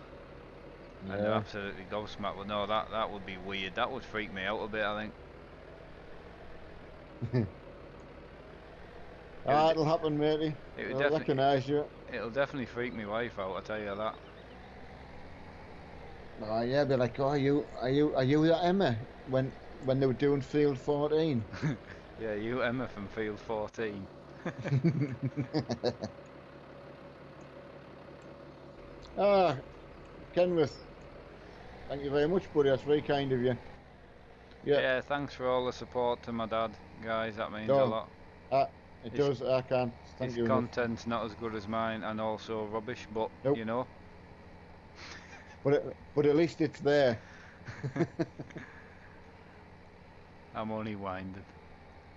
[SPEAKER 2] and they're
[SPEAKER 1] Yeah.
[SPEAKER 2] absolutely gobsmacked. But no, that would be weird. That would freak me out a bit. I think it would
[SPEAKER 1] It'll happen, matey.
[SPEAKER 2] it would
[SPEAKER 1] They'll
[SPEAKER 2] definitely
[SPEAKER 1] recognise you.
[SPEAKER 2] it'll definitely freak my wife out. I tell you that.
[SPEAKER 1] Oh yeah, be like, oh, are you that Emma when they were doing Field 14?
[SPEAKER 2] Yeah, you Emma from Field 14.
[SPEAKER 1] Ah, Kenworth, thank you very much, buddy. That's very kind of you. Yeah,
[SPEAKER 2] Yeah, thanks for all the support to my dad, guys. That means a
[SPEAKER 1] no,
[SPEAKER 2] lot.
[SPEAKER 1] uh, it
[SPEAKER 2] His
[SPEAKER 1] does. I can't thank
[SPEAKER 2] his
[SPEAKER 1] you enough.
[SPEAKER 2] content's not as good as mine, and also rubbish. But
[SPEAKER 1] Nope.
[SPEAKER 2] you know,
[SPEAKER 1] But at least it's there.
[SPEAKER 2] I'm only winding.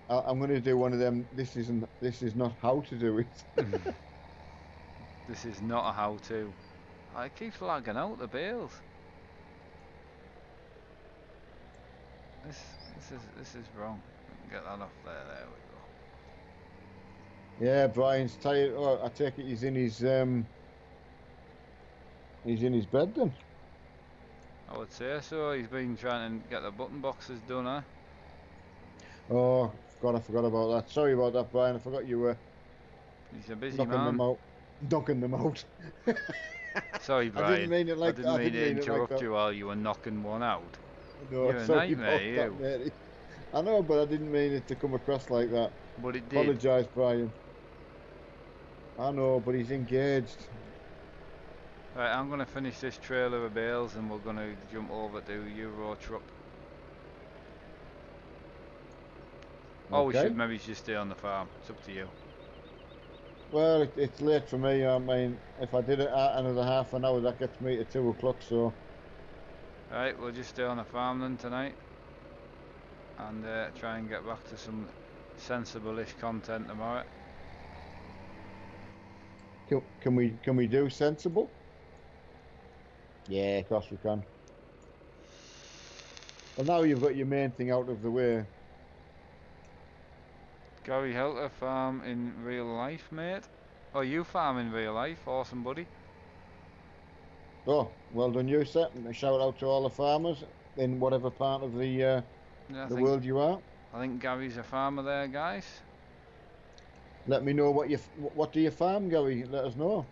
[SPEAKER 1] I'm going to do one of them. This is not how to do it.
[SPEAKER 2] This is not a how-to. Oh, it keeps lagging out the bales. This this is wrong. Get that off there. There we
[SPEAKER 1] Yeah, Brian's tired. Oh, I take it he's in his bed then.
[SPEAKER 2] go. I would say so. He's been trying to get the button boxes done, huh?
[SPEAKER 1] Oh God, I forgot about that. Sorry about that, Brian. I forgot you were
[SPEAKER 2] He's a busy
[SPEAKER 1] knocking them
[SPEAKER 2] man.
[SPEAKER 1] out. Knocking them out.
[SPEAKER 2] Sorry,
[SPEAKER 1] I didn't
[SPEAKER 2] Brian.
[SPEAKER 1] mean it
[SPEAKER 2] I
[SPEAKER 1] like that.
[SPEAKER 2] didn't
[SPEAKER 1] I
[SPEAKER 2] mean
[SPEAKER 1] didn't
[SPEAKER 2] to
[SPEAKER 1] mean it like
[SPEAKER 2] interrupt
[SPEAKER 1] that.
[SPEAKER 2] you while you were knocking one out.
[SPEAKER 1] No,
[SPEAKER 2] You're a
[SPEAKER 1] sorry
[SPEAKER 2] nightmare,
[SPEAKER 1] about
[SPEAKER 2] you.
[SPEAKER 1] that, matey. I know, but I didn't mean it to come across like that.
[SPEAKER 2] But it did.
[SPEAKER 1] Apologise, Brian. I know, but he's engaged.
[SPEAKER 2] Right, I'm gonna finish this trailer of bales, and we're gonna jump over to Euro truck. Or we
[SPEAKER 1] Okay.
[SPEAKER 2] should maybe just stay on the farm. It's up to you.
[SPEAKER 1] Well, it's late for me. I mean, if I did it at another half an hour, that gets me to 2 o'clock. So,
[SPEAKER 2] Right, we'll just stay on the farm then tonight, and try and get back to some sensible-ish content tomorrow.
[SPEAKER 1] can we do sensible? Yeah, of course we can. Well, now you've got your main thing out of the way.
[SPEAKER 2] Gary Helter farm in real life, mate. Oh, you farm in real life? Awesome, buddy.
[SPEAKER 1] Oh, well done, you, sir. And a shout out to all the farmers in whatever part of the
[SPEAKER 2] Yeah,
[SPEAKER 1] world you are.
[SPEAKER 2] I think Gary's a farmer there, guys.
[SPEAKER 1] Let me know what do you farm, Gary. Let us know.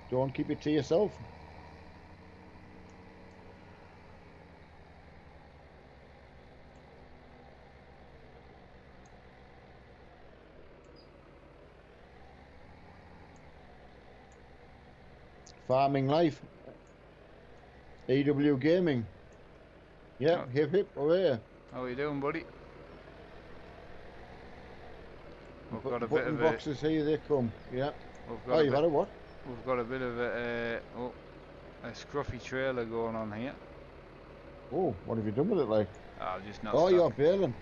[SPEAKER 1] Don't keep it to yourself. Farming life. EW Gaming. Yeah,
[SPEAKER 2] Oh.
[SPEAKER 1] hip hip, hooray.
[SPEAKER 2] How are you doing, buddy? We've got a bit
[SPEAKER 1] Button
[SPEAKER 2] of
[SPEAKER 1] boxes, here they come. Yeah.
[SPEAKER 2] We've
[SPEAKER 1] Oh,
[SPEAKER 2] got
[SPEAKER 1] you've had a what?
[SPEAKER 2] We've got a bit of a scruffy trailer going on here.
[SPEAKER 1] Oh, what have you done with it, like?
[SPEAKER 2] I've just not.
[SPEAKER 1] Oh, you're baling.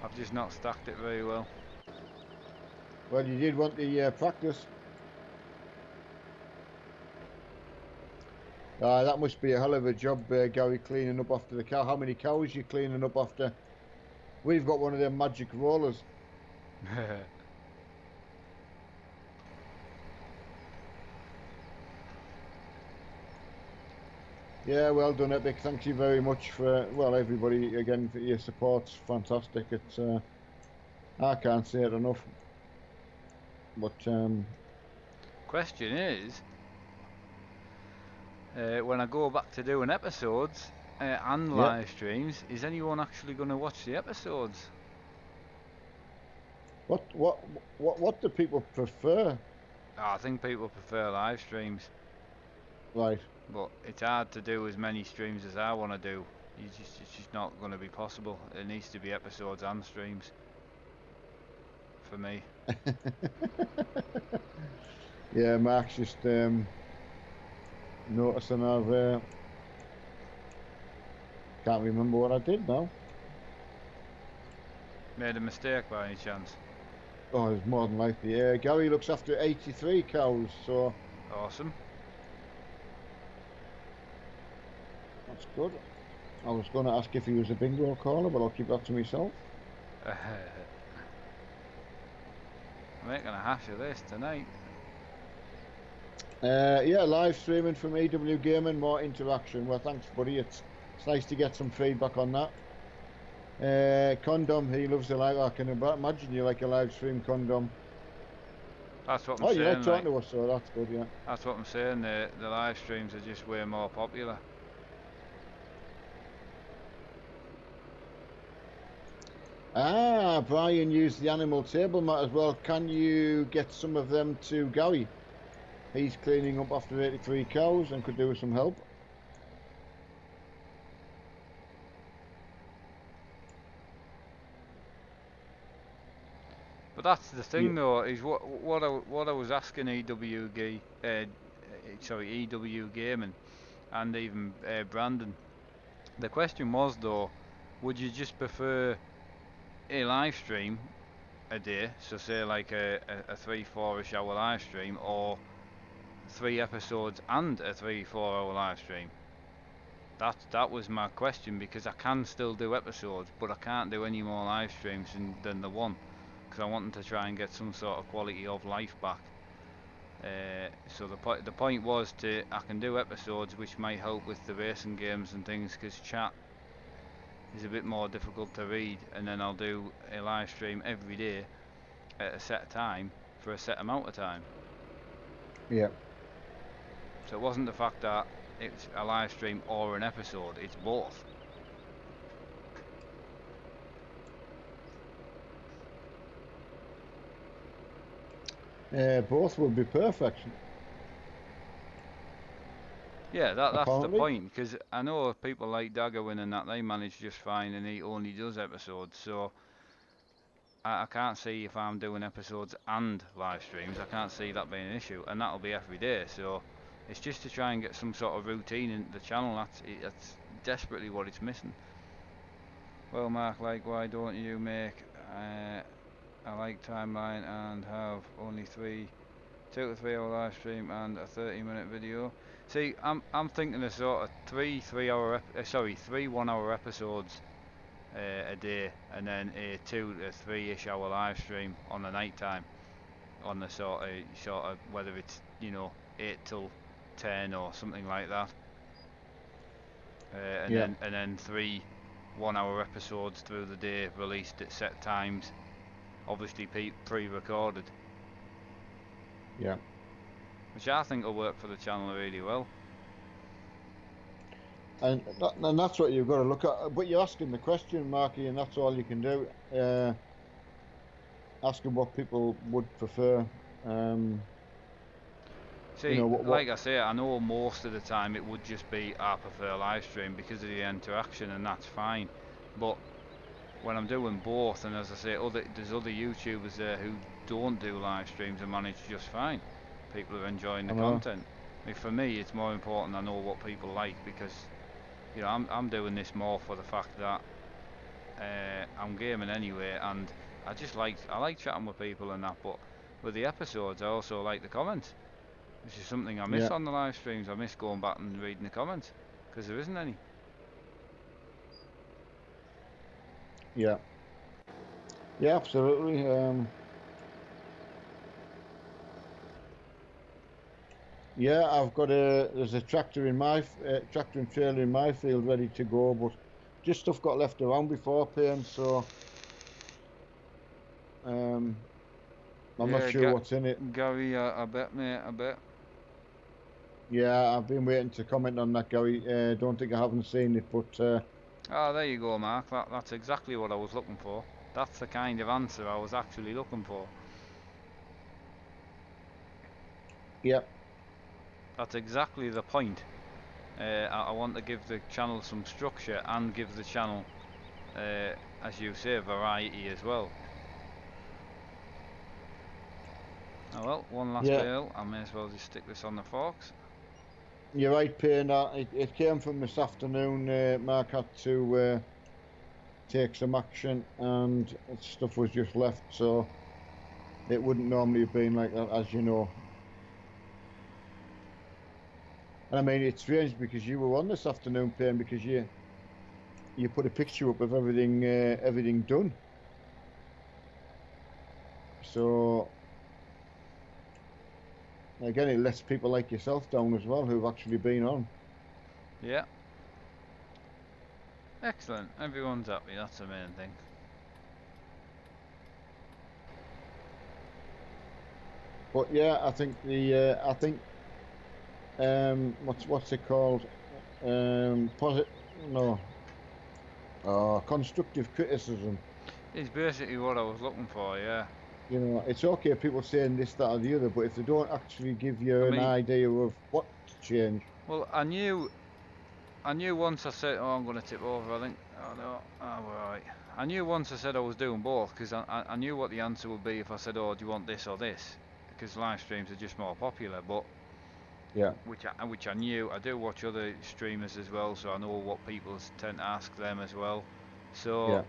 [SPEAKER 2] I've just not stacked it very well.
[SPEAKER 1] Well, you did want the practice. That must be a hell of a job, Gary, cleaning up after the cow. How many cows you cleaning up after? We've got one of them magic rollers. Yeah, well done, Epic. Thank you very much for, well, everybody again for your support. Fantastic. It's I can't say it enough. But
[SPEAKER 2] Question is, when I go back to doing episodes and
[SPEAKER 1] yeah,
[SPEAKER 2] live streams, is anyone actually going to watch the episodes?
[SPEAKER 1] what do people prefer?
[SPEAKER 2] Oh, I think people prefer live streams,
[SPEAKER 1] Right.
[SPEAKER 2] but it's hard to do as many streams as I want to do. It's just not going to be possible. It needs to be episodes and streams for me.
[SPEAKER 1] Yeah, Mark's just noticing I've can't remember what I did now.
[SPEAKER 2] Made a mistake by any chance?
[SPEAKER 1] Oh, it's more than likely. Yeah, Gary looks after 83 cows, so
[SPEAKER 2] Awesome.
[SPEAKER 1] that's good. I was going to ask if he was a bingo caller, but I'll keep that to myself.
[SPEAKER 2] Making a hash of this tonight.
[SPEAKER 1] Yeah, live streaming from EW Gaming, more interaction. Well, thanks, buddy. It's nice to get some feedback on that. Condom, he loves the live. I can imagine you like a live stream, Condom.
[SPEAKER 2] That's what I'm
[SPEAKER 1] Oh,
[SPEAKER 2] saying.
[SPEAKER 1] you like talking
[SPEAKER 2] Like,
[SPEAKER 1] to us, so that's good, yeah.
[SPEAKER 2] that's what I'm saying. The live streams are just way more popular.
[SPEAKER 1] Ah, Brian used the animal table mat as well. Can you get some of them to Gary? He's cleaning up after 83 cows and could do with some help.
[SPEAKER 2] But that's the
[SPEAKER 1] Yeah.
[SPEAKER 2] thing, though, is what I was asking EW Gaming, and even Brandon. The question was though, would you just prefer a live stream a day, so say like a 3-4ish hour live stream, or 3 episodes and a 3-4 hour live stream? That was my question, because I can still do episodes, but I can't do any more live streams than the one, because I wanted to try and get some sort of quality of life back. So the point was I can do episodes which might help with the racing games and things, because chat is a bit more difficult to read, and then I'll do a live stream every day at a set time for a set amount of time.
[SPEAKER 1] Yeah.
[SPEAKER 2] So it wasn't the fact that it's a live stream or an episode, it's both.
[SPEAKER 1] Both would be perfect.
[SPEAKER 2] Yeah, that's the
[SPEAKER 1] Apparently.
[SPEAKER 2] point, because I know people like Daggerwin and that, they manage just fine, and he only does episodes, so I can't see, if I'm doing episodes and live streams, I can't see that being an issue, and that'll be every day, so it's just to try and get some sort of routine in the channel. That's desperately what it's missing. Well, Mark, like, why don't you make a like timeline and have only 2 to 3 hour live stream and a 30-minute video? See, I'm thinking of sort of three 1 hour episodes a day, and then a 2 to 3ish hour live stream on the night time, on the sort of whether it's 8 till 10 or something like that, and
[SPEAKER 1] Yeah.
[SPEAKER 2] then 3 1 hour episodes through the day, released at set times, obviously pre-recorded.
[SPEAKER 1] Yeah.
[SPEAKER 2] Which I think will work for the channel really well.
[SPEAKER 1] And that's what you've got to look at. But you're asking the question, Marky, and that's all you can do. Asking what people would prefer.
[SPEAKER 2] See, like I say, I know most of the time it would just be I prefer live stream because of the interaction, and that's fine. But when I'm doing both, and as I say, there's other YouTubers there who don't do live streams and manage just fine. People are enjoying the content. For me, it's more important I know what people like, because I'm doing this more for the fact that I'm gaming anyway, and I like chatting with people and that. But with the episodes, I also like the comments, which is something I miss on the live streams. I miss going back and reading the comments, because there isn't any.
[SPEAKER 1] Yeah. Yeah, absolutely. Yeah, there's a tractor in tractor and trailer in my field ready to go, but just stuff got left around before paying, so um, I'm not
[SPEAKER 2] Yeah,
[SPEAKER 1] sure what's in it.
[SPEAKER 2] Gary, I bet, mate, I bet.
[SPEAKER 1] Yeah, I've been waiting to comment on that, Gary. Don't think I haven't seen it, but
[SPEAKER 2] Oh, there you go, Mark. That's exactly what I was looking for. That's the kind of answer I was actually looking for.
[SPEAKER 1] yeah,
[SPEAKER 2] That's exactly the point. I want to give the channel some structure and give the channel, as you say, variety as well. Oh well, one last
[SPEAKER 1] yeah,
[SPEAKER 2] bale. I may as well just stick this on the forks.
[SPEAKER 1] you're right, paying that. It came from this afternoon. Mark had to take some action, and stuff was just left, so it wouldn't normally have been like that, as you know. And I mean, it's strange because you were on this afternoon, Payne, because you put a picture up of everything done. So again, it lets people like yourself down as well who've actually been on.
[SPEAKER 2] Yeah, excellent. Everyone's happy. That's the main thing.
[SPEAKER 1] But yeah, I think what's it called? Posit no, constructive criticism.
[SPEAKER 2] It's basically what I was looking for. Yeah.
[SPEAKER 1] You know, it's okay people saying this, that, or the other, but if they don't actually give you
[SPEAKER 2] I
[SPEAKER 1] an
[SPEAKER 2] mean,
[SPEAKER 1] idea of what to change,
[SPEAKER 2] well, I knew once I said, oh, I'm going to tip over. I think, oh no, oh, we're alright. I knew once I said I was doing both because I knew what the answer would be if I said, oh, do you want this or this? Because live streams are just more popular, but
[SPEAKER 1] yeah,
[SPEAKER 2] which I knew. I do watch other streamers as well, so I know what people tend to ask them as well. So,
[SPEAKER 1] yeah,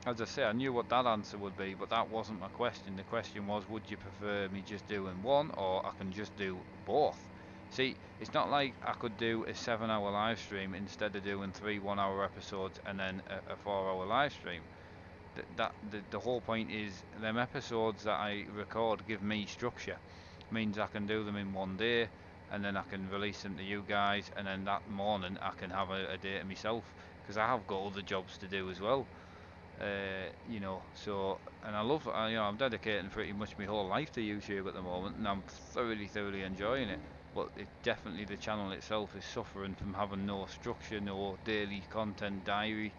[SPEAKER 2] as I say, I knew what that answer would be, but that wasn't my question. The question was, would you prefer me just doing one, or I can just do both? See, it's not like I could do a 7 hour live stream instead of doing three 1 hour episodes and then a 4 hour live stream. The whole point is them episodes that I record give me structure. Means I can do them in one day, and then I can release them to you guys, and then that morning I can have a day to myself because I have got other jobs to do as well. You know, so and I love, you know, I'm dedicating pretty much my whole life to YouTube at the moment, and I'm thoroughly enjoying it. But it definitely the channel itself is suffering from having no structure, no daily content diary.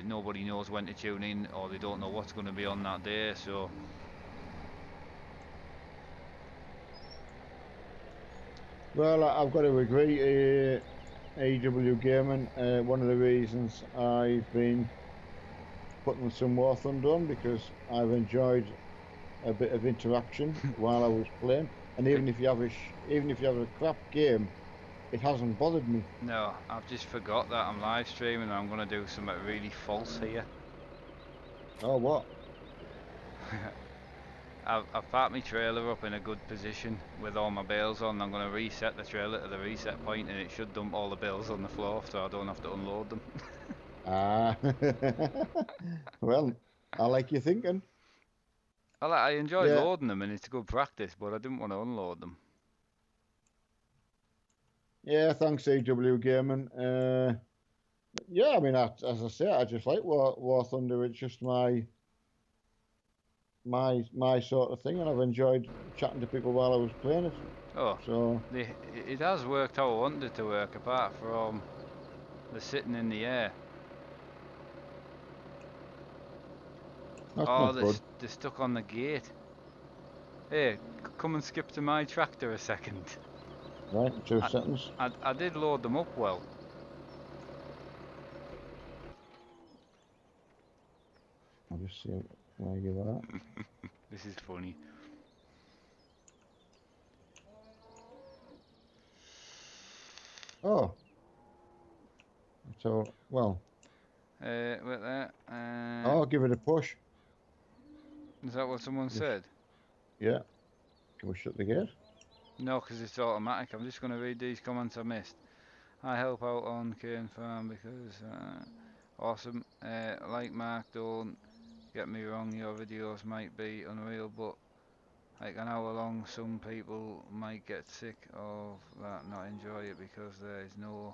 [SPEAKER 2] Nobody knows when to tune in, or they don't know what's going to be on that day. So
[SPEAKER 1] well, I've got to agree. AW Gaming, one of the reasons I've been putting some War Thunder on because I've enjoyed a bit of interaction while I was playing. And
[SPEAKER 2] it,
[SPEAKER 1] even if you have a crap game, it hasn't bothered me.
[SPEAKER 2] no, I've just forgot that I'm live streaming and I'm going to do something really false here.
[SPEAKER 1] Oh, what?
[SPEAKER 2] I've parked my trailer up in a good position with all my bales on. I'm going to reset the trailer to the reset point and it should dump all the bales on the floor so I don't have to unload them.
[SPEAKER 1] Ah, well, I like your thinking.
[SPEAKER 2] I enjoy
[SPEAKER 1] Yeah,
[SPEAKER 2] loading them and it's good practice, but I didn't want to unload them.
[SPEAKER 1] yeah. Thanks, AW Gaming. Yeah, I mean, as I say, I just like War Thunder. It's just my sort of thing, and I've enjoyed chatting to people while I was playing it.
[SPEAKER 2] Oh,
[SPEAKER 1] So
[SPEAKER 2] it has worked how I wanted it to work apart from the sitting in the air.
[SPEAKER 1] that's
[SPEAKER 2] Oh,
[SPEAKER 1] not good.
[SPEAKER 2] they're stuck on the gate. Hey, come and skip to my tractor a second.
[SPEAKER 1] Right, in two
[SPEAKER 2] I,
[SPEAKER 1] seconds.
[SPEAKER 2] I did load them up well.
[SPEAKER 1] I'll just see where you are.
[SPEAKER 2] This is funny.
[SPEAKER 1] Oh, so well.
[SPEAKER 2] Wait there.
[SPEAKER 1] Oh, give it a push.
[SPEAKER 2] Is that what someone
[SPEAKER 1] Just
[SPEAKER 2] said?
[SPEAKER 1] yeah. Can we shut the gate?
[SPEAKER 2] No, because it's automatic. I'm just going to read these comments I missed. I help out on Cane Farm because awesome. Like Mark, don't get me wrong, your videos might be unreal, but Like an hour long, some people might get sick of that, not enjoy it because there is no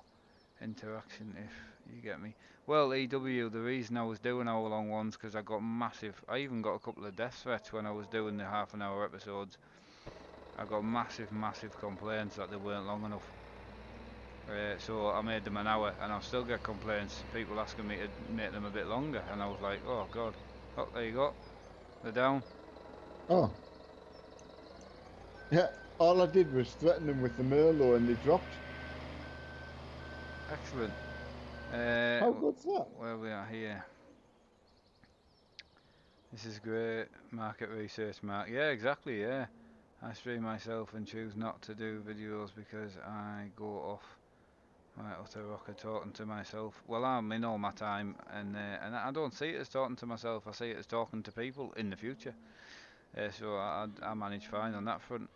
[SPEAKER 2] interaction, if you get me. Well, EW, the reason I was doing hour long ones because I got massive. I even got a couple of death threats when I was doing the half an hour episodes. I got massive complaints that they weren't long enough. So I made them an hour, and I still get complaints. People asking me to make them a bit longer, and I was like, oh god. Oh, there you go. They're down.
[SPEAKER 1] Oh, yeah. All I did was threaten them with the Merlot, and they dropped.
[SPEAKER 2] Excellent.
[SPEAKER 1] How good's that?
[SPEAKER 2] Where we are here. This is great. Market research, Mark. Yeah, exactly. Yeah. I stream myself and choose not to do videos because I go off my utter rocker talking to myself. Well, I'm in all my time, and I don't see it as talking to myself. I see it as talking to people in the future. So I manage fine on that front.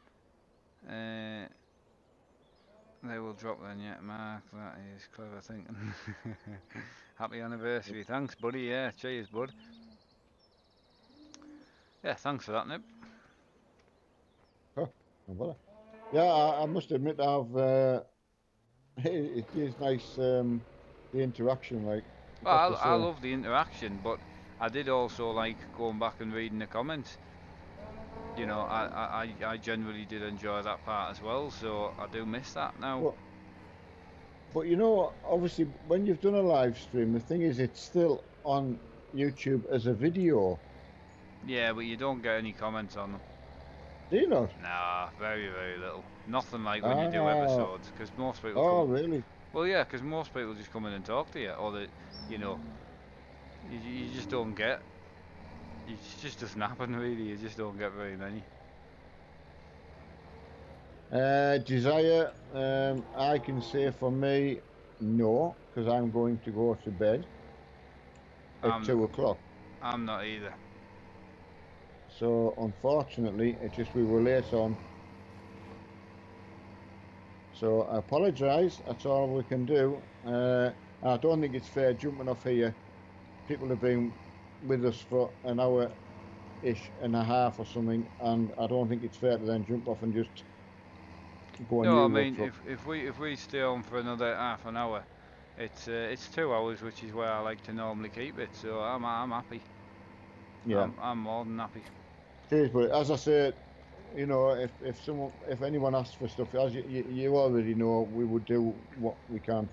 [SPEAKER 2] They will drop then, yeah, Mark. That is clever thinking. Happy anniversary. Thanks, buddy. Yeah, cheers, bud. Yeah, thanks for that, Nip.
[SPEAKER 1] Oh, no bother. Yeah, I must admit, it is nice, the interaction, like, I've got
[SPEAKER 2] Well,
[SPEAKER 1] to
[SPEAKER 2] I
[SPEAKER 1] say.
[SPEAKER 2] love the interaction, but I did also like going back and reading the comments. You know, I generally did enjoy that part as well, so I do miss that now.
[SPEAKER 1] But, but you know, obviously, when you've done a live stream, the thing is, it's still on YouTube as a video.
[SPEAKER 2] Yeah, but you don't get any comments on them.
[SPEAKER 1] Do you not?
[SPEAKER 2] Nah, very little. Nothing like when you do
[SPEAKER 1] Ah,
[SPEAKER 2] episodes, because most people
[SPEAKER 1] oh,
[SPEAKER 2] come.
[SPEAKER 1] really?
[SPEAKER 2] Well, yeah, because most people just come in and talk to you, or you know, you just don't get. It just doesn't happen really. You just don't get very many.
[SPEAKER 1] Desire, I can say for me, no, because I'm going to go to bed at
[SPEAKER 2] I'm
[SPEAKER 1] 2 o'clock.
[SPEAKER 2] I'm not either.
[SPEAKER 1] So unfortunately, it just we were late on. So I apologise. That's all we can do. I don't think it's fair jumping off here. People have been with us for an hour ish and a half or something, and I don't think it's fair to then jump off and just go on
[SPEAKER 2] No, I
[SPEAKER 1] Euro
[SPEAKER 2] mean
[SPEAKER 1] truck.
[SPEAKER 2] if we stay on for another half an hour, it's 2 hours, which is where I like to normally keep it. So I'm happy.
[SPEAKER 1] Yeah.
[SPEAKER 2] I'm more than happy.
[SPEAKER 1] Cheers, but as I said, you know, if anyone asks for stuff, as you already know, we would do what we can.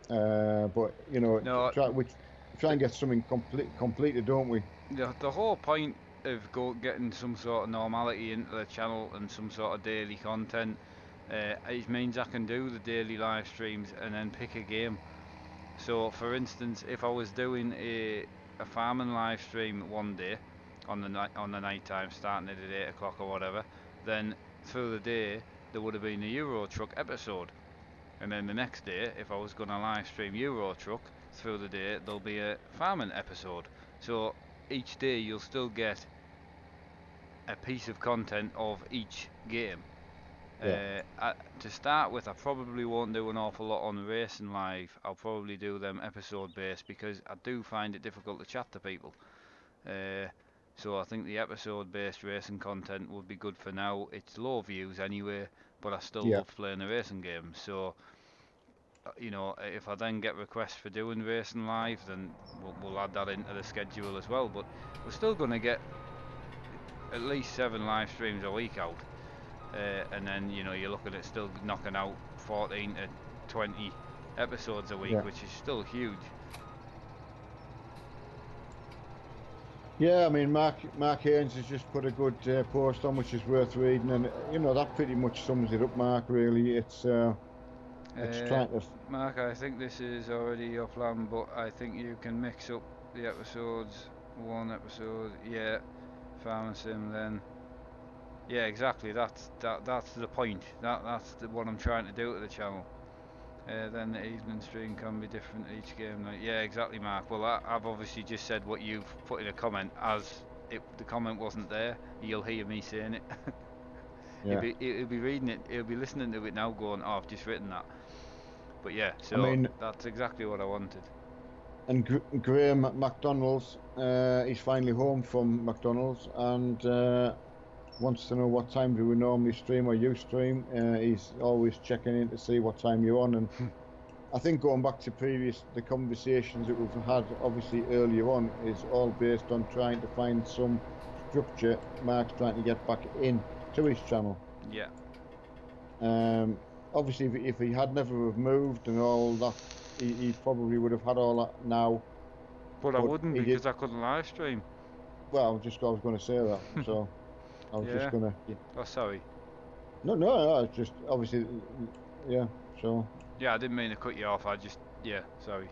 [SPEAKER 1] But you know,
[SPEAKER 2] No,
[SPEAKER 1] we try
[SPEAKER 2] the
[SPEAKER 1] and get something completed, don't we?
[SPEAKER 2] the whole point of getting some sort of normality into the channel and some sort of daily content, it means I can do the daily live streams and then pick a game. So, for instance, if I was doing a farming live stream one day on the night time, starting at 8 o'clock or whatever, then through the day there would have been a Euro Truck episode, and then the next day, if I was going to live stream Euro Truck through the day, there'll be a farming episode. So each day you'll still get a piece of content of each game.
[SPEAKER 1] Yeah.
[SPEAKER 2] To start with, I probably won't do an awful lot on racing live. I'll probably do them episode based because I do find it difficult to chat to people. Uh, so I think the episode based racing content would be good for now. It's low views anyway, but I still
[SPEAKER 1] Yeah.
[SPEAKER 2] love playing the racing games. So you know, if I then get requests for doing racing live, then we'll add that into the schedule as well. But we're still going to get at least 7 live streams a week out. And then you know you're looking at still knocking out 14 to 20 episodes a week,
[SPEAKER 1] Yeah.
[SPEAKER 2] which is still huge.
[SPEAKER 1] Yeah, I mean, Mark Haynes has just put a good post on, which is worth reading, and you know that pretty much sums it up, Mark. Really, it's trying to.
[SPEAKER 2] Mark, I think this is already your plan, but I think you can mix up the episodes. One episode, yeah, Farming Sim, then yeah, exactly. That's the point. That's what I'm trying to do to the channel. Then the evening stream can be different each game night. Yeah, exactly, Mark. Well, I've obviously just said what you've put in a comment. As the comment wasn't there, you'll hear me saying it.
[SPEAKER 1] Yeah.
[SPEAKER 2] He'll be reading it. He'll be listening to it now, going, "Oh, I've just written that." But yeah,
[SPEAKER 1] I
[SPEAKER 2] so
[SPEAKER 1] mean,
[SPEAKER 2] that's exactly what I wanted.
[SPEAKER 1] And Graham at McDonald's, he's finally home from McDonald's and wants to know what time do we normally stream or you stream. He's always checking in to see what time you're on. And I think going back to the conversations that we've had, obviously earlier on, is all based on trying to find some structure. Mark's trying to get back in to his channel.
[SPEAKER 2] Yeah.
[SPEAKER 1] Obviously, if he had never have moved and all that, he probably would have had all that now.
[SPEAKER 2] But I wouldn't
[SPEAKER 1] he
[SPEAKER 2] because
[SPEAKER 1] did.
[SPEAKER 2] I couldn't live stream.
[SPEAKER 1] Well, I was going to say that, so I was just
[SPEAKER 2] Yeah.
[SPEAKER 1] going to. Yeah.
[SPEAKER 2] Oh, sorry.
[SPEAKER 1] No, it's just obviously, yeah. So.
[SPEAKER 2] Yeah, I didn't mean to cut you off. Yeah, sorry.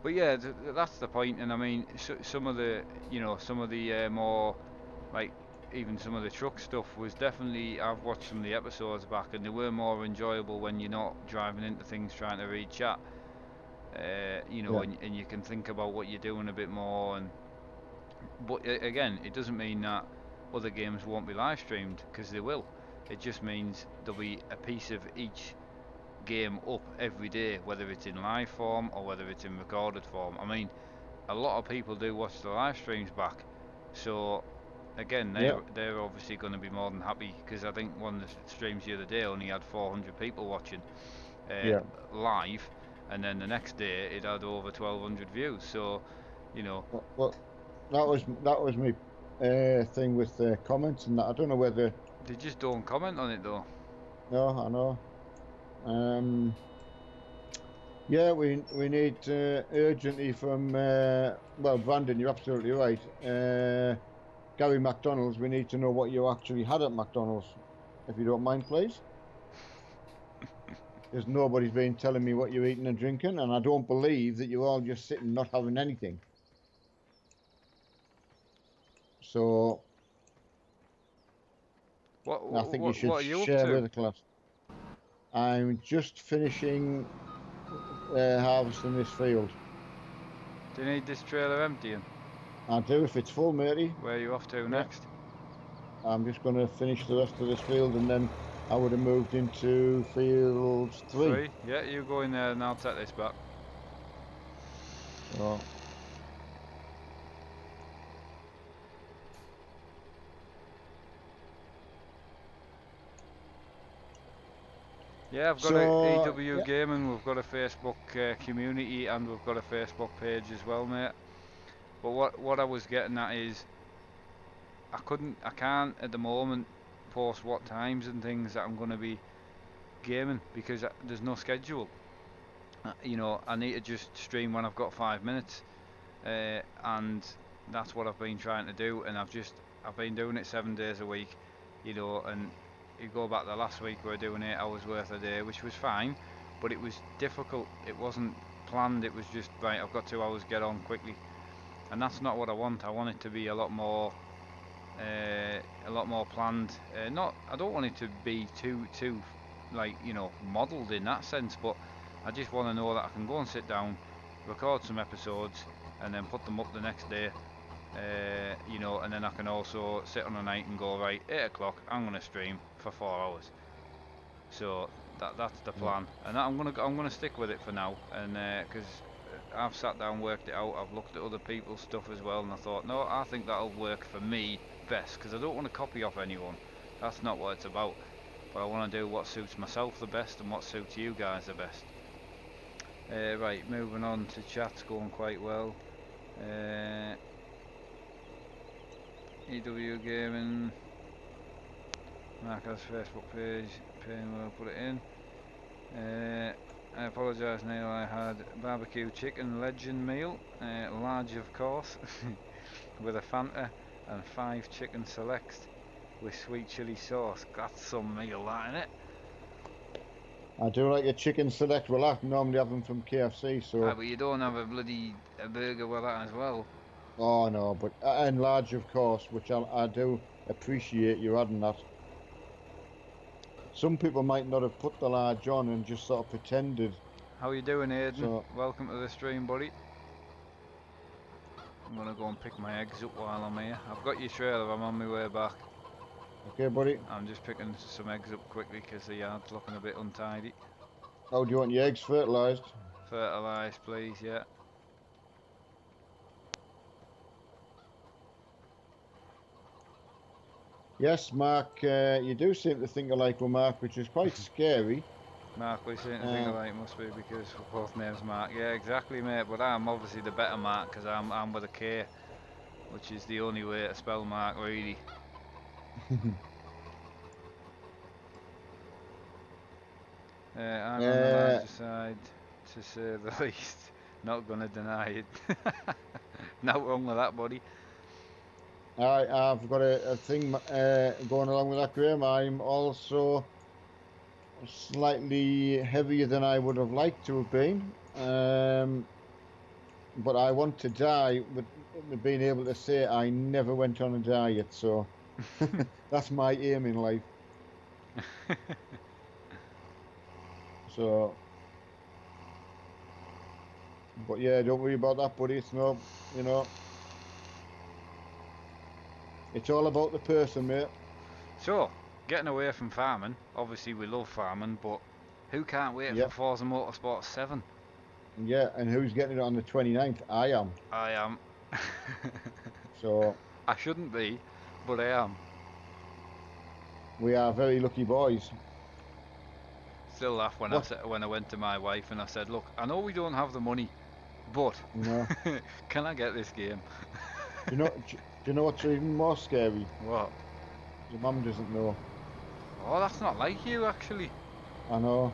[SPEAKER 2] But yeah, that's the point. And I mean, some of the, some of the more, like, even some of the truck stuff was definitely. I've watched some of the episodes back, and they were more enjoyable when you're not driving into things trying to read chat.
[SPEAKER 1] Yeah.
[SPEAKER 2] And you can think about what you're doing a bit more. But again, it doesn't mean that other games won't be live streamed, because they will. It just means there'll be a piece of each game up every day, whether it's in live form or whether it's in recorded form. I mean, a lot of people do watch the live streams back, so again, they're obviously going to be more than happy, because I think one of the streams the other day only had 400 people watching live, and then the next day it had over 1,200 views. So,
[SPEAKER 1] Well, that was my thing with the comments and that. I don't know whether.
[SPEAKER 2] They just don't comment on it though.
[SPEAKER 1] No, I know. Yeah, we need urgently from well, Brandon, you're absolutely right. Gary McDonald's, we need to know what you actually had at McDonald's, if you don't mind, please. Because nobody's been telling me what you're eating and drinking, and I don't believe that you're all just sitting not having anything. So I think you should share with the class. I'm just finishing harvesting this field.
[SPEAKER 2] Do you need this trailer emptying?
[SPEAKER 1] I do, if it's full, matey.
[SPEAKER 2] Where are you off to next?
[SPEAKER 1] I'm just going to finish the rest of this field, and then I would have moved into field 3.
[SPEAKER 2] Yeah, you go in there and I'll take this back.
[SPEAKER 1] Oh.
[SPEAKER 2] Yeah, I've got a EW Gaming, we've got a Facebook community, and we've got a Facebook page as well, mate. But what I was getting at is, I can't at the moment post what times and things that I'm going to be gaming, because there's no schedule. I need to just stream when I've got 5 minutes, and that's what I've been trying to do, and I've been doing it 7 days a week, and you go back to last week, we were doing 8 hours worth a day, which was fine, but it was difficult. It wasn't planned. It was just, right, I've got 2 hours, get on quickly, and that's not what I want. I want it to be a lot more planned. I don't want it to be too like, modelled in that sense, but I just want to know that I can go and sit down, record some episodes, and then put them up the next day. And then I can also sit on a night and go, right, 8 o'clock, I'm gonna stream for 4 hours. So that's the plan, and I'm gonna stick with it for now. And because I've sat down, worked it out, I've looked at other people's stuff as well, and I thought, no, I think that'll work for me best, because I don't want to copy off anyone. That's not what it's about. But I want to do what suits myself the best and what suits you guys the best. Right, moving on to chat's going quite well. EW Gaming, Marco's Facebook page, Payne will put it in. I apologise, Neil, I had barbecue chicken legend meal, large of course, with a Fanta and 5 chicken selects with sweet chilli sauce. That's some meal, that, innit?
[SPEAKER 1] I do like a chicken select. Well, I normally have them from KFC, so...
[SPEAKER 2] but you don't have a burger with that as well.
[SPEAKER 1] Oh no, but and large of course, which I do appreciate you adding that. Some people might not have put the large on and just sort of pretended.
[SPEAKER 2] How you doing, Aidan? Welcome to the stream, buddy. I'm gonna go and pick my eggs up while I'm here. I've got your trailer, I'm on my way back.
[SPEAKER 1] Okay, buddy.
[SPEAKER 2] I'm just picking some eggs up quickly because the yard's looking a bit untidy.
[SPEAKER 1] Oh, do you want your eggs fertilised?
[SPEAKER 2] Fertilised, please, yeah.
[SPEAKER 1] Yes, Mark, you do seem to think alike with Mark, which is quite scary.
[SPEAKER 2] Mark, we seem to think
[SPEAKER 1] Uh,
[SPEAKER 2] alike, must be because we're both names Mark. Yeah, exactly, mate. But I'm obviously the better Mark because I'm with a K, which is the only way to spell Mark, really. I'm on the
[SPEAKER 1] uh,
[SPEAKER 2] larger side, to say the least. Not gonna deny it. No wrong with that, buddy.
[SPEAKER 1] I've got a thing going along with that, Graham. I'm also slightly heavier than I would have liked to have been. But I want to die with being able to say I never went on a diet. So that's my aim in life. So, but yeah, don't worry about that, buddy. It's no, you know, it's all about the person, mate.
[SPEAKER 2] So, getting away from farming. Obviously, we love farming, but who can't wait
[SPEAKER 1] Yeah,
[SPEAKER 2] for Forza Motorsport 7?
[SPEAKER 1] yeah. And who's getting it on the 29th? I am.
[SPEAKER 2] I am.
[SPEAKER 1] So
[SPEAKER 2] I shouldn't be, but I am.
[SPEAKER 1] we are very lucky boys.
[SPEAKER 2] Still laugh when
[SPEAKER 1] What?
[SPEAKER 2] when I went to my wife and I said, "Look, I know we don't have the money, but
[SPEAKER 1] You know?
[SPEAKER 2] can I get this game?"
[SPEAKER 1] Do you know what's even more scary?
[SPEAKER 2] What?
[SPEAKER 1] Your mum doesn't know.
[SPEAKER 2] Oh, that's not like you, actually.
[SPEAKER 1] I know.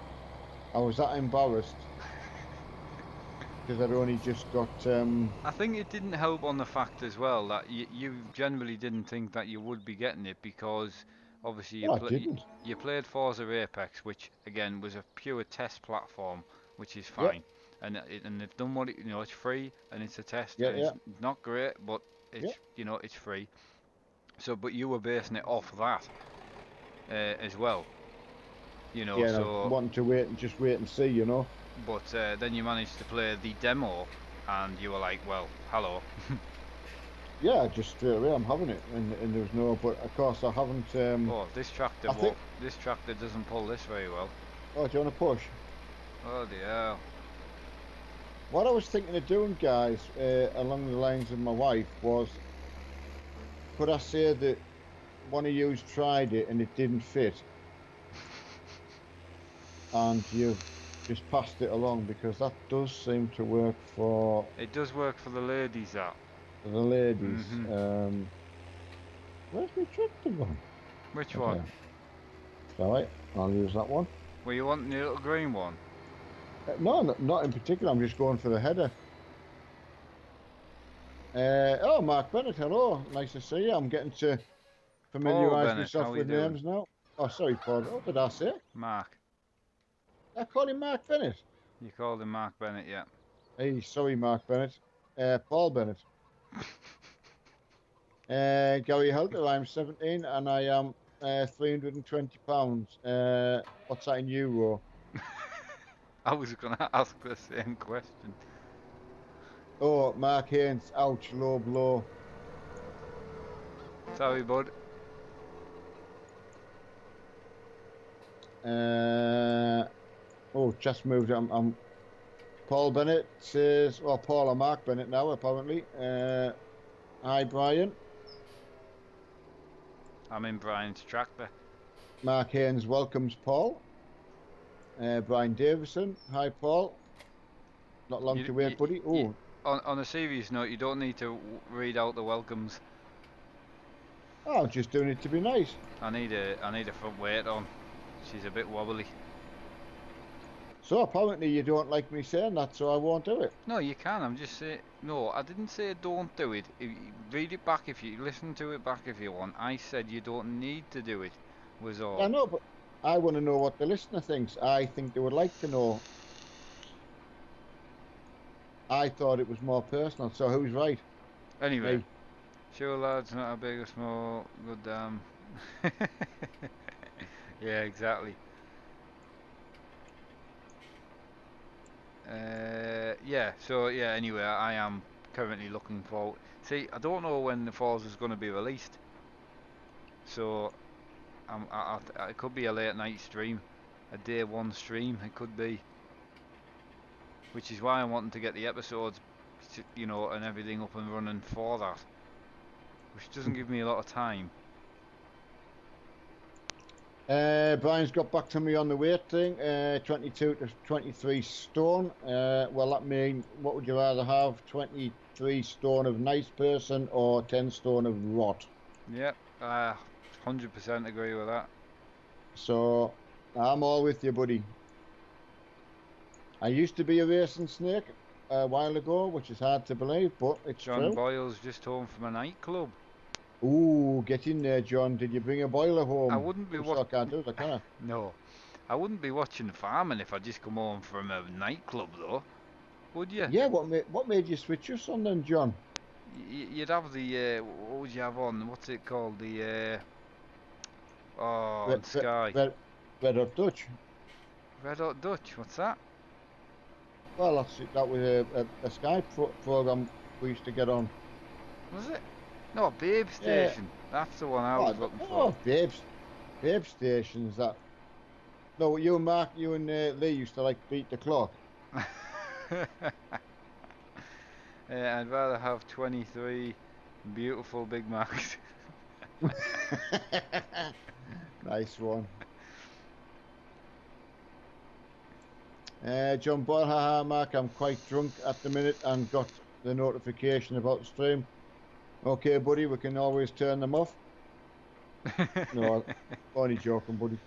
[SPEAKER 1] I was that embarrassed because I'd only just got.
[SPEAKER 2] I think it didn't help on the fact as well that you generally didn't think that you would be getting it because obviously
[SPEAKER 1] Well, I didn't.
[SPEAKER 2] you played Forza Apex, which again was a pure test platform, which is
[SPEAKER 1] Yeah,
[SPEAKER 2] fine, and they've done what it's free and it's a test
[SPEAKER 1] yeah,
[SPEAKER 2] and
[SPEAKER 1] yeah,
[SPEAKER 2] it's not great, but
[SPEAKER 1] yeah.
[SPEAKER 2] it's free. So, but you were basing it off that as well,
[SPEAKER 1] Yeah, and I was
[SPEAKER 2] So,
[SPEAKER 1] wanting to wait and just wait and see, you know.
[SPEAKER 2] but then you managed to play the demo, and you were like, well, hello.
[SPEAKER 1] Yeah, just straight away, I'm having it, and there was no. But of course, I haven't.
[SPEAKER 2] Oh, this tractor
[SPEAKER 1] I think.
[SPEAKER 2] this tractor doesn't pull this very well.
[SPEAKER 1] Oh, do you want to push?
[SPEAKER 2] Oh dear.
[SPEAKER 1] What I was thinking of doing, guys, along the lines of my wife, was could I say that one of yous tried it and it didn't fit, and you've just passed it along because that does seem to work for
[SPEAKER 2] It does work for the ladies, that.
[SPEAKER 1] the ladies.
[SPEAKER 2] Mhm.
[SPEAKER 1] Where's my tractor gone?
[SPEAKER 2] Which one?
[SPEAKER 1] Okay, all right, I'll use that one.
[SPEAKER 2] Were you wanting the little green one?
[SPEAKER 1] No, not in particular. I'm just going for the header. Oh, Mark Bennett, hello. Nice to see you. I'm getting to
[SPEAKER 2] Paul
[SPEAKER 1] familiarise
[SPEAKER 2] Bennett,
[SPEAKER 1] myself
[SPEAKER 2] how are you
[SPEAKER 1] with
[SPEAKER 2] doing?
[SPEAKER 1] names now. Oh, sorry, Paul. What did I say?
[SPEAKER 2] Mark.
[SPEAKER 1] I call him Mark Bennett.
[SPEAKER 2] You called him Mark Bennett, yeah.
[SPEAKER 1] Hey, sorry, Mark Bennett. Paul Bennett. Gary Helter, I'm 17 and I am 320 pounds. What's that in euro?
[SPEAKER 2] I was gonna ask the same question.
[SPEAKER 1] Oh, Mark Haynes, ouch, low blow.
[SPEAKER 2] Sorry, bud.
[SPEAKER 1] Oh, just moved. I'm Paul Bennett says, well, Paul or Mark Bennett now, apparently. Hi, Brian.
[SPEAKER 2] I'm in Brian's tractor.
[SPEAKER 1] Mark Haynes welcomes Paul. Brian Davison. Hi, Paul. Not long
[SPEAKER 2] You,
[SPEAKER 1] to
[SPEAKER 2] you,
[SPEAKER 1] wait, buddy.
[SPEAKER 2] you,
[SPEAKER 1] Oh,
[SPEAKER 2] on a serious note, you don't need to read out the welcomes.
[SPEAKER 1] I'm just doing it to be nice.
[SPEAKER 2] I need a front weight on. She's a bit wobbly.
[SPEAKER 1] So apparently you don't like me saying that, so I won't do it.
[SPEAKER 2] No, you can. I'm just saying. No, I didn't say don't do it. Read it back if you listen to it back if you want. I said you don't need to do it. Was
[SPEAKER 1] I
[SPEAKER 2] all.
[SPEAKER 1] know, but I want to know what the listener thinks. I think they would like to know. I thought it was more personal. So who's right?
[SPEAKER 2] Anyway,
[SPEAKER 1] Me.
[SPEAKER 2] sure, lads, not a big or small. Good damn. Yeah, exactly. Yeah. So yeah. Anyway, I am currently looking for. See, I don't know when the Falls is going to be released. So it could be a late night stream, a day one stream. It could be, which is why I'm wanting to get the episodes, and everything up and running for that, which doesn't give me a lot of time.
[SPEAKER 1] Brian's got back to me on the weight thing. 22 to 23 stone. Well, that means, what would you rather have? 23 stone of nice person or 10 stone of rot?
[SPEAKER 2] Yep, 100% agree with that.
[SPEAKER 1] So I'm all with you, buddy. I used to be a racing snake a while ago, which is hard to believe, but it's
[SPEAKER 2] John
[SPEAKER 1] true.
[SPEAKER 2] Boyle's just home from a nightclub.
[SPEAKER 1] Ooh, get in there, John. Did you bring a boiler home?
[SPEAKER 2] I wouldn't be
[SPEAKER 1] So I can't do that, can I?
[SPEAKER 2] No, I wouldn't be watching farming if I just come home from a nightclub, though. Would you?
[SPEAKER 1] Yeah, what made you switch us on then, John?
[SPEAKER 2] You'd have the what would you have on? What's it called? The
[SPEAKER 1] Red,
[SPEAKER 2] on Sky.
[SPEAKER 1] Red Hot Dutch.
[SPEAKER 2] Red Hot Dutch. What's that?
[SPEAKER 1] Well, that was a Sky program we used to get on.
[SPEAKER 2] Was it? No, Babe Station. That's the one I was looking for.
[SPEAKER 1] Oh, Babe Stations. That. No, you and Mark, you and Lee used to like beat the clock.
[SPEAKER 2] I'd rather have 23 beautiful Big Macs.
[SPEAKER 1] Nice one. John Boyle, haha, Mark, I'm quite drunk at the minute and got the notification about the stream. Okay, buddy, we can always turn them off. No, only joking, buddy.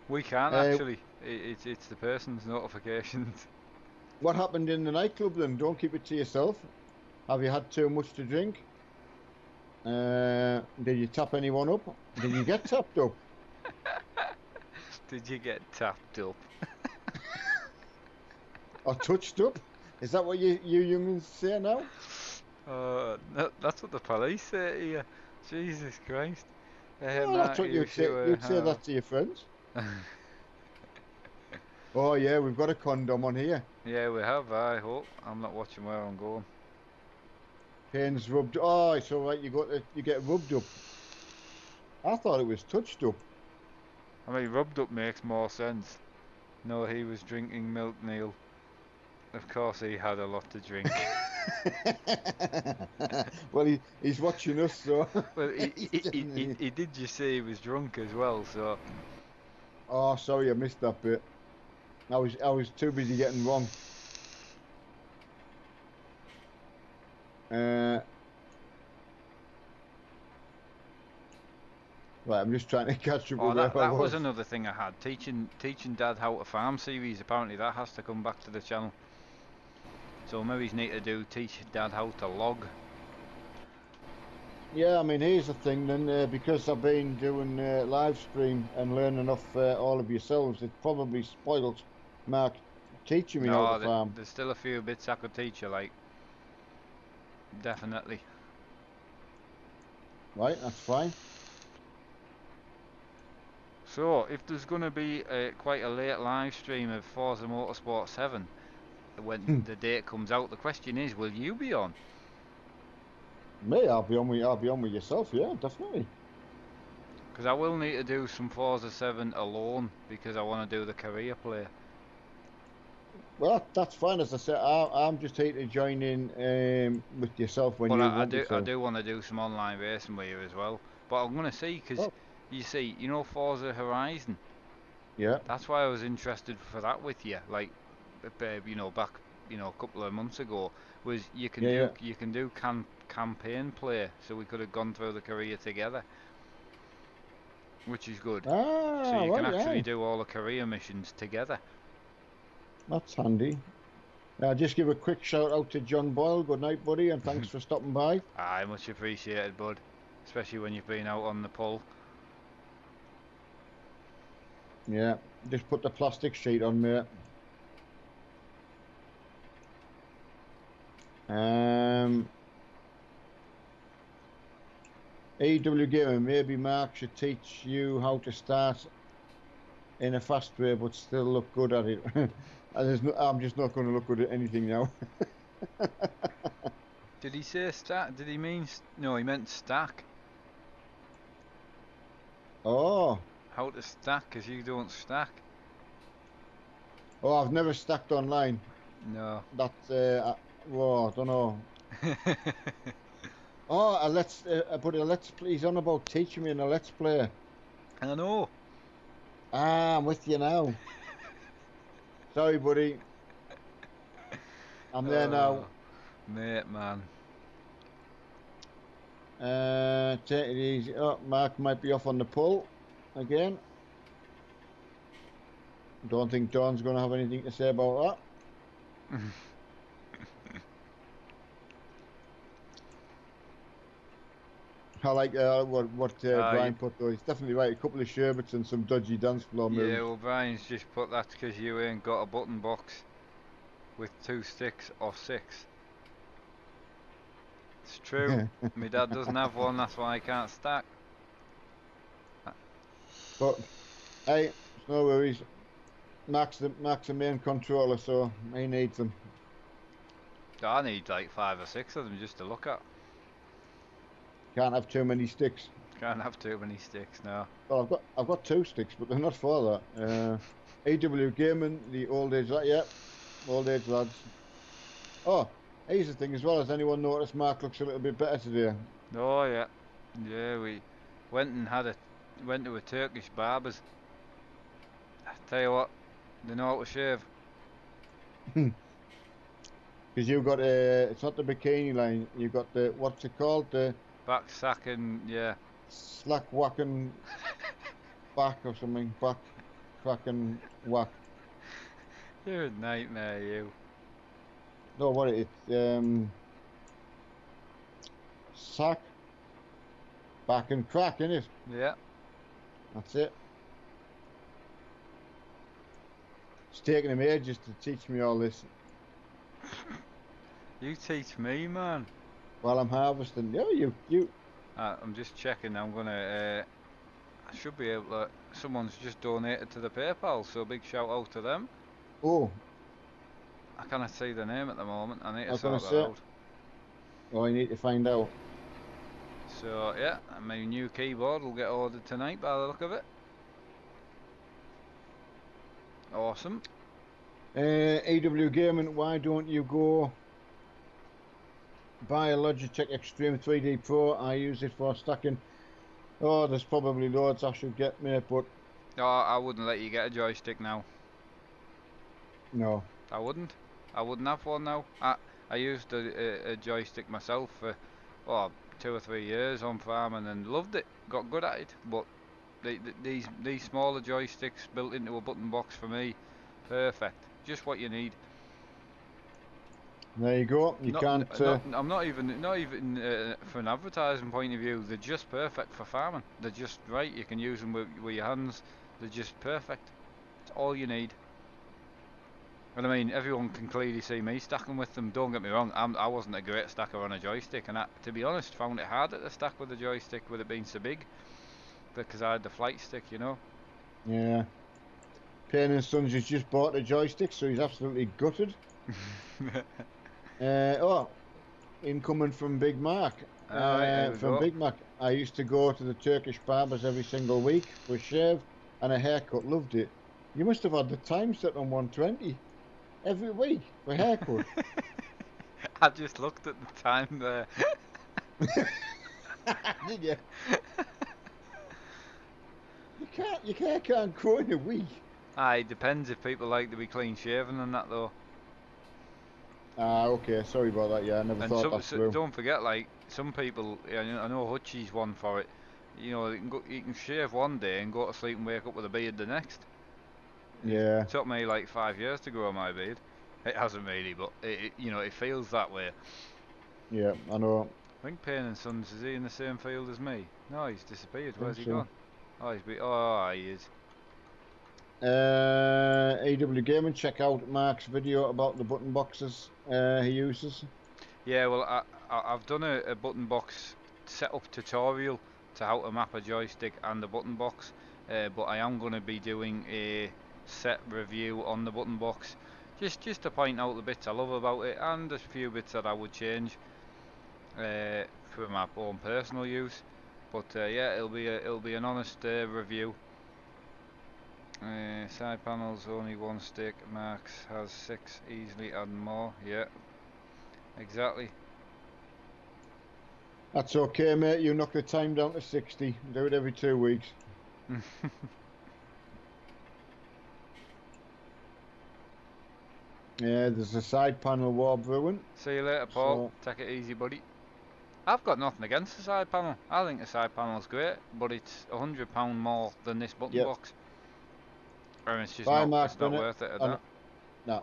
[SPEAKER 2] We can't actually. It's the person's notifications.
[SPEAKER 1] What happened in the nightclub then? Don't keep it to yourself. Have you had too much to drink? Did you tap anyone up? Did you get tapped up?
[SPEAKER 2] Did you get tapped up?
[SPEAKER 1] Or touched up? Is that what you youngins say now?
[SPEAKER 2] That's what the police say to you. Jesus Christ.
[SPEAKER 1] Oh, that's what you'd say. You'd say that to your friends. Oh yeah, we've got a condom on here.
[SPEAKER 2] Yeah, we have. I hope I'm not watching where I'm going.
[SPEAKER 1] Pains rubbed. Oh, it's all right. You get rubbed up. I thought it was touched up.
[SPEAKER 2] I mean, rubbed up makes more sense. No, he was drinking milk, Neil. Of course, he had a lot to drink.
[SPEAKER 1] Well, he's watching us, so.
[SPEAKER 2] Well, he did just say he was drunk as well, so.
[SPEAKER 1] Oh, sorry, I missed that bit. I was too busy getting wrong. Right, I'm just trying to catch up with where I was.
[SPEAKER 2] That was another thing I had. Teaching Dad how to farm series. Apparently, that has to come back to the channel. So maybe he's need to teach Dad how to log.
[SPEAKER 1] Yeah, I mean, here's the thing then, because I've been doing live stream and learning off all of yourselves, it probably spoils Mark teaching me how to farm.
[SPEAKER 2] There's still a few bits I could teach you, like. Definitely.
[SPEAKER 1] Right, that's fine.
[SPEAKER 2] So, if there's going to be quite a late live stream of Forza Motorsport 7, when the date comes out, the question is, will you be on?
[SPEAKER 1] Me, I'll be on with yourself, yeah, definitely.
[SPEAKER 2] Because I will need to do some Forza 7 alone, because I want to do the career play.
[SPEAKER 1] Well, that's fine. As I said, I'm just here to join in with yourself when you want to.
[SPEAKER 2] I do want to do some online racing with you as well. But I'm going to see, because you see, you know Forza Horizon?
[SPEAKER 1] Yeah.
[SPEAKER 2] That's why I was interested for that with you. Like, you know, back, you know, a couple of months ago, was you can do campaign play, so we could have gone through the career together, which is good. So you can actually do all the career missions together.
[SPEAKER 1] That's handy. Just give a quick shout out to John Boyle. Good night, buddy, and thanks for stopping by.
[SPEAKER 2] Aye, much appreciated, bud. Especially when you've been out on the pull.
[SPEAKER 1] Yeah, just put the plastic sheet on, mate. EW Gamer, maybe Mark should teach you how to start in a fast way but still look good at it. I'm just not going to look good at anything now.
[SPEAKER 2] Did he say stack? Did he mean... No, he meant stack.
[SPEAKER 1] Oh.
[SPEAKER 2] How to stack, because you don't stack.
[SPEAKER 1] Oh, I've never stacked online.
[SPEAKER 2] No.
[SPEAKER 1] That's... well, I don't know. Oh, but a let's play. He's on about teaching me in a let's play.
[SPEAKER 2] I know.
[SPEAKER 1] Ah, I'm with you now. Sorry, buddy. I'm there now.
[SPEAKER 2] Mate, man.
[SPEAKER 1] Take it easy. Oh, Mark might be off on the pull again. Don't think Don's going to have anything to say about that. I like what
[SPEAKER 2] Y-
[SPEAKER 1] Brian put though. He's definitely right. A couple of sherbets and some dodgy dance floor
[SPEAKER 2] yeah,
[SPEAKER 1] moves.
[SPEAKER 2] well, Brian's just put that because you ain't got a button box with 2 sticks or 6. It's true. My dad doesn't have one, that's why I can't stack.
[SPEAKER 1] But hey, it's no worries. Mark's the main controller, so he needs them.
[SPEAKER 2] I need like 5 or 6 of them just to look at.
[SPEAKER 1] Can't have too many sticks.
[SPEAKER 2] Can't have too many sticks now.
[SPEAKER 1] Well, I've got 2 sticks, but they're not for that. AW Gaming, the old age lad, yeah, old age lads. Oh, here's the thing as well. Has anyone noticed Mark looks a little bit better today?
[SPEAKER 2] Oh yeah, yeah. We went and went to a Turkish barber's. I tell you what, they know how to shave.
[SPEAKER 1] Because you've got it's not the bikini line. You've got the what's it called? The
[SPEAKER 2] Back sacking, yeah.
[SPEAKER 1] slack whacking back or something. Back cracking whack.
[SPEAKER 2] You're a nightmare, you.
[SPEAKER 1] No, what sack back and crack, innit?
[SPEAKER 2] Yeah.
[SPEAKER 1] That's it. It's taken him ages to teach me all this
[SPEAKER 2] You teach me, man.
[SPEAKER 1] while I'm harvesting. Yeah, you.
[SPEAKER 2] I'm just checking. I'm gonna. I should be able to. Someone's just donated to the PayPal, so big shout out to them.
[SPEAKER 1] Oh,
[SPEAKER 2] I cannot see the name at the moment. I need
[SPEAKER 1] I
[SPEAKER 2] to
[SPEAKER 1] was gonna
[SPEAKER 2] sort that
[SPEAKER 1] say.
[SPEAKER 2] out.
[SPEAKER 1] Oh, I need to find out.
[SPEAKER 2] So yeah, my new keyboard will get ordered tonight by the look of it. Awesome.
[SPEAKER 1] AW Gaming, why don't you go buy a Logitech Extreme 3D Pro? I use it for stacking. Oh, there's probably loads I should get, mate, but
[SPEAKER 2] Oh, I wouldn't let you get a joystick now.
[SPEAKER 1] no.
[SPEAKER 2] I wouldn't. I wouldn't have one now. I used a joystick myself for 2 or 3 years on farming and loved it. Got good at it. But these smaller joysticks built into a button box for me, perfect. Just what you need.
[SPEAKER 1] There you go. You
[SPEAKER 2] Not,
[SPEAKER 1] can't.
[SPEAKER 2] not. I'm not even for an advertising point of view. They're just perfect for farming. They're just right. You can use them with your hands. They're just perfect. It's all you need. And I mean, everyone can clearly see me stacking with them. Don't get me wrong, I wasn't a great stacker on a joystick, and to be honest, found it harder to stack with a joystick with it being so big, because I had the flight stick, you know.
[SPEAKER 1] Yeah. Payne and Sons has just bought a joystick, so he's absolutely gutted. Oh, incoming from Big Mark.
[SPEAKER 2] Alright,
[SPEAKER 1] From Big Mac, I used to go to the Turkish barbers every single week for a shave and a haircut. Loved it. You must have had the time set on 120 every week for a haircut.
[SPEAKER 2] I just looked at the time there.
[SPEAKER 1] Did you? Your hair can't grow in a week.
[SPEAKER 2] It depends if people like to be clean shaven and that though.
[SPEAKER 1] Ah, okay. Sorry about that. Yeah, I never
[SPEAKER 2] And
[SPEAKER 1] thought that through.
[SPEAKER 2] don't forget, like some people, I know Hutchie's one for it. You know, you can shave one day and go to sleep and wake up with a beard the next.
[SPEAKER 1] Yeah.
[SPEAKER 2] It took me like 5 years to grow my beard. It hasn't really, but it feels that way.
[SPEAKER 1] Yeah, I know.
[SPEAKER 2] I think Payne and Sons, is he in the same field as me? No, he's disappeared.
[SPEAKER 1] I
[SPEAKER 2] Where's
[SPEAKER 1] think
[SPEAKER 2] he gone? Oh, he is.
[SPEAKER 1] AW Gaming, check out Mark's video about the button boxes he uses.
[SPEAKER 2] Yeah, well, I've done a button box setup tutorial to how to map a joystick and the button box, but I am going to be doing a set review on the button box, just to point out the bits I love about it and a few bits that I would change for my own personal use. But yeah, it'll be an honest review. Side panels only 1 stick. Max has 6. Easily add more. Yeah, exactly.
[SPEAKER 1] That's okay, mate. You knock the time down to 60. Do it every 2 weeks. Yeah, there's a side panel war brewing.
[SPEAKER 2] See you later, Paul.
[SPEAKER 1] So
[SPEAKER 2] Take it easy, buddy. I've got nothing against the side panel. I think the side panel's great, but it's £100 more than this button
[SPEAKER 1] yep.
[SPEAKER 2] box. And it's just
[SPEAKER 1] Bye,
[SPEAKER 2] not,
[SPEAKER 1] Mark
[SPEAKER 2] it's not
[SPEAKER 1] Bennett.
[SPEAKER 2] worth it at
[SPEAKER 1] And
[SPEAKER 2] that.
[SPEAKER 1] no,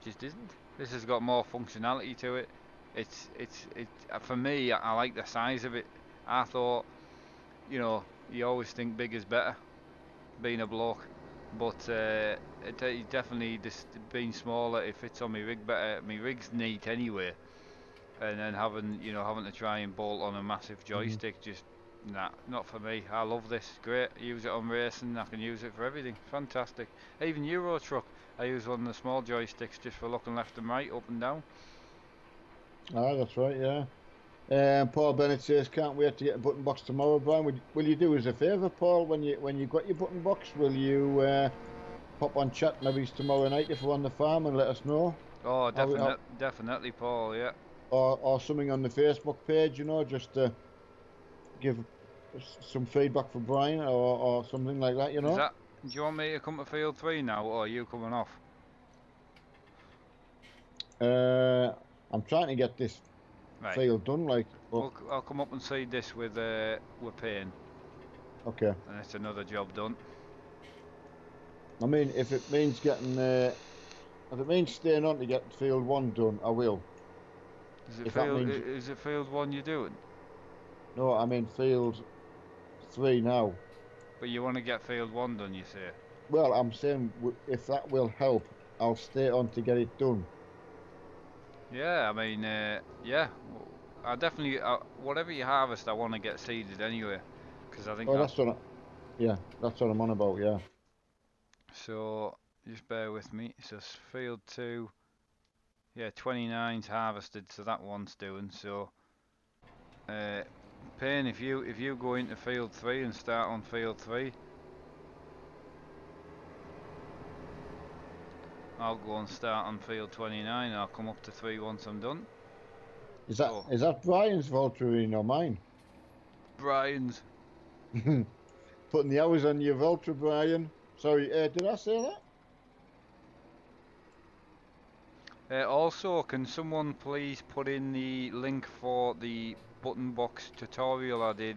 [SPEAKER 2] Just isn't. This has got more functionality to it. For me, I like the size of it. I thought, you know, you always think big is better, being a bloke. But it definitely, this being smaller, it fits on my rig better. My rig's neat anyway. And then having to try and bolt on a massive joystick, just nah, not for me. I love this. Great. Use it on racing. I can use it for everything. Fantastic. Even Euro Truck, I use one of the small joysticks just for looking left and right, up and down.
[SPEAKER 1] that's right. Yeah. Paul Bennett says, "Can't wait to get a button box tomorrow, Brian. Will you do us a favour, Paul? When you got your button box, will you pop on chat maybe tomorrow night if we're on the farm and let us know?
[SPEAKER 2] Oh,
[SPEAKER 1] How,
[SPEAKER 2] definitely, Paul. Yeah.
[SPEAKER 1] or something on the Facebook page, just to give some feedback for Brian or something like that,
[SPEAKER 2] Is that? Do you want me to come to field 3 now, or are you coming off?
[SPEAKER 1] I'm trying to get this
[SPEAKER 2] Right.
[SPEAKER 1] field done, like, but
[SPEAKER 2] I'll come up and see this with Payne,
[SPEAKER 1] okay.
[SPEAKER 2] and it's another job done.
[SPEAKER 1] I mean, if it means staying on to get field 1 done, I will. If that means
[SPEAKER 2] Is it field 1 you're doing?
[SPEAKER 1] no, I mean field 3 now.
[SPEAKER 2] But you want to get field 1 done, you say?
[SPEAKER 1] Well, I'm saying if that will help, I'll stay on to get it done.
[SPEAKER 2] Yeah, I mean, yeah. I definitely, whatever you harvest, I want to get seeded anyway, because I think
[SPEAKER 1] Oh,
[SPEAKER 2] that's.
[SPEAKER 1] yeah, that's what I'm on about. Yeah.
[SPEAKER 2] So just bear with me. So field 2, yeah, 29's harvested, so that one's doing. So, Payne, if you go into field 3 and start on field 3, I'll go and start on field 29. I'll come up to 3 once I'm done.
[SPEAKER 1] Is that Brian's Volturine or mine?
[SPEAKER 2] Brian's.
[SPEAKER 1] Putting the hours on your Voltra, Brian. Sorry, did I say that?
[SPEAKER 2] Also, can someone please put in the link for the button box tutorial I did,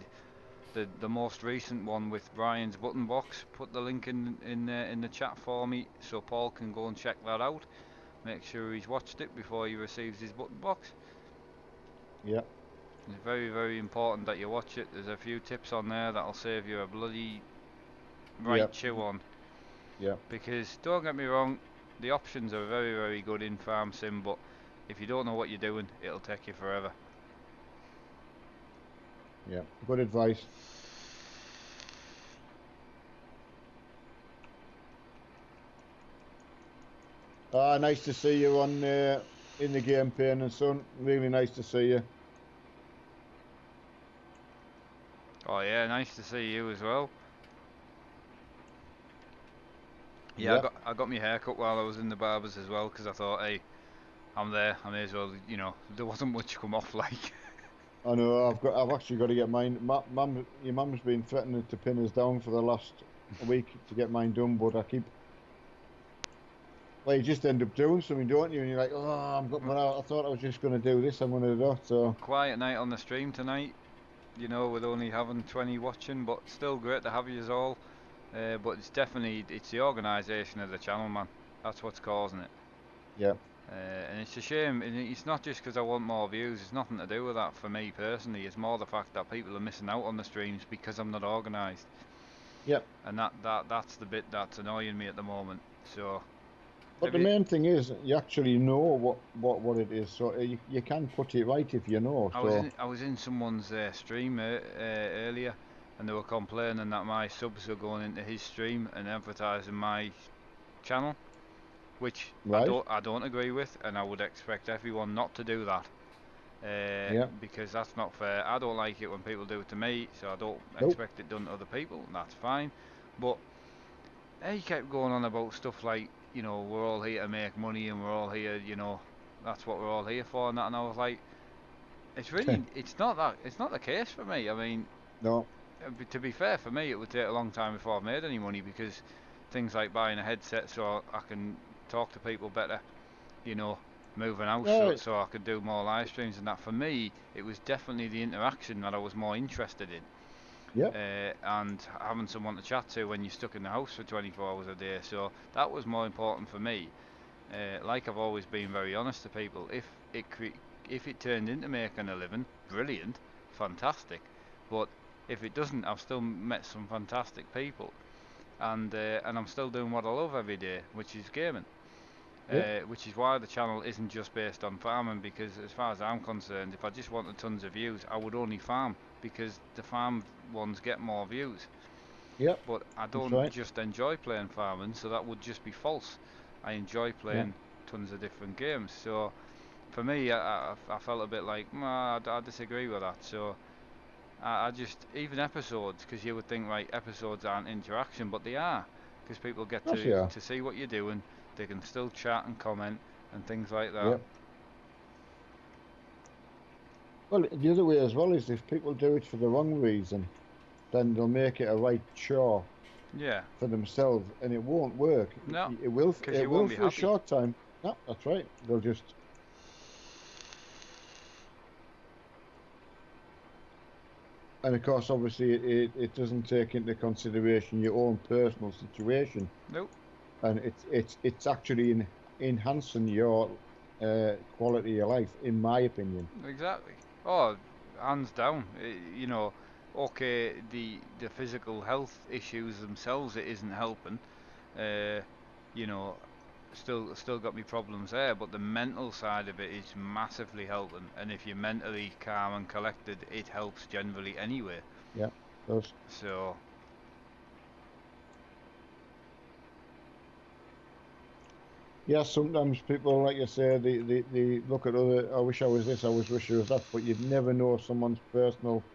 [SPEAKER 2] the most recent one with Brian's button box? Put the link in the chat for me so Paul can go and check that out. Make sure he's watched it before he receives his button box.
[SPEAKER 1] Yeah.
[SPEAKER 2] It's very, very important that you watch it. There's a few tips on there that'll save you a bloody chew on.
[SPEAKER 1] Yeah.
[SPEAKER 2] Because don't get me wrong, the options are very, very good in Farm Sim, but if you don't know what you're doing, it'll take you forever.
[SPEAKER 1] Yeah. Good advice. Nice to see you on in the game, Payne and Son. Really nice to see you.
[SPEAKER 2] Oh yeah, nice to see you as well. Yeah,
[SPEAKER 1] Yep.
[SPEAKER 2] I got my hair cut while I was in the barbers as well, because I thought, hey, I'm there, I may as well, there wasn't much come off like.
[SPEAKER 1] I know. I've actually got to get mine. Your mum's been threatening to pin us down for the last week to get mine done, but I keep. Well, you just end up doing something, don't you? And you're like, oh, I thought I was just going to do this. I'm going to do it. So
[SPEAKER 2] Quiet night on the stream tonight, with only having 20 watching, but still great to have you all. But it's the organisation of the channel, man. That's what's causing it.
[SPEAKER 1] yeah.
[SPEAKER 2] And it's a shame. And it's not just because I want more views. It's nothing to do with that for me personally. It's more the fact that people are missing out on the streams because I'm not organised.
[SPEAKER 1] Yep.
[SPEAKER 2] And that's the bit that's annoying me at the moment. So.
[SPEAKER 1] But the main thing is you actually know what it is, so you can put it right if you know.
[SPEAKER 2] I was in someone's stream earlier, and they were complaining that my subs are going into his stream and advertising my channel, which
[SPEAKER 1] right.
[SPEAKER 2] I don't agree with, and I would expect everyone not to do that. Because that's not fair. I don't like it when people do it to me, so I don't expect it done to other people, and that's fine. But he kept going on about stuff like, we're all here to make money and we're all here, that's what we're all here for and that, and I was like, it's really, it's not the case for me. I mean,
[SPEAKER 1] no.
[SPEAKER 2] To be fair, for me it would take a long time before I made any money, because things like buying a headset so I can talk to people better, you know, moving house
[SPEAKER 1] Right.
[SPEAKER 2] so I could do more live streams and that. For me, it was definitely the interaction that I was more interested in.
[SPEAKER 1] Yep.
[SPEAKER 2] And having someone to chat to when you're stuck in the house for 24 hours a day. So that was more important for me. Like I've always been very honest to people, if it turned into making a living, brilliant, fantastic. But if it doesn't, I've still met some fantastic people, and I'm still doing what I love every day, which is gaming.
[SPEAKER 1] Yep.
[SPEAKER 2] Which is why the channel isn't just based on farming, because as far as I'm concerned, if I just wanted tons of views, I would only farm, because the farm ones get more views.
[SPEAKER 1] Yep.
[SPEAKER 2] But I
[SPEAKER 1] That's
[SPEAKER 2] don't
[SPEAKER 1] right.
[SPEAKER 2] just enjoy playing farming, so that would just be false. I enjoy
[SPEAKER 1] Yeah.
[SPEAKER 2] playing tons of different games. So for me, I felt a bit like, nah, I disagree with that. So I just, even episodes, because you would think, right, episodes aren't interaction, but they are, because people get
[SPEAKER 1] Yes, yeah.
[SPEAKER 2] to see what you're doing, they can still chat and comment and things like that.
[SPEAKER 1] Yep. Well, the other way as well is if people do it for the wrong reason, then they'll make it a right chore
[SPEAKER 2] Yeah,
[SPEAKER 1] for themselves, and it won't work.
[SPEAKER 2] no,
[SPEAKER 1] It will.
[SPEAKER 2] because
[SPEAKER 1] It
[SPEAKER 2] you
[SPEAKER 1] will
[SPEAKER 2] won't be
[SPEAKER 1] for a
[SPEAKER 2] happy.
[SPEAKER 1] short time. No, that's right. They'll just. And of course, obviously, it doesn't take into consideration your own personal situation,
[SPEAKER 2] Nope,
[SPEAKER 1] and it's actually enhancing your quality of life, in my opinion.
[SPEAKER 2] exactly. Oh, hands down. You know, okay, the physical health issues themselves, it isn't helping. Uh, you know, still got me problems there, but the mental side of it is massively helping. And if you're mentally calm and collected, it helps generally anyway.
[SPEAKER 1] Yeah, those.
[SPEAKER 2] So
[SPEAKER 1] Yeah, sometimes people, like you say, they look at other. I wish I was this. I wish I was that. But you'd never know someone's personal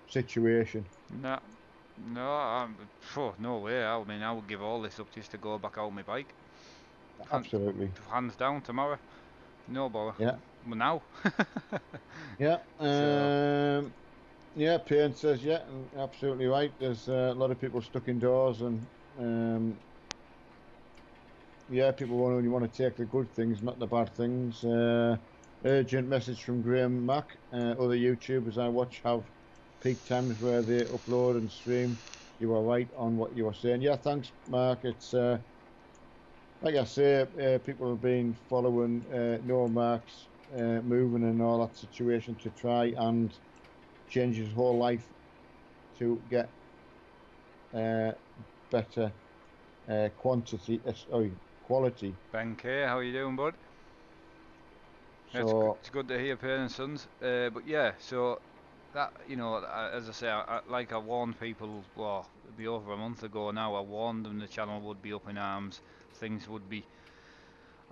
[SPEAKER 1] situation.
[SPEAKER 2] no, no, no way. I mean, I would give all this up just to go back out my bike. Hand,
[SPEAKER 1] Absolutely.
[SPEAKER 2] hands down tomorrow. No bother.
[SPEAKER 1] Yeah.
[SPEAKER 2] Well, now.
[SPEAKER 1] Yeah.
[SPEAKER 2] So
[SPEAKER 1] Yeah. Payne says, yeah, absolutely right. There's a lot of people stuck indoors, and yeah, people only want to take the good things, not the bad things. Urgent message from Graham Mack. Other YouTubers I watch have peak times where they upload and stream. You are right on what you were saying. Yeah, thanks, Mark. It's like I say, people have been following Noah Mark's moving and all that situation to try and change his whole life to get uh, better quality.
[SPEAKER 2] Ben K, how you doing, bud?
[SPEAKER 1] So
[SPEAKER 2] It's good to hear parents and sons. But yeah, so that, as I say, like I warned people, well, it'd be over a month ago now. I warned them the channel would be up in arms, things would be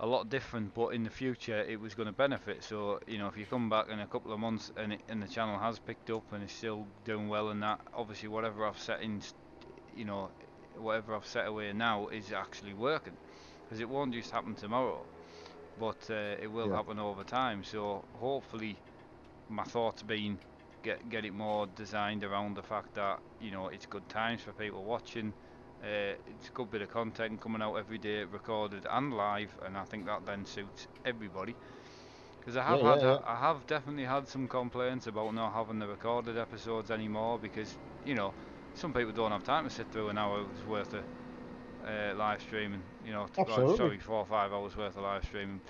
[SPEAKER 2] a lot different, but in the future it was going to benefit. So if you come back in a couple of months and the channel has picked up and is still doing well, and that obviously whatever I've set in, you know, whatever I've set away now is actually working, because it won't just happen tomorrow, but it will
[SPEAKER 1] yeah,
[SPEAKER 2] happen over time. So hopefully my thoughts being get it more designed around the fact that it's good times for people watching. It's a good bit of content coming out every day, recorded and live, and I think that then suits everybody. Because
[SPEAKER 1] yeah, yeah, yeah.
[SPEAKER 2] I have definitely had some complaints about not having the recorded episodes anymore, because some people don't have time to sit through an hour's worth of live streaming.
[SPEAKER 1] Absolutely.
[SPEAKER 2] Sorry, 4 or 5 hours worth of live streaming.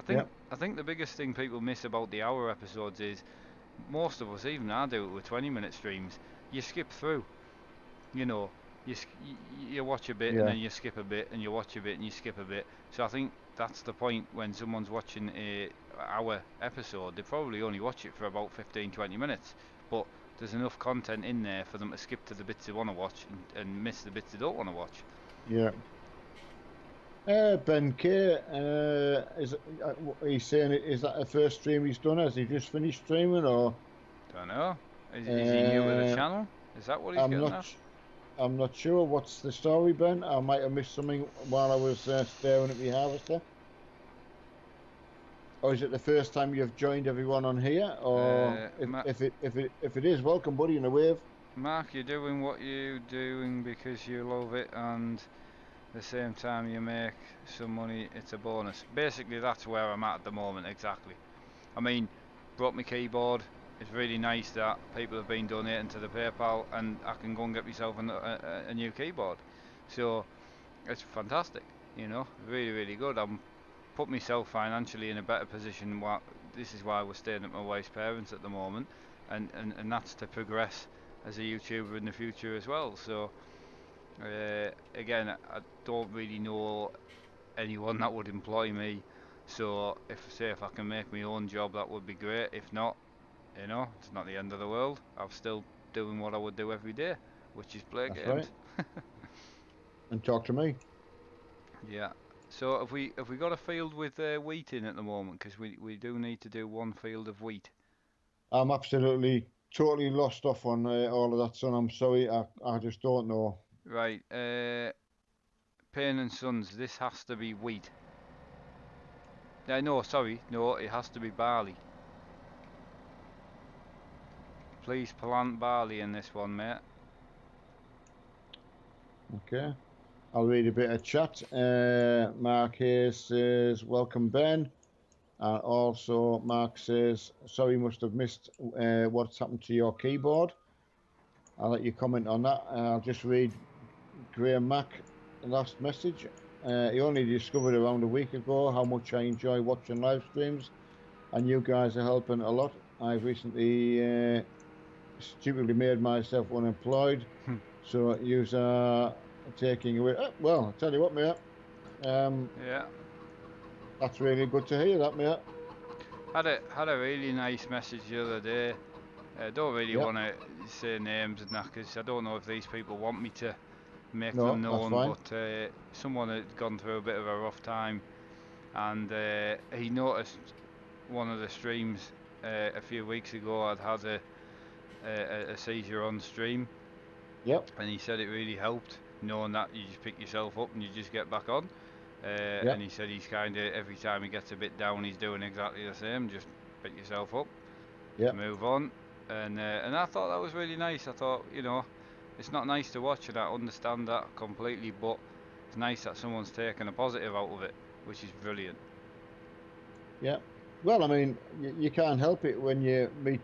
[SPEAKER 1] Yeah,
[SPEAKER 2] I think the biggest thing people miss about the hour episodes is most of us, even I do it with 20-minute streams, you skip through. You know, you watch a bit and
[SPEAKER 1] yeah,
[SPEAKER 2] then you skip a bit and you watch a bit and you skip a bit. So I think that's the point when someone's watching a hour episode, they probably only watch it for about 15-20 minutes, but there's enough content in there for them to skip to the bits they want to watch and miss the bits they don't want to watch.
[SPEAKER 1] yeah. Ben K, he's saying, is that the first stream he's done? Has he just finished streaming, or
[SPEAKER 2] Don't know. Is he new to the
[SPEAKER 1] uh,
[SPEAKER 2] channel? Is that what he's
[SPEAKER 1] I'm
[SPEAKER 2] getting
[SPEAKER 1] not,
[SPEAKER 2] at?
[SPEAKER 1] I'm not sure. What's the story, Ben? I might have missed something while I was staring at my harvester. Or is it the first time you've joined everyone on here? Or
[SPEAKER 2] Ma-
[SPEAKER 1] if it is, welcome, buddy, in a wave.
[SPEAKER 2] Mark, you're doing what you're doing because you love it, and the same time you make some money, it's a bonus. Basically, that's where I'm at the moment, exactly. I mean, brought my keyboard. It's really nice that people have been donating to the PayPal and I can go and get myself a new keyboard. So, it's fantastic, you know, really, really good. I'm put myself financially in a better position. This is why we're staying at my wife's parents at the moment, and that's to progress as a YouTuber in the future as well. So, again, I don't really know anyone that would employ me. So if I can make my own job, that would be great. If not, you know, it's not the end of the world. I'm still doing what I would do every day, which is play
[SPEAKER 1] That's
[SPEAKER 2] games.
[SPEAKER 1] right. And talk to me.
[SPEAKER 2] Yeah. So have we got a field with wheat in at the moment? Because we do need to do one field of wheat.
[SPEAKER 1] I'm absolutely totally lost off on all of that, son. I'm sorry. I just don't know.
[SPEAKER 2] Right. Payne and Sons. This has to be wheat. No, sorry. No, it has to be barley. Please plant barley in this one, mate.
[SPEAKER 1] Okay. I'll read a bit of chat. Mark Hayes says, welcome, Ben. And also, Mark says, sorry, must have missed what's happened to your keyboard. I'll let you comment on that. I'll just read Graham Mack last message. He only discovered around a week ago how much I enjoy watching live streams, and you guys are helping a lot. I've recently stupidly made myself unemployed, so you are taking away. Well, I'll tell you what, mate.
[SPEAKER 2] Yeah.
[SPEAKER 1] That's really good to hear, that, mate.
[SPEAKER 2] Had a really nice message the other day. I don't really
[SPEAKER 1] Yep.
[SPEAKER 2] want to say names and that because I don't know if these people want me to make
[SPEAKER 1] No,
[SPEAKER 2] them
[SPEAKER 1] that's
[SPEAKER 2] known.
[SPEAKER 1] fine.
[SPEAKER 2] But someone had gone through a bit of a rough time, and he noticed one of the streams a few weeks ago. I'd had a seizure on stream.
[SPEAKER 1] Yep.
[SPEAKER 2] And he said it really helped knowing that you just pick yourself up and you just get back on.
[SPEAKER 1] Yep.
[SPEAKER 2] And he said he's kind of every time he gets a bit down, he's doing exactly the same. Just pick yourself up,
[SPEAKER 1] Yep.
[SPEAKER 2] move on. And I thought that was really nice. I thought, you know, it's not nice to watch and I understand that completely, but it's nice that someone's taken a positive out of it, which is brilliant.
[SPEAKER 1] Yeah. Well, I mean, you can't help it when you meet.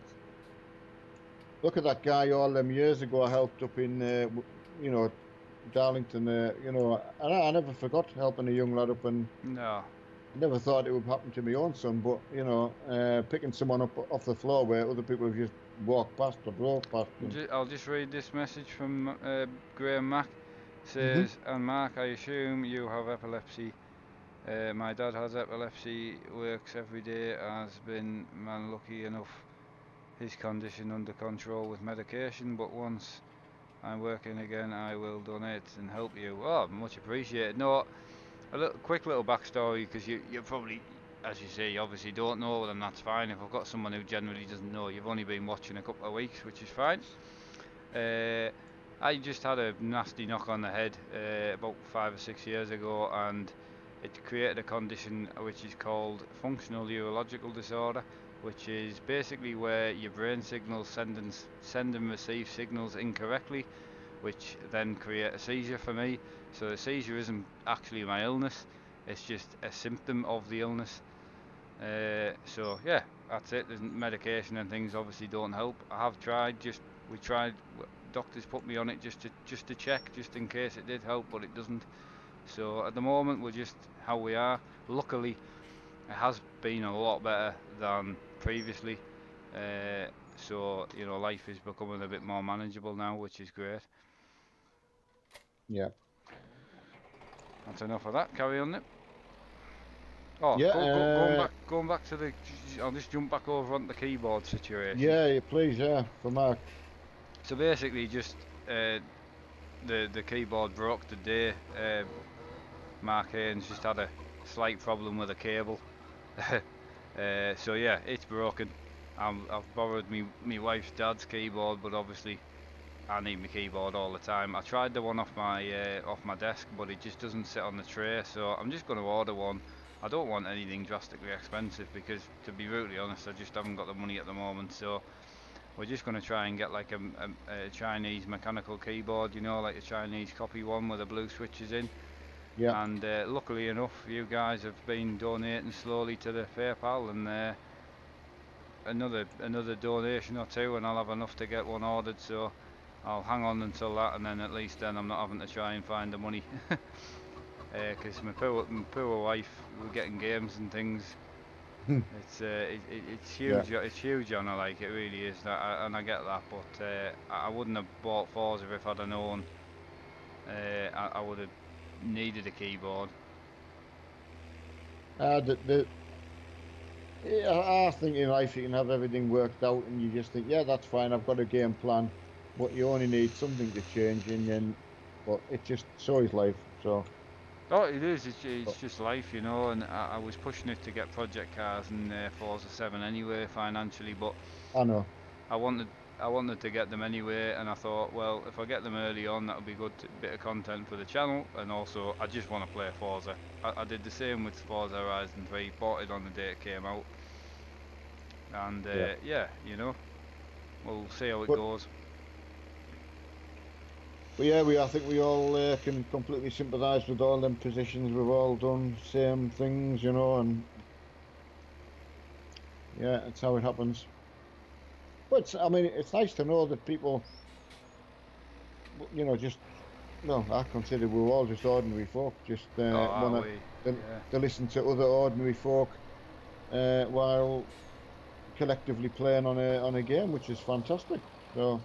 [SPEAKER 1] Look at that guy all them years ago I helped up in, you know, Darlington, you know, and I never forgot helping a young lad up, and
[SPEAKER 2] No.
[SPEAKER 1] never thought it would happen to my own son, but, you know, picking someone up off the floor where other people have just walked past or drove past them.
[SPEAKER 2] I'll just read this message from Graham Mack. It says, and Mark, I assume you have epilepsy. My dad has epilepsy, works every day, has been man lucky enough his condition under control with medication, but once I'm working again I will donate and help you. Oh, much appreciated. No, quick little backstory, because you probably, as you say, you obviously don't know, then that's fine. If I've got someone who generally doesn't know, you've only been watching a couple of weeks, which is fine. I just had a nasty knock on the head about 5 or 6 years ago, and it created a condition which is called functional neurological disorder, which is basically where your brain signals send and receive signals incorrectly, which then create a seizure for me. So the seizure isn't actually my illness, it's just a symptom of the illness. So yeah, that's it. There's medication and things obviously don't help. I have tried, we tried, doctors put me on it just to check, just in case it did help, but it doesn't. So at the moment we're just how we are. Luckily it has been a lot better than previously, so you know, life is becoming a bit more manageable now, which is great.
[SPEAKER 1] Yeah.
[SPEAKER 2] That's enough of that. Carry on, Nip. Oh,
[SPEAKER 1] Yeah.
[SPEAKER 2] going back to the. I'll just jump back over onto the keyboard situation.
[SPEAKER 1] Yeah, please, yeah, for Mark.
[SPEAKER 2] So basically, just the keyboard broke today. Mark Haynes just had a slight problem with a cable. So yeah, it's broken. I've borrowed me wife's dad's keyboard, but obviously I need my keyboard all the time. I tried the one off my desk, but it just doesn't sit on the tray. So I'm just going to order one. I don't want anything drastically expensive because, to be brutally honest, I just haven't got the money at the moment. So we're just going to try and get like a Chinese mechanical keyboard, you know, like a Chinese copy one with the blue switches in.
[SPEAKER 1] Yeah.
[SPEAKER 2] And luckily enough, you guys have been donating slowly to the PayPal, and another donation or two, and I'll have enough to get one ordered. So I'll hang on until that, and then at least then I'm not having to try and find the money. Because my poor wife, we're getting games and things. It's
[SPEAKER 1] Yeah.
[SPEAKER 2] huge. It's huge on her, like it really is. And I get that, but I wouldn't have bought Forza if I'd have known. I would have needed a keyboard.
[SPEAKER 1] The yeah, I think in life you can have everything worked out, and you just think, yeah, that's fine. I've got a game plan, but you only need something to change, and then, but it's just so is life. So,
[SPEAKER 2] Oh, it is. It's,
[SPEAKER 1] but
[SPEAKER 2] it's just life, you know. And I was pushing it to get project cars and Forza 7 anyway financially, but
[SPEAKER 1] I know.
[SPEAKER 2] I wanted I wanted to get them anyway, and I thought, well, if I get them early on, that'll be good bit of content for the channel, and also I just want to play Forza. I did the same with Forza Horizon 3, bought it on the day it came out, and
[SPEAKER 1] Yeah,
[SPEAKER 2] yeah, you know, we'll see how it
[SPEAKER 1] but
[SPEAKER 2] goes.
[SPEAKER 1] yeah, I think we all can completely sympathise with all them positions. We've all done same things, and yeah, it's how it happens. But I mean, it's nice to know that people, just no, I consider we're all just ordinary folk, just
[SPEAKER 2] Oh, are
[SPEAKER 1] want
[SPEAKER 2] we? Yeah.
[SPEAKER 1] to listen to other ordinary folk while collectively playing on a game, which is fantastic. So,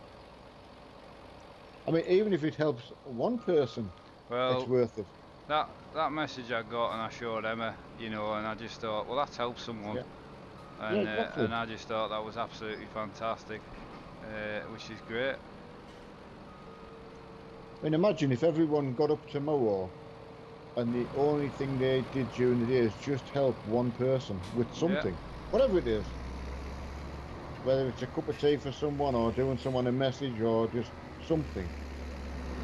[SPEAKER 1] I mean, even if it helps one person, it's
[SPEAKER 2] Well,
[SPEAKER 1] worth it.
[SPEAKER 2] that message I got and I showed Emma, you know, and I just thought, well, that's helped someone,
[SPEAKER 1] Yeah, yeah,
[SPEAKER 2] and
[SPEAKER 1] exactly.
[SPEAKER 2] I just thought that was absolutely fantastic, which is great.
[SPEAKER 1] I mean, imagine if everyone got up tomorrow and the only thing they did during the day is just help one person with
[SPEAKER 2] Yeah.
[SPEAKER 1] something, whatever it is, whether it's a cup of tea for someone or doing someone a message or just something.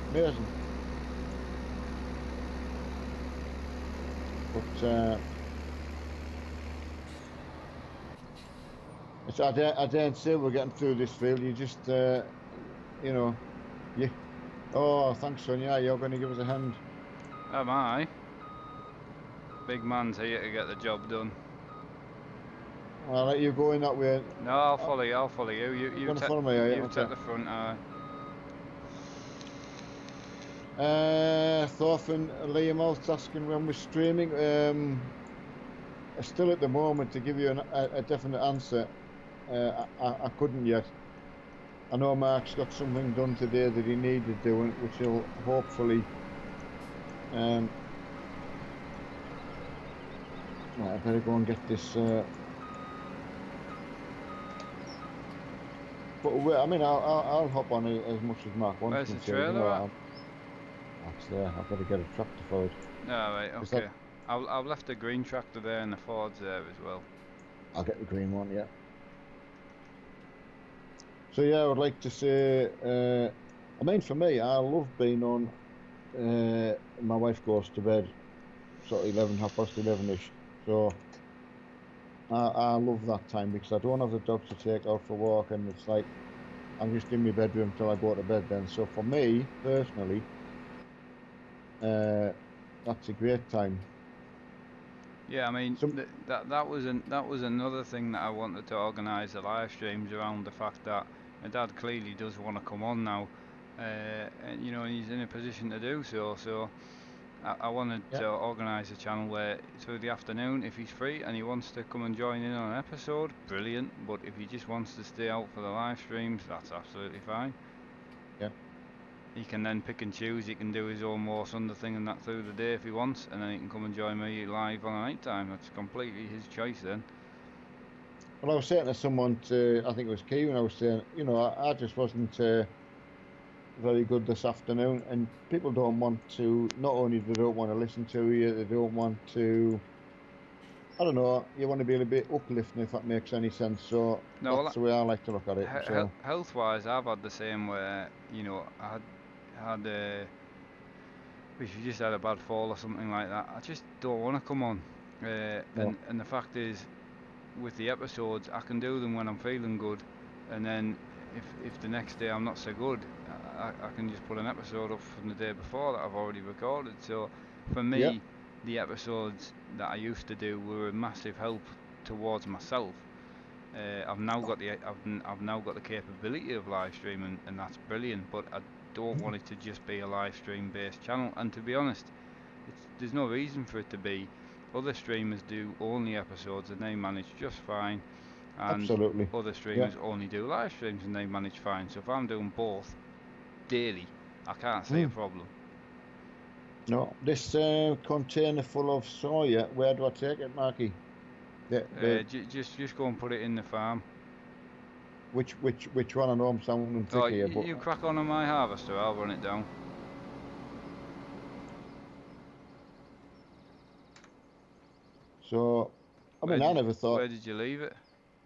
[SPEAKER 1] Amazing. But I daren't say we're getting through this field. You just, you know, you. Oh, thanks, Sonia. You're going to give us a hand.
[SPEAKER 2] Am I? Big man's here to get the job done.
[SPEAKER 1] I'll let you go in that way.
[SPEAKER 2] No, I'll
[SPEAKER 1] Uh,
[SPEAKER 2] follow you. I'll follow you.
[SPEAKER 1] You're going to follow me, are you?
[SPEAKER 2] You
[SPEAKER 1] Okay.
[SPEAKER 2] take the front.
[SPEAKER 1] Thorfinn, Liam Alt's asking when we're streaming. Still at the moment to give you a definite answer. I couldn't yet. I know Mark's got something done today that he needed doing, which he'll hopefully. Right, I better go and get this. But I mean, I'll hop on it as much as Mark wants
[SPEAKER 2] Where's
[SPEAKER 1] me
[SPEAKER 2] the
[SPEAKER 1] to.
[SPEAKER 2] trailer at?
[SPEAKER 1] That's there. I've got to get a tractor for it.
[SPEAKER 2] No, right.
[SPEAKER 1] Is that?
[SPEAKER 2] Okay. I've left the green tractor there and the Ford's there as well.
[SPEAKER 1] I'll get the green one. Yeah. So yeah, I would like to say. I mean, for me, I love being on. My wife goes to bed sort of 11, 11ish. So I love that time because I don't have the dogs to take out for walk, and it's like I'm just in my bedroom till I go to bed. Then, so for me personally, that's a great time.
[SPEAKER 2] Yeah, I mean
[SPEAKER 1] Some
[SPEAKER 2] that was another thing that I wanted to organise the live streams around, the fact that my dad clearly does want to come on now, and you know he's in a position to do so. So I wanted
[SPEAKER 1] Yeah,
[SPEAKER 2] to organise a channel where through the afternoon, if he's free and he wants to come and join in on an episode, brilliant. But if he just wants to stay out for the live streams, that's absolutely fine.
[SPEAKER 1] yeah.
[SPEAKER 2] He can then pick and choose. He can do his own War Thunder thing and that through the day if he wants, and then he can come and join me live on a night time. That's completely his choice then.
[SPEAKER 1] Well, I was saying to someone, I think it was Key, I was saying, I just wasn't very good this afternoon, and people don't want to. Not only they don't want to listen to you, they don't want to. I don't know. You want to be a bit uplifting, if that makes any sense. So
[SPEAKER 2] No,
[SPEAKER 1] that's the way I like to look at it. So
[SPEAKER 2] health-wise, I've had the same where I had if you just had a bad fall or something like that, I just don't want to come on.
[SPEAKER 1] no,
[SPEAKER 2] And the fact is, with the episodes, I can do them when I'm feeling good, and then if the next day I'm not so good, I can just put an episode up from the day before that I've already recorded. So for me, the episodes that I used to do were a massive help towards myself. I've now got the capability of live streaming, and that's brilliant. But I don't want it to just be a live stream based channel. And to be honest, there's no reason for it to be. Other streamers do only episodes and they manage just fine, and
[SPEAKER 1] Absolutely.
[SPEAKER 2] other streamers only do live streams and they manage fine. So if I'm doing both daily, I can't see a problem.
[SPEAKER 1] No, this container full of soya. Where do I take it, Marky?
[SPEAKER 2] Just go and put it in the farm.
[SPEAKER 1] Which one? I know I'm sounding thick here, but
[SPEAKER 2] you crack on my harvester. I'll run it down.
[SPEAKER 1] so I never thought.
[SPEAKER 2] Where did you leave it?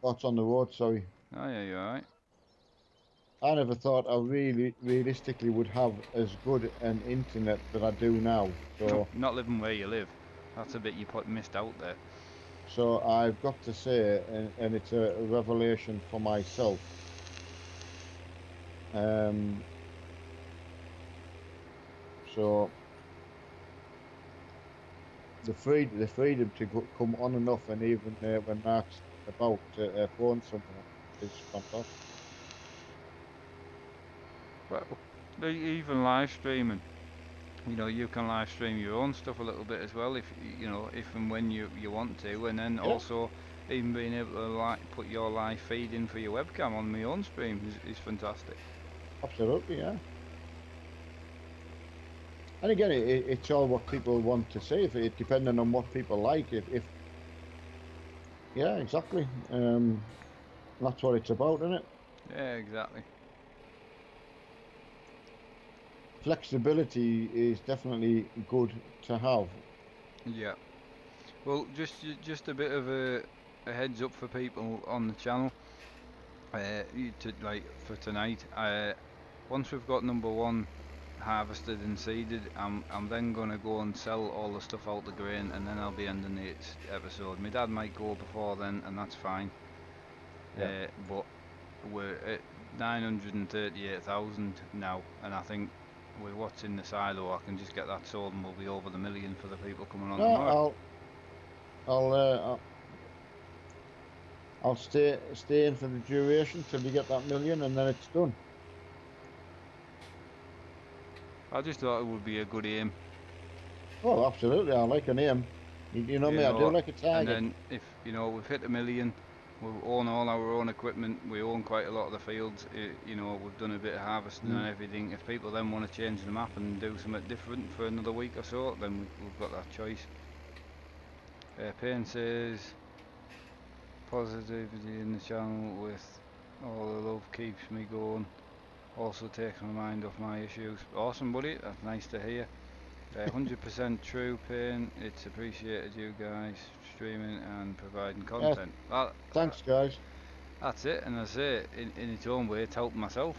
[SPEAKER 1] Oh, it's on the road. Sorry.
[SPEAKER 2] Oh yeah, you're right.
[SPEAKER 1] I never thought I realistically would have as good an internet that I do now. So
[SPEAKER 2] not living where you live. That's a bit you missed out there.
[SPEAKER 1] So I've got to say, and it's a revelation for myself. So the freedom to come on and off, and even when Mark's about to phone someone, is fantastic.
[SPEAKER 2] Well, even live streaming, you can live stream your own stuff a little bit as well, if and when you want to, and then also even being able to put your live feed in for your webcam on my own stream is fantastic.
[SPEAKER 1] Absolutely, yeah. And again, it's all what people want to see. It depending on what people like. Yeah, exactly. That's what it's about, isn't it?
[SPEAKER 2] Yeah, exactly.
[SPEAKER 1] Flexibility is definitely good to have.
[SPEAKER 2] Yeah. Well, just a bit of a heads up for people on the channel. For tonight. Once we've got number 1 harvested and seeded, I'm then gonna go and sell all the stuff out the grain, and then I'll be ending the episode. My dad might go before then, and that's fine.
[SPEAKER 1] Yeah.
[SPEAKER 2] But we're at 938,000 now, and I think with what's in the silo, I can just get that sold, and we'll be over the million for the people coming on tomorrow.
[SPEAKER 1] I'll stay in for the duration till you get that million, and then it's done.
[SPEAKER 2] I just thought it would be a good aim.
[SPEAKER 1] Oh, absolutely! I like an aim. You know me, I do like a target.
[SPEAKER 2] And then if we've hit a million, we own all our own equipment. We own quite a lot of the fields. We've done a bit of harvesting and everything. If people then want to change the map and do something different for another week or so, then we've got that choice. Payne says positivity in the channel with all the love keeps me going. Also takes my mind off my issues. Awesome, buddy. That's nice to hear. 100% true, Payne. It's appreciated, you guys streaming and providing content. Well,
[SPEAKER 1] thanks, guys.
[SPEAKER 2] That's it, and I say in its own way, it's helping myself.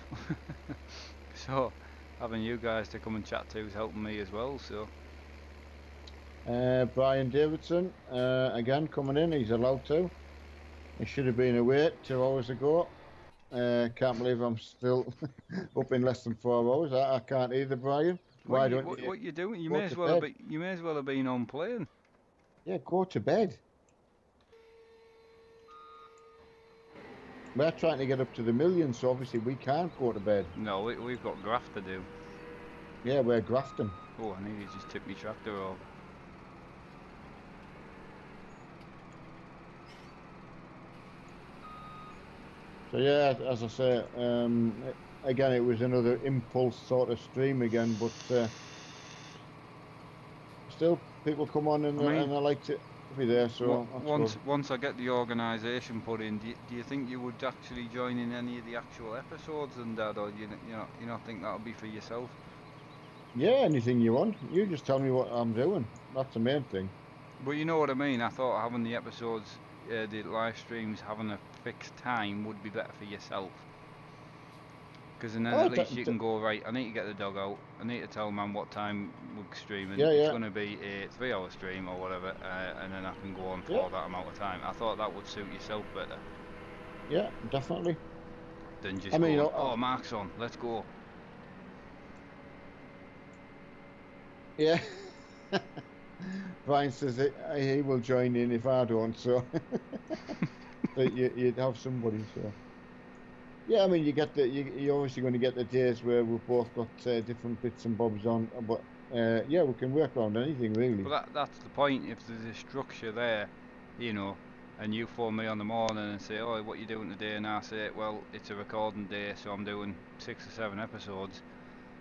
[SPEAKER 2] So having you guys to come and chat to is helping me as well. So
[SPEAKER 1] Brian Davidson again coming in. He's allowed to. He should have been away 2 hours ago. Can't believe I'm still up in less than 4 hours. I can't either, Brian.
[SPEAKER 2] What you doing? You may as well have been on playing.
[SPEAKER 1] Yeah, go to bed. We're trying to get up to the million, so obviously we can't go to bed.
[SPEAKER 2] No, we've got graft to do.
[SPEAKER 1] Yeah, we're grafting.
[SPEAKER 2] Oh, I need to just tip my tractor over.
[SPEAKER 1] So yeah, as I say, again, it was another impulse sort of stream again, but still, people come on and I like to be there. So
[SPEAKER 2] once I get the organisation put in, do you think you would actually join in any of the actual episodes and that, or you not think that'll be for yourself?
[SPEAKER 1] Yeah, anything you want. You just tell me what I'm doing. That's the main thing.
[SPEAKER 2] But you know what I mean. I thought having the episodes, the live streams, having a fixed time would be better for yourself. Because then at least you can go, right, I need to get the dog out, I need to tell man what time we're streaming, it's going to be a 3-hour stream or whatever, and then I can go on for that amount of time. I thought that would suit yourself better.
[SPEAKER 1] Yeah, definitely.
[SPEAKER 2] Than just oh, Mark's on, let's go.
[SPEAKER 1] Yeah. Brian says that he will join in if I don't, so but you'd have somebody. So yeah, I mean, you're obviously going to get the days where we've both got different bits and bobs on, but yeah, we can work around anything really.
[SPEAKER 2] But that's the point. If there's a structure there, you know, and you phone me on the morning and say, "Oh, what you doing today?" and I say, "Well, it's a recording day, so I'm doing 6 or 7 episodes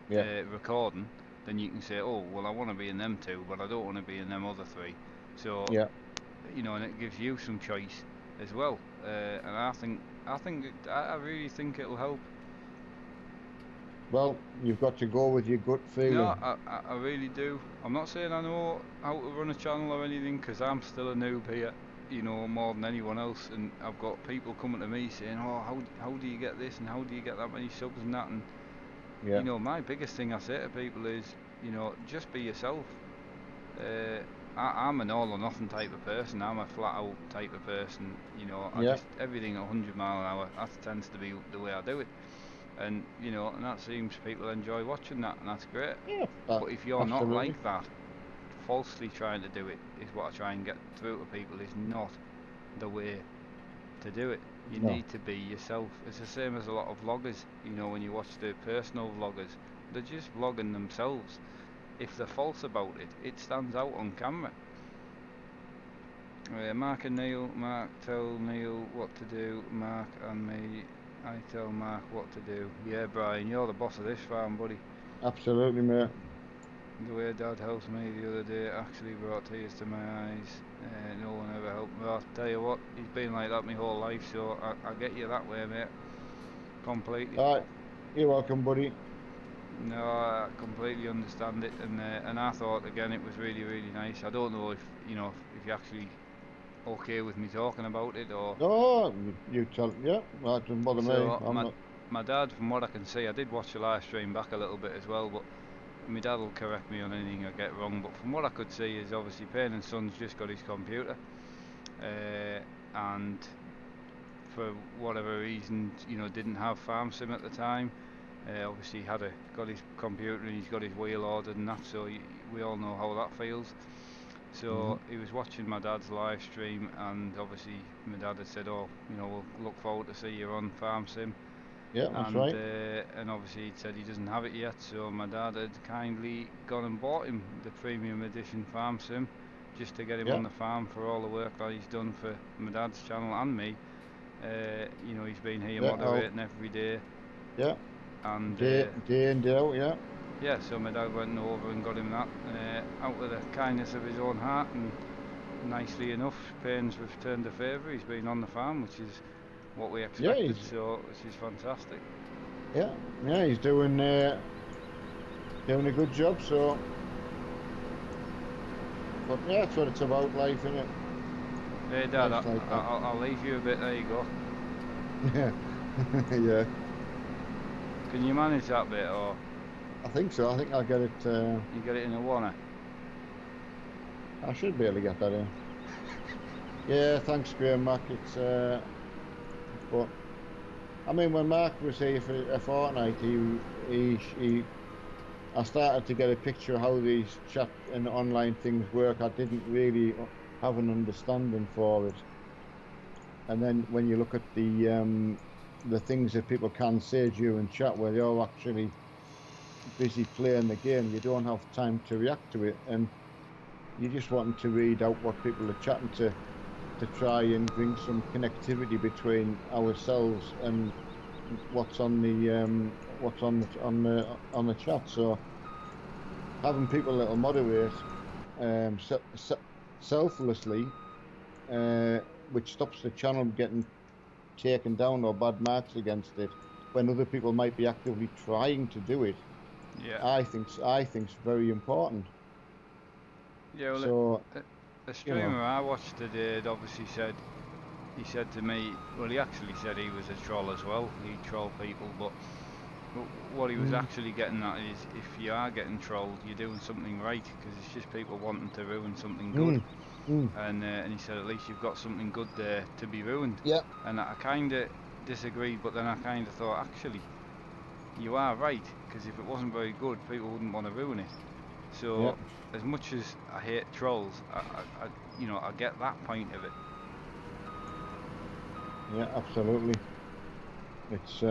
[SPEAKER 1] Yeah,
[SPEAKER 2] recording." Then you can say, "Oh, well, I want to be in them 2, but I don't want to be in them other 3." So
[SPEAKER 1] yeah.
[SPEAKER 2] you know, and it gives you some choice as well. And I really think it'll help.
[SPEAKER 1] Well, you've got to go with your gut
[SPEAKER 2] No,
[SPEAKER 1] feeling.
[SPEAKER 2] I really do. I'm not saying I know how to run a channel or anything, because I'm still a noob here, you know, more than anyone else. And I've got people coming to me saying, "Oh, how do you get this and how do you get that many subs and that?" And you
[SPEAKER 1] Yeah,
[SPEAKER 2] know, my biggest thing I say to people is, you know, just be yourself. Uh, I'm an all or nothing type of person. I'm a flat out type of person. You know, I
[SPEAKER 1] yeah,
[SPEAKER 2] just everything at 100 mile an hour. That tends to be the way I do it. And you know, and that seems people enjoy watching that, and that's great.
[SPEAKER 1] yeah.
[SPEAKER 2] But if you're not
[SPEAKER 1] Absolutely.
[SPEAKER 2] like that, falsely trying to do it is what I try and get through to people, is not the way to do it. You
[SPEAKER 1] No.
[SPEAKER 2] need to be yourself. It's the same as a lot of vloggers. You know, when you watch the personal vloggers, they're just vlogging themselves. If they're false about it, it stands out on camera. Mark and Neil. Mark tell Neil what to do. Mark and me. I tell Mark what to do. Yeah, Brian, you're the boss of this farm, buddy.
[SPEAKER 1] Absolutely, mate.
[SPEAKER 2] The way Dad helped me the other day actually brought tears to my eyes. No one ever helped me. I'll tell you what, he's been like that my whole life, so I get you that way, mate. Completely.
[SPEAKER 1] All right. You're welcome, buddy.
[SPEAKER 2] No, I completely understand it, and I thought again it was really really nice. I don't know if you know if you're actually okay with me talking about it or.
[SPEAKER 1] No, you tell. Yeah, that doesn't bother me.
[SPEAKER 2] So
[SPEAKER 1] I'm not.
[SPEAKER 2] my dad, from what I can see, I did watch the live stream back a little bit as well, but my dad will correct me on anything I get wrong. But from what I could see, is obviously Payne and Son's just got his computer, and for whatever reason, you know, didn't have Farm Sim at the time. Obviously, got his computer and he's got his wheel ordered and that, so we all know how that feels. So he was watching my dad's live stream, and obviously my dad had said, "Oh, you know, we'll look forward to see you on Farm Sim."
[SPEAKER 1] Yeah, that's right.
[SPEAKER 2] And obviously he said he doesn't have it yet, so my dad had kindly gone and bought him the premium edition Farm Sim, just to get him
[SPEAKER 1] Yeah,
[SPEAKER 2] on the farm for all the work that he's done for my dad's channel and me. You know, he's been here
[SPEAKER 1] yeah.
[SPEAKER 2] moderating every day,
[SPEAKER 1] Yeah.
[SPEAKER 2] and
[SPEAKER 1] Day in, day out. Yeah.
[SPEAKER 2] yeah, so my dad went over and got him that out of the kindness of his own heart, and nicely enough, Payne's returned the favour. He's been on the farm, which is what we
[SPEAKER 1] Yeah,
[SPEAKER 2] expected, so which is fantastic.
[SPEAKER 1] yeah, yeah. He's doing a good job. So, but yeah, that's what it's about, life, isn't it?
[SPEAKER 2] Hey Dad,
[SPEAKER 1] Life's like that.
[SPEAKER 2] I'll leave you a bit, there you go.
[SPEAKER 1] Yeah, yeah.
[SPEAKER 2] Can you manage that bit, or
[SPEAKER 1] I think so. I think I'll get it.
[SPEAKER 2] you get it in a wanna?
[SPEAKER 1] I should be able to get that in. Yeah, thanks, Graham Mac. But I mean, when Mark was here for a fortnight, I started to get a picture of how these chat and online things work. I didn't really have an understanding for it. And then when you look at the things that people can say during chat, where they're actually busy playing the game, you don't have time to react to it, and you just want to read out what people are chatting to try and bring some connectivity between ourselves and what's on the chat. So having people that'll moderate selflessly, which stops the channel getting taken down or bad marks against it, when other people might be actively trying to do it,
[SPEAKER 2] Yeah.
[SPEAKER 1] I think's very important.
[SPEAKER 2] Yeah, well,
[SPEAKER 1] So
[SPEAKER 2] the
[SPEAKER 1] you know,
[SPEAKER 2] streamer I watched today had obviously said, he said to me, well, he actually said he was a troll as well. He'd troll people, but what he was
[SPEAKER 1] mm,
[SPEAKER 2] actually getting at is, if you are getting trolled, you're doing something right, because it's just people wanting to ruin something good.
[SPEAKER 1] mm, mm,
[SPEAKER 2] And he said at least you've got something good there to be ruined.
[SPEAKER 1] yeah,
[SPEAKER 2] And I kind of disagreed, but then I kind of thought, actually, you are right, because if it wasn't very good, people wouldn't want to ruin it. So as much as I hate trolls, I get that point of it.
[SPEAKER 1] Yeah, absolutely. It's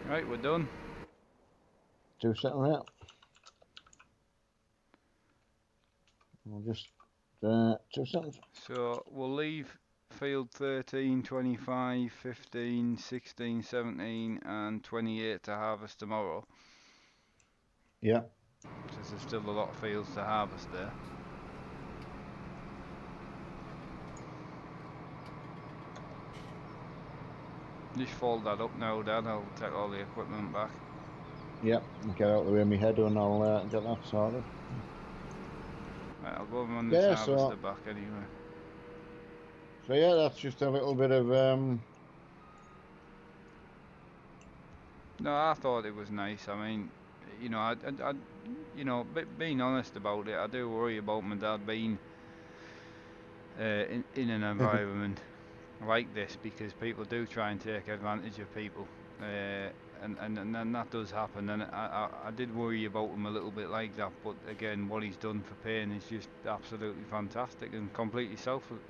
[SPEAKER 2] Right, we're done.
[SPEAKER 1] 2 seconds out. We'll just 2 seconds.
[SPEAKER 2] So we'll leave field 13, 25, 15, 16, 17 and 28 to harvest tomorrow.
[SPEAKER 1] Yeah.
[SPEAKER 2] Because there's still a lot of fields to harvest there. Just fold that up now, Dad. I'll take all the equipment back.
[SPEAKER 1] Yep, get out of the way of my head and I'll get that sorted.
[SPEAKER 2] Right, I'll go and run this harvester back anyway.
[SPEAKER 1] So yeah, that's just a little bit of
[SPEAKER 2] No, I thought it was nice. I mean, being honest about it, I do worry about my dad being in an environment like this, because people do try and take advantage of people, and that does happen. And I did worry about him a little bit like that. But again, what he's done for Payne is just absolutely fantastic, and completely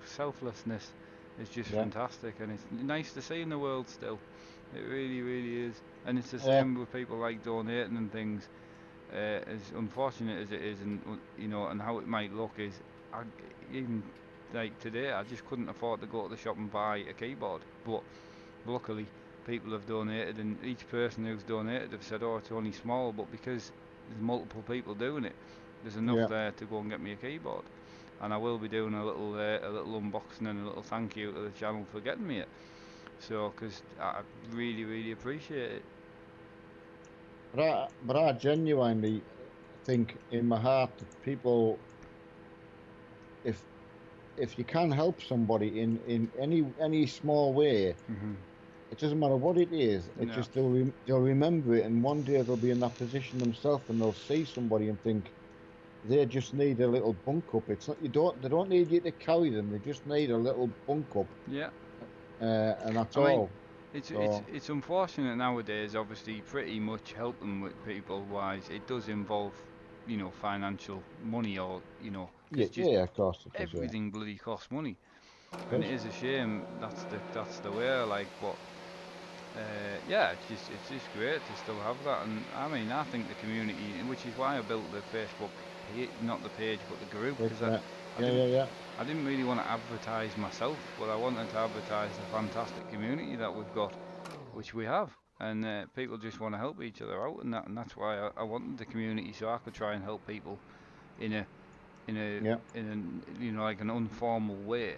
[SPEAKER 2] selflessness is just fantastic, and it's nice to see in the world still. It really, really is. And it's the same with people like donating and things. As unfortunate as it is, and and how it might look is, even like today, I just couldn't afford to go to the shop and buy a keyboard. But luckily, people have donated, and each person who's donated have said, "Oh, it's only small," but because there's multiple people doing it, there's enough there to go and get me a keyboard. And I will be doing a little unboxing and a little thank you to the channel for getting me it. So, because I really, really appreciate it.
[SPEAKER 1] But I genuinely think in my heart that people, if you can help somebody in any small way, it doesn't matter what it is. It just they'll remember it, and one day they'll be in that position themselves, and they'll see somebody and think they just need a little bunk up. It's not they don't need you to carry them. They just need a little bunk up.
[SPEAKER 2] Yeah.
[SPEAKER 1] And that's all.
[SPEAKER 2] It's unfortunate nowadays. Obviously, pretty much helping with people wise, it does involve, financial money, or
[SPEAKER 1] of course it does,
[SPEAKER 2] everything bloody costs money, and it is a shame. That's the way. Like, but it's just great to still have that. And I mean, I think the community, which is why I built the Facebook, not the page, but the group, because I didn't really want to advertise myself, but I wanted to advertise the fantastic community that we've got, which we have, and people just want to help each other out, and that's why I wanted the community, so I could try and help people in a like an informal way,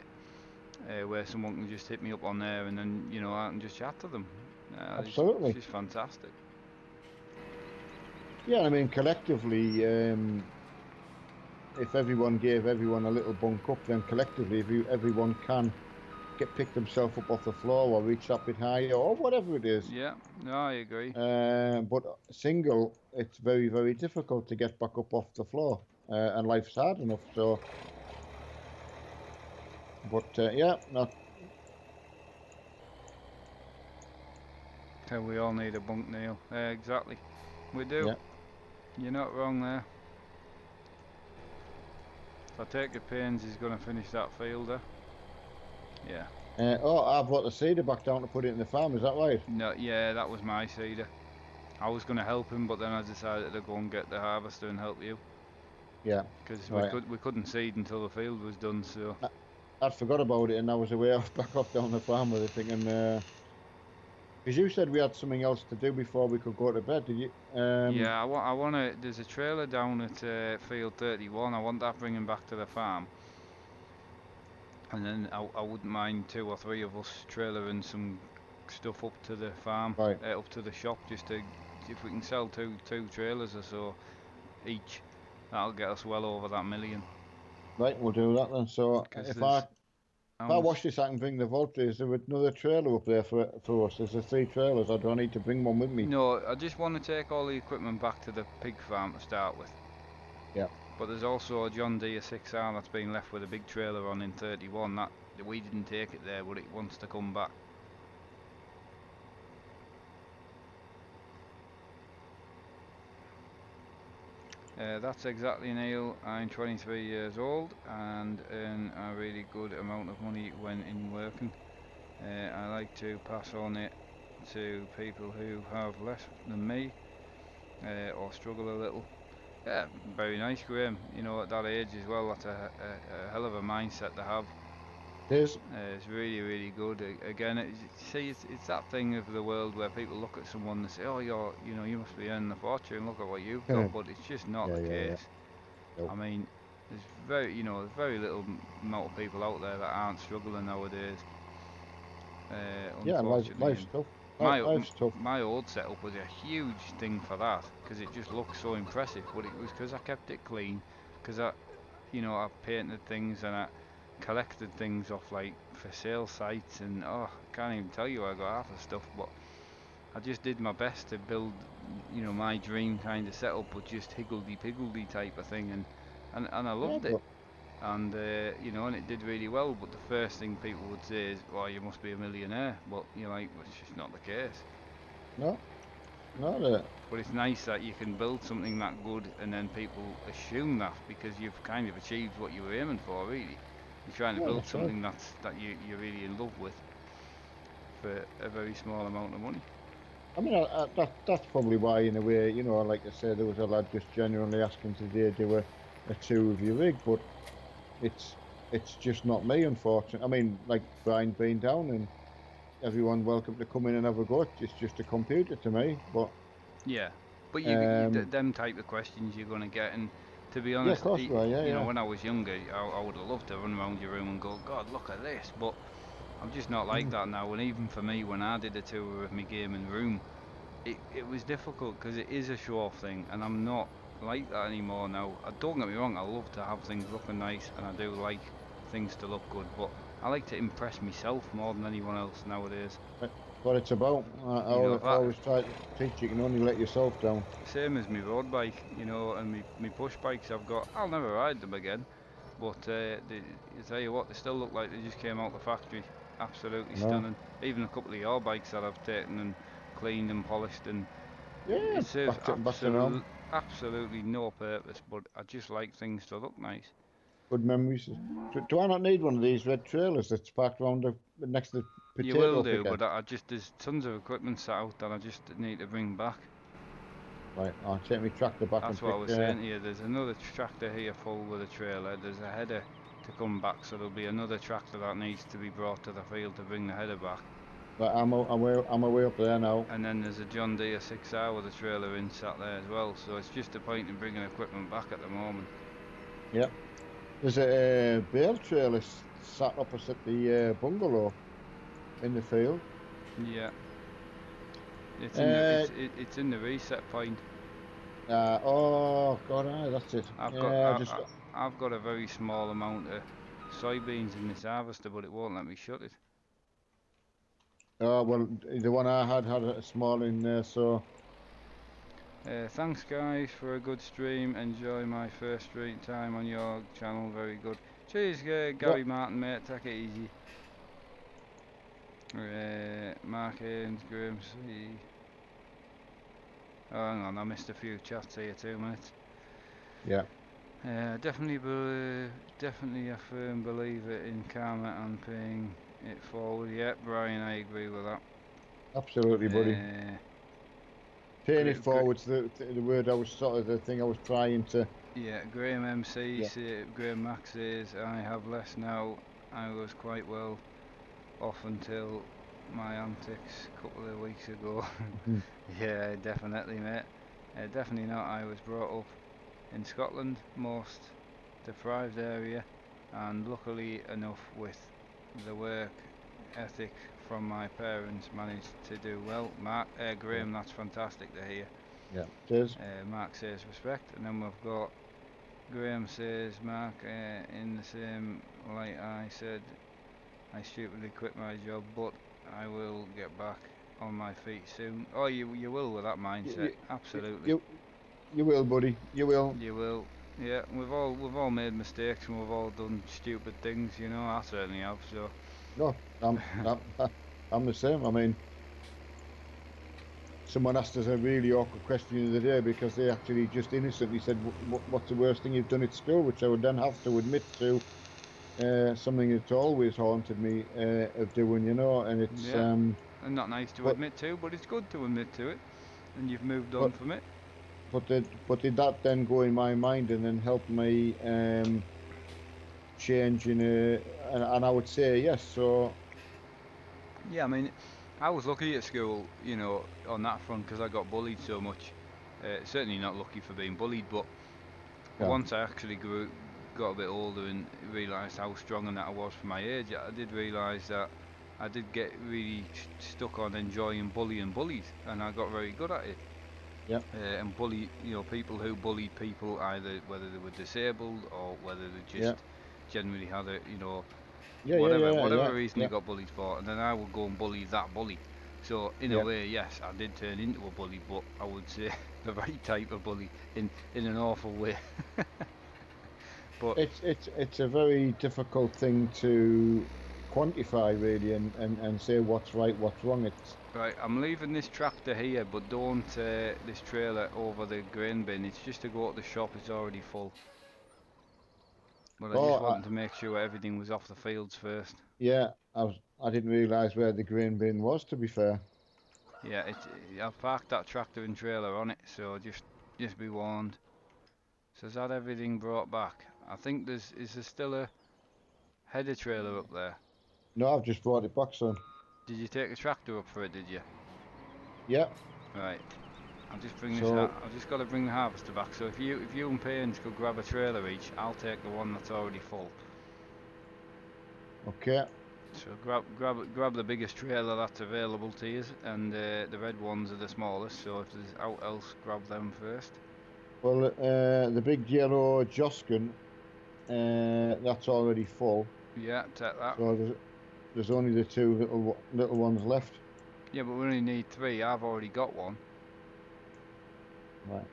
[SPEAKER 2] where someone can just hit me up on there, and then I can just chat to them.
[SPEAKER 1] Absolutely,
[SPEAKER 2] it's just fantastic.
[SPEAKER 1] Yeah, I mean collectively. If everyone gave everyone a little bunk up, then collectively, everyone can pick themselves up off the floor or reach that bit higher or whatever it is.
[SPEAKER 2] Yeah, no, I agree.
[SPEAKER 1] But single, it's very, very difficult to get back up off the floor, and life's hard enough. So, but not.
[SPEAKER 2] So we all need a bunk, Neil. Exactly, we do. Yeah. You're not wrong there. I take it Paynes is going to finish that fielder. Yeah.
[SPEAKER 1] I've brought the seeder back down to put it in the farm, is that right?
[SPEAKER 2] No, yeah, that was my seeder. I was going to help him, but then I decided to go and get the harvester and help you.
[SPEAKER 1] Yeah.
[SPEAKER 2] Because we couldn't seed until the field was done, so...
[SPEAKER 1] I'd forgot about it, and I was away back off down the farm with it, thinking... Because you said we had something else to do before we could go to bed, did you?
[SPEAKER 2] Yeah, I want to... There's a trailer down at field 31. I want that bringing back to the farm. And then I wouldn't mind 2 or 3 of us trailering some stuff up to the farm, up to the shop, just to... If we can sell two trailers or so each, that'll get us well over that $1 million.
[SPEAKER 1] Right, we'll do that then. So if I wash this, I can bring the vault. Is there another trailer up there for us? Is there 3 trailers, or do I need to bring one with me?
[SPEAKER 2] No, I just want to take all the equipment back to the pig farm to start with.
[SPEAKER 1] Yeah.
[SPEAKER 2] But there's also a John Deere 6R that's been left with a big trailer on in 31. That we didn't take it there, but it wants to come back. That's exactly Neil. I'm 23 years old and earn a really good amount of money when in working. I like to pass on it to people who have less than me or struggle a little. Yeah, very nice, Graham. You know, at that age as well, that's a hell of a mindset to have.
[SPEAKER 1] It is.
[SPEAKER 2] It's really, really good. Again, see, it's that thing of the world where people look at someone and say, "Oh, you must be earning a fortune. Look at what you've got." But it's just not
[SPEAKER 1] Yeah,
[SPEAKER 2] the
[SPEAKER 1] yeah, yeah.
[SPEAKER 2] case.
[SPEAKER 1] Nope.
[SPEAKER 2] I mean, there's very little amount of people out there that aren't struggling nowadays.
[SPEAKER 1] Yeah, and
[SPEAKER 2] Unfortunately,
[SPEAKER 1] life's
[SPEAKER 2] and
[SPEAKER 1] tough.
[SPEAKER 2] my
[SPEAKER 1] Life's tough.
[SPEAKER 2] my old setup was a huge thing for that because it just looked so impressive. But it was because I kept it clean, because I painted things and I collected things off like for sale sites, and oh, I can't even tell you where I got half the stuff. But I just did my best to build, my dream kind of setup, but just higgledy piggledy type of thing, and I
[SPEAKER 1] Yeah,
[SPEAKER 2] loved it.
[SPEAKER 1] but
[SPEAKER 2] And and it did really well. But the first thing people would say is, "Well, you must be a millionaire." But you're like, well, it's just not the case.
[SPEAKER 1] no, not it.
[SPEAKER 2] But it's nice that you can build something that good, and then people assume that because you've kind of achieved what you were aiming for. Really, you're trying to
[SPEAKER 1] Yeah,
[SPEAKER 2] build
[SPEAKER 1] that's right.
[SPEAKER 2] something that you're really in love with for a very small amount of money.
[SPEAKER 1] I mean, that's probably why, in a way, like I said, there was a lad just genuinely asking today, do a tour of your rig, but it's it's just not me, unfortunately. I mean, like Brian being down and everyone welcome to come in and have a go. It's just a computer to me, but
[SPEAKER 2] Yeah, but
[SPEAKER 1] um,
[SPEAKER 2] them type of questions you're gonna get, and to be
[SPEAKER 1] yeah, of
[SPEAKER 2] honest,
[SPEAKER 1] course, right, yeah, yeah.
[SPEAKER 2] when I was younger, I would have loved to run around your room and go, God, look at this. But I'm just not like
[SPEAKER 1] Mm.
[SPEAKER 2] that now. And even for me, when I did a tour of my gaming room, it was difficult because it is a show-off thing, and I'm not like that anymore now. Don't get me wrong, I love to have things looking nice, and I do like things to look good, but I like to impress myself more than anyone else nowadays.
[SPEAKER 1] That's what it's about.
[SPEAKER 2] If
[SPEAKER 1] I
[SPEAKER 2] I
[SPEAKER 1] always try to teach you can only let yourself down.
[SPEAKER 2] Same as my road bike, and me push bikes I've got, I'll never ride them again. But I tell you what, they still look like they just came out the factory. Absolutely
[SPEAKER 1] You know?
[SPEAKER 2] stunning. Even a couple of your bikes that I've taken and cleaned and polished, and
[SPEAKER 1] Yeah,
[SPEAKER 2] it serves
[SPEAKER 1] back to normal.
[SPEAKER 2] absolutely no purpose. But I just like things to look nice.
[SPEAKER 1] Good memories. Do I not need one of these red trailers that's parked around next to the
[SPEAKER 2] You will
[SPEAKER 1] potato
[SPEAKER 2] do,
[SPEAKER 1] picker?
[SPEAKER 2] but there's tons of equipment set out that I just need to bring back.
[SPEAKER 1] Right, I'll take my tractor back
[SPEAKER 2] That's
[SPEAKER 1] and
[SPEAKER 2] what I
[SPEAKER 1] pick.
[SPEAKER 2] was saying to you. There's another tractor here full with a trailer. There's a header to come back, so there'll be another tractor that needs to be brought to the field to bring the header back.
[SPEAKER 1] Right, I'm away up there now.
[SPEAKER 2] And then there's a John Deere 6R with a trailer in sat there as well. So it's just a point in bringing equipment back at the moment.
[SPEAKER 1] Yep. There's a bale trailer sat opposite the bungalow in the field.
[SPEAKER 2] Yeah,
[SPEAKER 1] Uh,
[SPEAKER 2] it's in the reset point.
[SPEAKER 1] oh God, that's it.
[SPEAKER 2] I've got
[SPEAKER 1] Yeah,
[SPEAKER 2] I,
[SPEAKER 1] just
[SPEAKER 2] I've got a very small amount of soybeans in this harvester, but it won't let me shut it.
[SPEAKER 1] well, the one I had a small in there, so
[SPEAKER 2] Thanks guys for a good stream. Enjoy my first stream time on your channel. Very good. Cheers,
[SPEAKER 1] yeah.
[SPEAKER 2] Gary Martin, mate. Take it easy. Mark Haynes, Graham C. Oh, hang on, I missed a few chats here. 2 minutes.
[SPEAKER 1] Yeah,
[SPEAKER 2] Definitely a firm believer in karma and paying it forward. Yeah, Brian, I agree with that.
[SPEAKER 1] absolutely, buddy.
[SPEAKER 2] Uh,
[SPEAKER 1] Paying it
[SPEAKER 2] gr- gr-
[SPEAKER 1] forward's the word I was sort of the thing I was trying to.
[SPEAKER 2] Yeah, Graham MC,
[SPEAKER 1] Yeah.
[SPEAKER 2] Graham Max says, I have less now. I was quite well off until my antics a couple of weeks ago.
[SPEAKER 1] Mhm.
[SPEAKER 2] Yeah, definitely, mate. Definitely not. I was brought up in Scotland, most deprived area, and luckily enough with the work ethic from my parents managed to do well.
[SPEAKER 1] Yeah,
[SPEAKER 2] Graham, that's fantastic to hear.
[SPEAKER 1] yeah. Cheers.
[SPEAKER 2] Mark says respect, and then we've got Graham says, Mark, in the same light I said, I stupidly quit my job, but I will get back on my feet soon. Oh, you will with that mindset,
[SPEAKER 1] You, you,
[SPEAKER 2] absolutely.
[SPEAKER 1] you, you will, buddy. You will.
[SPEAKER 2] You will. Yeah, we've all made mistakes and we've all done stupid things, I certainly have, so.
[SPEAKER 1] No, I'm the same. I mean, someone asked us a really awkward question the other day because they actually just innocently said, "What's the worst thing you've done at school?" Which I would then have to admit to something that's always haunted me of doing, you know. And it's
[SPEAKER 2] Yeah, and not nice to
[SPEAKER 1] but
[SPEAKER 2] admit to, but it's good to admit to it, and you've moved on
[SPEAKER 1] but
[SPEAKER 2] from it.
[SPEAKER 1] did that then go in my mind and then help me change in and I would say yes. So
[SPEAKER 2] Yeah, I mean, I was lucky at school, you know, on that front because I got bullied so much. Certainly not lucky for being bullied, but
[SPEAKER 1] yeah,
[SPEAKER 2] once I actually got a bit older and realised how strong and that I was for my age, I did realise that I did get really stuck on enjoying bullying bullies, and I got very good at it.
[SPEAKER 1] yeah,
[SPEAKER 2] And bully, you know, people who bullied people, either whether they were disabled or whether they just
[SPEAKER 1] yeah,
[SPEAKER 2] generally had a, you know,
[SPEAKER 1] yeah, yeah, yeah,
[SPEAKER 2] whatever
[SPEAKER 1] yeah,
[SPEAKER 2] reason they
[SPEAKER 1] yeah,
[SPEAKER 2] got bullied for, and then I would go and bully that bully. So in a
[SPEAKER 1] yeah.
[SPEAKER 2] way, yes, I did turn into a bully, but I would say the right type of bully in an awful way. But
[SPEAKER 1] It's a very difficult thing to quantify really and say what's right, what's wrong. It's
[SPEAKER 2] right, I'm leaving this tractor here, but don't this trailer over the grain bin. It's just to go to the shop. It's already full. But I
[SPEAKER 1] oh
[SPEAKER 2] just wanted to make sure everything was off the fields first.
[SPEAKER 1] yeah, I didn't realise where the grain bin was, to be fair.
[SPEAKER 2] Yeah, I've parked that tractor and trailer on it, so just be warned. So is that everything brought back? I think is there still a header trailer up there?
[SPEAKER 1] No, I've just brought it back, son.
[SPEAKER 2] Did you take a tractor up for it, did you?
[SPEAKER 1] Yeah,
[SPEAKER 2] Right. I'll just bring this
[SPEAKER 1] so
[SPEAKER 2] out. I've just got to bring the harvester back. So if you and Pains could grab a trailer each, I'll take the one that's already full.
[SPEAKER 1] okay,
[SPEAKER 2] So grab the biggest trailer that's available to you, and the red ones are the smallest. So if there's out else, grab them first.
[SPEAKER 1] well, the big yellow Joskin, that's already full.
[SPEAKER 2] Yeah, take that.
[SPEAKER 1] So there's only the two little ones left.
[SPEAKER 2] Yeah, but we only need three. I've already got one.
[SPEAKER 1] Right.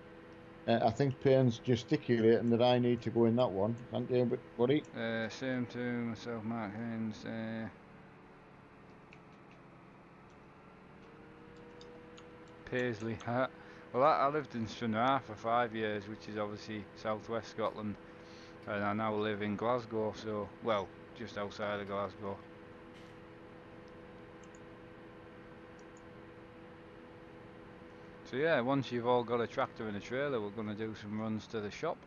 [SPEAKER 1] I think Payne's gesticulating that I need to go in that one. Thank you, buddy.
[SPEAKER 2] Same to myself, Mark Haynes. Paisley. Well, I lived in Stranraer for 5 years, which is obviously southwest Scotland, and I now live in Glasgow. So, well, just outside of Glasgow. So yeah, once you've all got a tractor and a trailer, we're going to do some runs to the shop.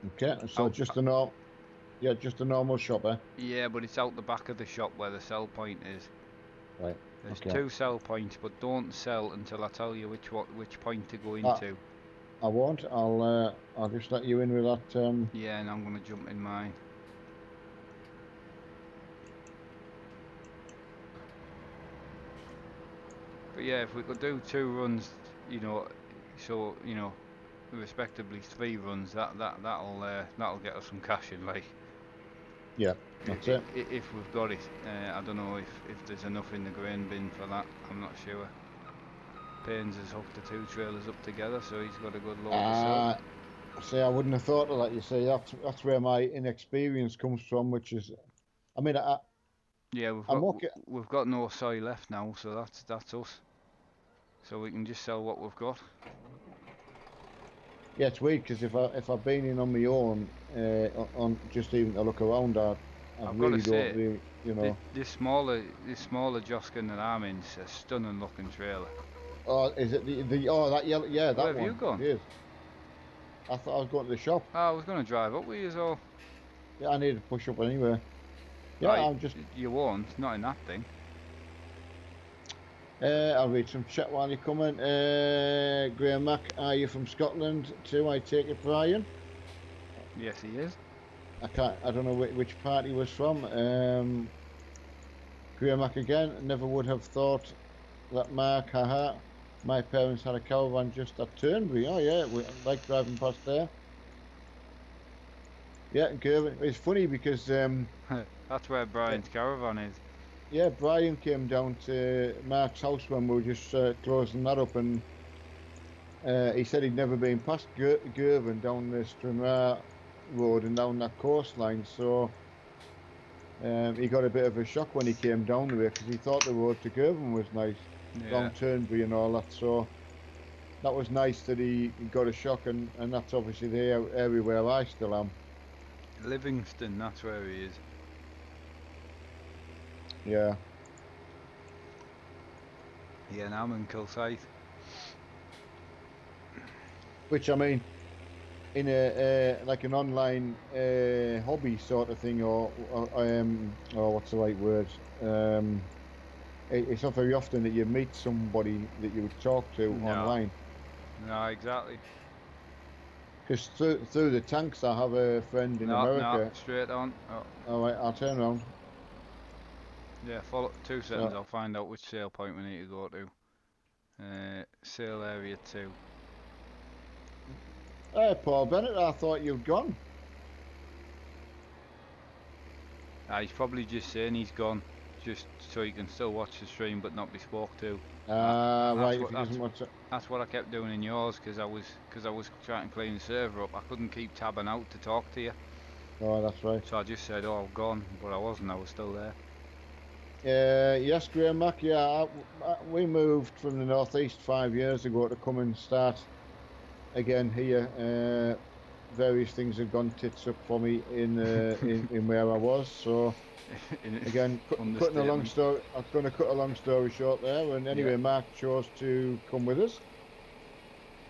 [SPEAKER 1] Okay, so
[SPEAKER 2] Out,
[SPEAKER 1] just a normal, yeah, just a normal shopper.
[SPEAKER 2] yeah, but it's out the back of the shop where the sell point is.
[SPEAKER 1] Right.
[SPEAKER 2] There's
[SPEAKER 1] Okay.
[SPEAKER 2] two sell points, but don't sell until I tell you which point to go
[SPEAKER 1] I,
[SPEAKER 2] into.
[SPEAKER 1] I won't. I'll just let you in with that.
[SPEAKER 2] Yeah, and I'm going to jump in mine. But yeah, if we could do two runs, you know, so you know, respectively 3 runs, that'll get us some cash in, like.
[SPEAKER 1] Yeah, that's it.
[SPEAKER 2] If we've got it, I don't know if there's enough in the grain bin for that. I'm not sure. Pains has hooked the two trailers up together, so he's got a good load to sell.
[SPEAKER 1] See, I wouldn't have thought of that. You see, that's where my inexperience comes from. Which is, I mean,
[SPEAKER 2] Yeah,
[SPEAKER 1] I'm okay.
[SPEAKER 2] we've got no soy left now, so that's us. So we can just sell what we've got.
[SPEAKER 1] Yeah, it's weird because if I've been in on my own, on just even to look around, I
[SPEAKER 2] I've got to
[SPEAKER 1] really don't
[SPEAKER 2] say,
[SPEAKER 1] really, you know.
[SPEAKER 2] this smaller Joskin that I'm in is a stunning looking trailer.
[SPEAKER 1] Oh, is it the oh that yellow? Yeah,
[SPEAKER 2] Where
[SPEAKER 1] that
[SPEAKER 2] have you
[SPEAKER 1] one.
[SPEAKER 2] gone?
[SPEAKER 1] It is. I thought I was going to the shop.
[SPEAKER 2] Oh, I was going to drive up with you, so.
[SPEAKER 1] Yeah, I need to push up anyway. Yeah,
[SPEAKER 2] Right,
[SPEAKER 1] I'm just.
[SPEAKER 2] you won't, not in that thing.
[SPEAKER 1] I'll read some chat while you're coming. Graham Mack, are you from Scotland too? I take it, Brian.
[SPEAKER 2] Yes, he is.
[SPEAKER 1] I don't know which part he was from. Graham Mack again. Never would have thought that Mark. Haha. My parents had a caravan just at Turnberry. Oh yeah, we like driving past there. Yeah, Gervin. It's funny because
[SPEAKER 2] That's where Brian's caravan is.
[SPEAKER 1] yeah, Brian came down to Mark's house when we were just closing that up, and he said he'd never been past Gervin down the Stranraer road and down that coastline. So He got a bit of a shock when he came down the way because he thought the road to Girvan was nice,
[SPEAKER 2] Yeah.
[SPEAKER 1] round Turnberry and all that. So that was nice that he got a shock, and that's obviously the area where I still am.
[SPEAKER 2] Livingston, that's where he is.
[SPEAKER 1] Yeah.
[SPEAKER 2] Yeah, and I'm in Kilsyth.
[SPEAKER 1] Which, I mean, in a like an online hobby sort of thing, or what's the right word? It's not very often that you meet somebody that you would talk to
[SPEAKER 2] No.
[SPEAKER 1] online.
[SPEAKER 2] No, exactly.
[SPEAKER 1] Because through the tanks, I have a friend in
[SPEAKER 2] No,
[SPEAKER 1] America.
[SPEAKER 2] straight on. Oh,
[SPEAKER 1] All right, I'll turn around.
[SPEAKER 2] yeah, follow 2 seconds.
[SPEAKER 1] So,
[SPEAKER 2] I'll find out which sail point we need to go to. Sail area 2.
[SPEAKER 1] hey, Paul Bennett, I thought you'd gone.
[SPEAKER 2] He's probably just saying he's gone, just so he can still watch the stream but not be spoke to.
[SPEAKER 1] Right, if he doesn't want to.
[SPEAKER 2] That's what I kept doing in yours, because I was trying to clean the server up. I couldn't keep tabbing out to talk to you.
[SPEAKER 1] Oh, that's right.
[SPEAKER 2] So I just said, "Oh, I've gone," but I wasn't. I was still there.
[SPEAKER 1] Yes, Graham Mack, yeah, we moved from the northeast 5 years ago to come and start again here. Various things have gone tits up for me in where I was. So again, cutting a long story. I'm going to cut a long story short there. And anyway, Mark chose to come with us.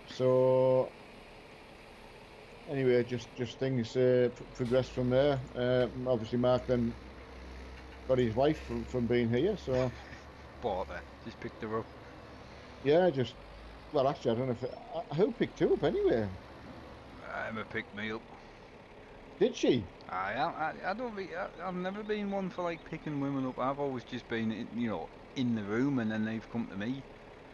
[SPEAKER 1] So anyway, just things progressed from there. Obviously, Mark then got his wife from being here. So
[SPEAKER 2] bought her, just picked her up.
[SPEAKER 1] Yeah, well, actually, I don't know if who picked her up anyway.
[SPEAKER 2] Emma picked me up.
[SPEAKER 1] Did she?
[SPEAKER 2] I don't think I've never been one for like picking women up. I've always just been in the room and then they've come to me.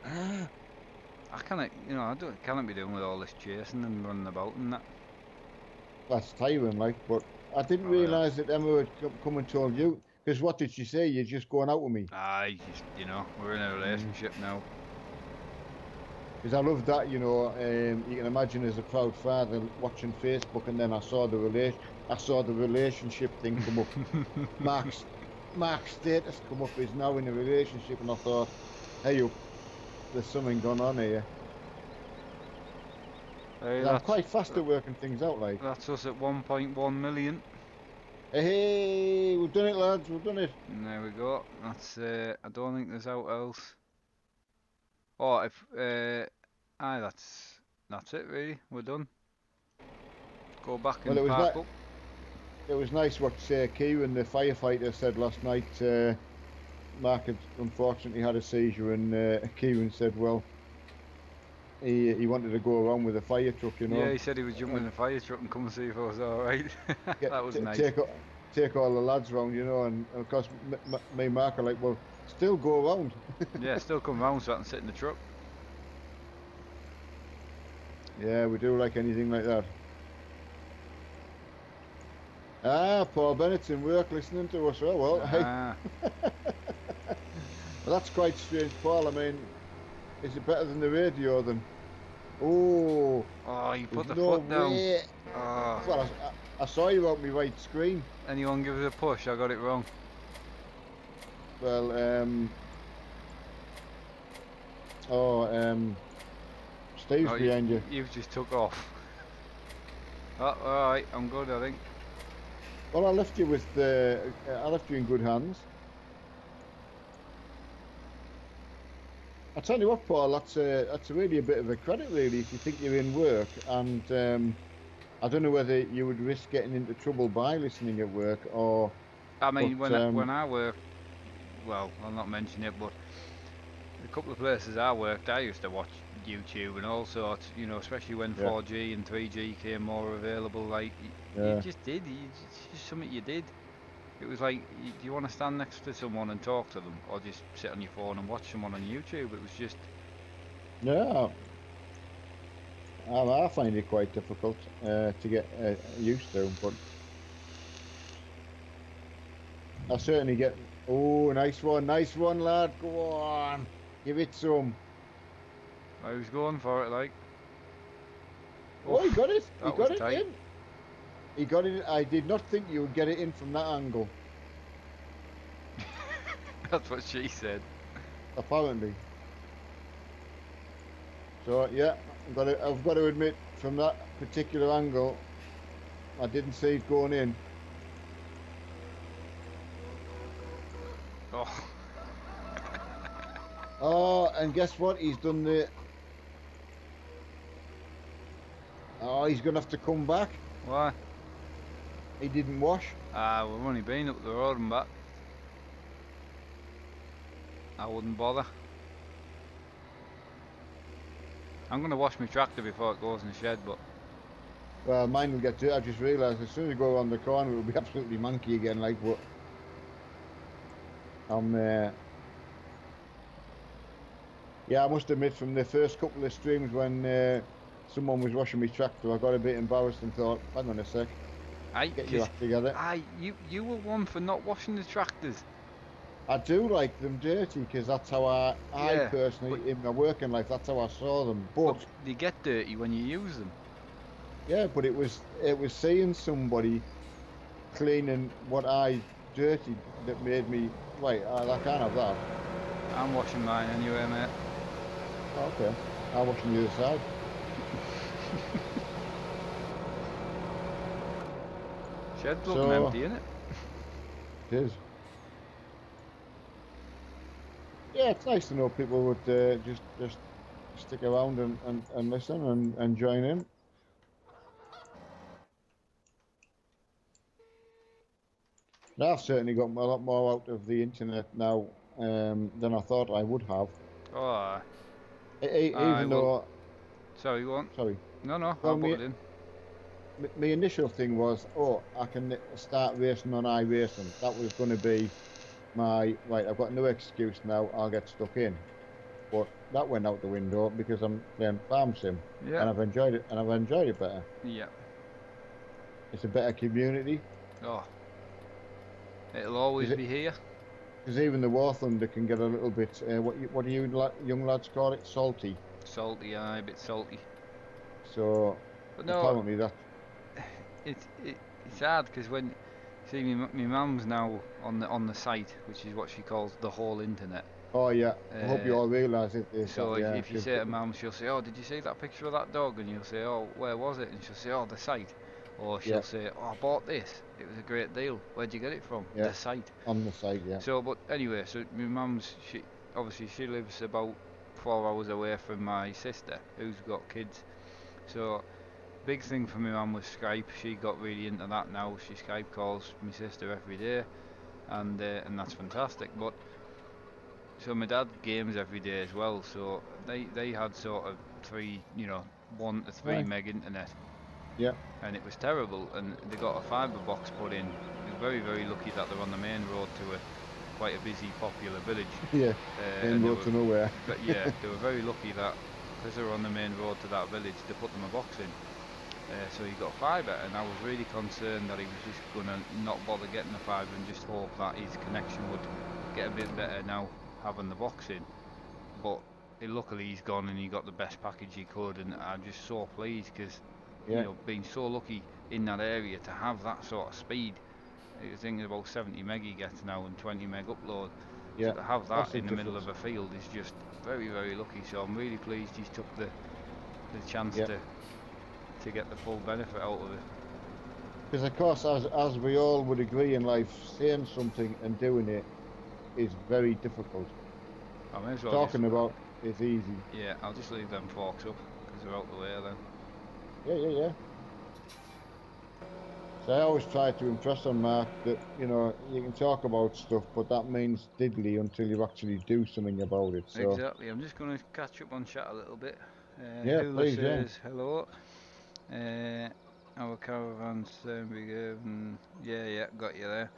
[SPEAKER 2] I can't be doing with all this chasing and running about and that.
[SPEAKER 1] That's tiring, like. But I didn't realise that Emma had come and told you. Because what did she say? You're just going out with me.
[SPEAKER 2] We're in a relationship now.
[SPEAKER 1] Because I love that, you can imagine as a proud father watching Facebook, and then I saw the relationship thing come up. Mark's status come up is now in a relationship, and I thought, hey, there's something going on here.
[SPEAKER 2] Hey,
[SPEAKER 1] I'm quite fast at working things out, like.
[SPEAKER 2] That's us at 1.1 million.
[SPEAKER 1] Hey, we've done it, lads. We've done it.
[SPEAKER 2] And there we go. That's. I don't think there's out else. Oh, that's it really. We're done. Go back and park up.
[SPEAKER 1] It was nice what Kieran, the firefighter, said last night. Mark had unfortunately had a seizure, and Kieran said, well, he wanted to go around with a fire truck,
[SPEAKER 2] Yeah, he said he would jump in a fire truck and come and see if I was alright. That was nice.
[SPEAKER 1] Take all the lads round, and of course me and Mark are like, well, still go around.
[SPEAKER 2] Yeah, still come round so I can sit in the truck.
[SPEAKER 1] Yeah, we do like anything like that. Paul Bennett's in work listening to us. Well, hey. Well, that's quite strange, Paul. I mean, is it better than the radio then? Oh,
[SPEAKER 2] you put the foot down.
[SPEAKER 1] Oh. Well, I saw you on my right screen.
[SPEAKER 2] Anyone give us a push? I got it wrong.
[SPEAKER 1] Well, Steve's behind you.
[SPEAKER 2] You've just took off. Oh, alright, I'm good, I think.
[SPEAKER 1] Well, I left you in good hands. I tell you what, Paul, that's really a bit of a credit, really, if you think you're in work, and I don't know whether you would risk getting into trouble by listening at work, or.
[SPEAKER 2] I mean, when I work, well, I'll not mention it, but a couple of places I worked, I used to watch YouTube and all sorts, especially when 4G and 3G came more available. Like, you just did. It's just something you did. It was like, do you want to stand next to someone and talk to them, or just sit on your phone and watch someone on YouTube? It was just.
[SPEAKER 1] Yeah. I find it quite difficult to get used to, but I certainly get. Oh, nice one, lad. Go on, give it some.
[SPEAKER 2] I was going for it, like.
[SPEAKER 1] Oh, he got it. He got it
[SPEAKER 2] tight.
[SPEAKER 1] in. He got it. I did not think you would get it in from that angle.
[SPEAKER 2] That's what she said.
[SPEAKER 1] apparently. So yeah, I've got to admit, from that particular angle, I didn't see it going in.
[SPEAKER 2] Oh,
[SPEAKER 1] Oh, and guess what? He's done the. Oh, he's gonna have to come back.
[SPEAKER 2] why?
[SPEAKER 1] He didn't wash.
[SPEAKER 2] Ah, we've only been up the road and back. I wouldn't bother. I'm going to wash my tractor before it goes in the shed, but
[SPEAKER 1] Well, mine will get to it. I just realised as soon as you go around the corner, it'll be absolutely manky again. Like, but I'm. Yeah, I must admit, from the first couple of streams when someone was washing my tractor, I got a bit embarrassed and thought, "Hang on a sec, get your act together."
[SPEAKER 2] you were one for not washing the tractors.
[SPEAKER 1] I do like them dirty because that's how I
[SPEAKER 2] Yeah,
[SPEAKER 1] personally,
[SPEAKER 2] but,
[SPEAKER 1] in my working life, that's how I saw them.
[SPEAKER 2] but
[SPEAKER 1] But
[SPEAKER 2] they get dirty when you use them.
[SPEAKER 1] yeah, but it was seeing somebody cleaning what I dirtied that made me right. I can't have that.
[SPEAKER 2] I'm washing mine anyway, mate.
[SPEAKER 1] Okay, I'll wash on the other side.
[SPEAKER 2] Shed's looking
[SPEAKER 1] So
[SPEAKER 2] empty, innit?
[SPEAKER 1] it is. Yeah, it's nice to know people would just stick around and listen and join in. And I've certainly got a lot more out of the internet now than I thought I would have.
[SPEAKER 2] Oh,
[SPEAKER 1] Even
[SPEAKER 2] well,
[SPEAKER 1] though,
[SPEAKER 2] sorry, go on.
[SPEAKER 1] sorry,
[SPEAKER 2] No,
[SPEAKER 1] well,
[SPEAKER 2] I'll put it in.
[SPEAKER 1] my initial thing was, oh, I can start racing on iRacing. That was going to be my, right, I've got no excuse now, I'll get stuck in. But that went out the window because I'm playing Farm Sim
[SPEAKER 2] Yeah,
[SPEAKER 1] and I've enjoyed it better.
[SPEAKER 2] yeah.
[SPEAKER 1] It's a better community.
[SPEAKER 2] Oh, it'll always be here.
[SPEAKER 1] Because even the War Thunder can get a little bit, what do you young lads call it? Salty.
[SPEAKER 2] Salty, aye, a bit salty.
[SPEAKER 1] So
[SPEAKER 2] But no,
[SPEAKER 1] apparently that,
[SPEAKER 2] it's hard because when see me mum's now on the site, which is what she calls the whole internet.
[SPEAKER 1] oh yeah, I hope you
[SPEAKER 2] Uh,
[SPEAKER 1] all realise it is that,
[SPEAKER 2] so
[SPEAKER 1] yeah,
[SPEAKER 2] if you say to mum, she'll say, "Oh, did you see that picture of that dog?" And you'll say, "Oh, where was it?" And she'll say, "Oh, the site." Or
[SPEAKER 1] yeah,
[SPEAKER 2] she'll say, "Oh, I bought this. It was a great deal. Where'd you get it from?"
[SPEAKER 1] yeah,
[SPEAKER 2] The site.
[SPEAKER 1] on the side, yeah,
[SPEAKER 2] So, but anyway, so my mum's she lives about 4 hours away from my sister, who's got kids. So big thing for my mum was Skype. She got really into that now. She Skype calls my sister every day, and that's fantastic. But so my dad games every day as well. So they had sort of 1 to 3
[SPEAKER 1] right,
[SPEAKER 2] meg internet,
[SPEAKER 1] yeah,
[SPEAKER 2] and it was terrible. And they got a fibre box put in. They're very lucky that they're on the main road to a quite a busy, popular village.
[SPEAKER 1] yeah, main
[SPEAKER 2] And
[SPEAKER 1] road to nowhere.
[SPEAKER 2] but yeah, they were very lucky that because they were on the main road to that village, they put them a box in. So he got fibre, and I was really concerned that he was just going to not bother getting the fibre and just hope that his connection would get a bit better now having the box in. But luckily he's gone and he got the best package he could, and I'm just so pleased because
[SPEAKER 1] Yeah,
[SPEAKER 2] being so lucky in that area to have that sort of speed. I think about 70 meg he gets now and 20 meg upload. So
[SPEAKER 1] yeah,
[SPEAKER 2] to have
[SPEAKER 1] that's
[SPEAKER 2] that
[SPEAKER 1] the
[SPEAKER 2] in the middle
[SPEAKER 1] difference.
[SPEAKER 2] of a field is just very lucky. So I'm really pleased he's took the chance
[SPEAKER 1] Yeah,
[SPEAKER 2] to get the full benefit out of it.
[SPEAKER 1] because of course, as we all would agree in life, saying something and doing it is very difficult.
[SPEAKER 2] I may as well just
[SPEAKER 1] Talking about is easy.
[SPEAKER 2] yeah, I'll just leave them forks up because they're out the way then.
[SPEAKER 1] Yeah. So I always try to impress on Mark that, you can talk about stuff, but that means diddly until you actually do something about it. So,
[SPEAKER 2] Exactly. I'm just going to catch up on chat a little bit.
[SPEAKER 1] yeah,
[SPEAKER 2] Hula
[SPEAKER 1] please, yeah.
[SPEAKER 2] says hello. Uh, our caravan's big and yeah, got you there.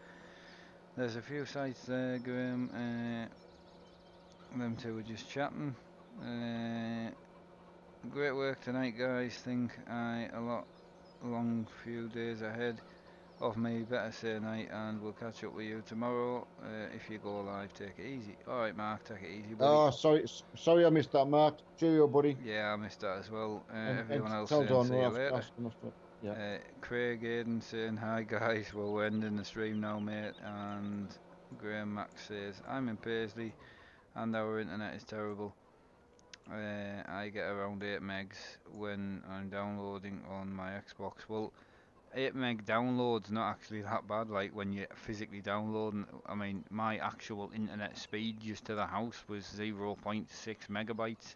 [SPEAKER 2] There's a few sites there, Graham. Them two were just chatting. Great work tonight, guys. Think long few days ahead of me. Better say night, and we'll catch up with you tomorrow. If you go live, take it easy. All right, Mark, take it easy, buddy.
[SPEAKER 1] Oh, sorry I missed that, Mark. Cheerio, buddy.
[SPEAKER 2] Yeah, I missed that as well.
[SPEAKER 1] And
[SPEAKER 2] Everyone else
[SPEAKER 1] tell
[SPEAKER 2] saying
[SPEAKER 1] Don
[SPEAKER 2] see
[SPEAKER 1] we're
[SPEAKER 2] you later.
[SPEAKER 1] asking us to, yeah.
[SPEAKER 2] Craig Aiden saying hi guys. Well, we're ending the stream now, mate, and Graham Max says, I'm in Paisley and our internet is terrible. I get around 8 megs when I'm downloading on my Xbox. Well, 8 meg download's not actually that bad, like when you're physically downloading. I mean, my actual internet speed just to the house was 0.6 megabytes,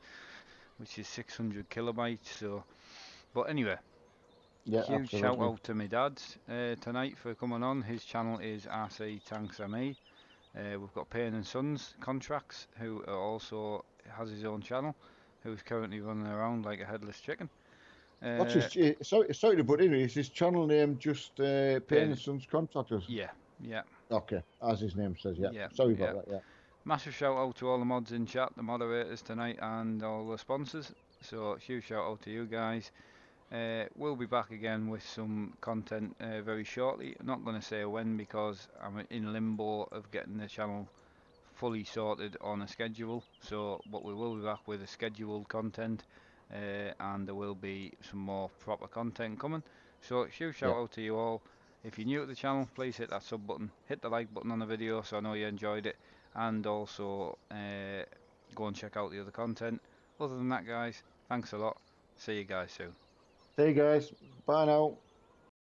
[SPEAKER 2] which is 600 kilobytes. So, but anyway,
[SPEAKER 1] Yeah,
[SPEAKER 2] huge shout
[SPEAKER 1] absolutely.
[SPEAKER 2] out to my dad tonight for coming on. His channel is RC Tanks ME. We've got Payne and Sons Contracts, who also has his own channel, who's currently running around like a headless chicken.
[SPEAKER 1] What's
[SPEAKER 2] Uh,
[SPEAKER 1] his? Sorry to butt in. Is his channel name just Payne
[SPEAKER 2] Payne,
[SPEAKER 1] and Sons Contractors?
[SPEAKER 2] yeah, yeah,
[SPEAKER 1] Okay, as his name says. Yeah.
[SPEAKER 2] yeah,
[SPEAKER 1] Sorry
[SPEAKER 2] yeah.
[SPEAKER 1] about that. Yeah.
[SPEAKER 2] Massive shout out to all the mods in chat, the moderators tonight, and all the sponsors. So huge shout out to you guys. We'll be back again with some content very shortly. I'm not going to say when because I'm in limbo of getting the channel fully sorted on a schedule. So, but we will be back with a scheduled content, and there will be some more proper content coming. So, huge shout
[SPEAKER 1] Yeah.
[SPEAKER 2] out to you all. If you're new to the channel, please hit that sub button, hit the like button on the video so I know you enjoyed it, and also go and check out the other content. Other than that, guys, thanks a lot. See you guys soon.
[SPEAKER 1] See you guys. Bye now.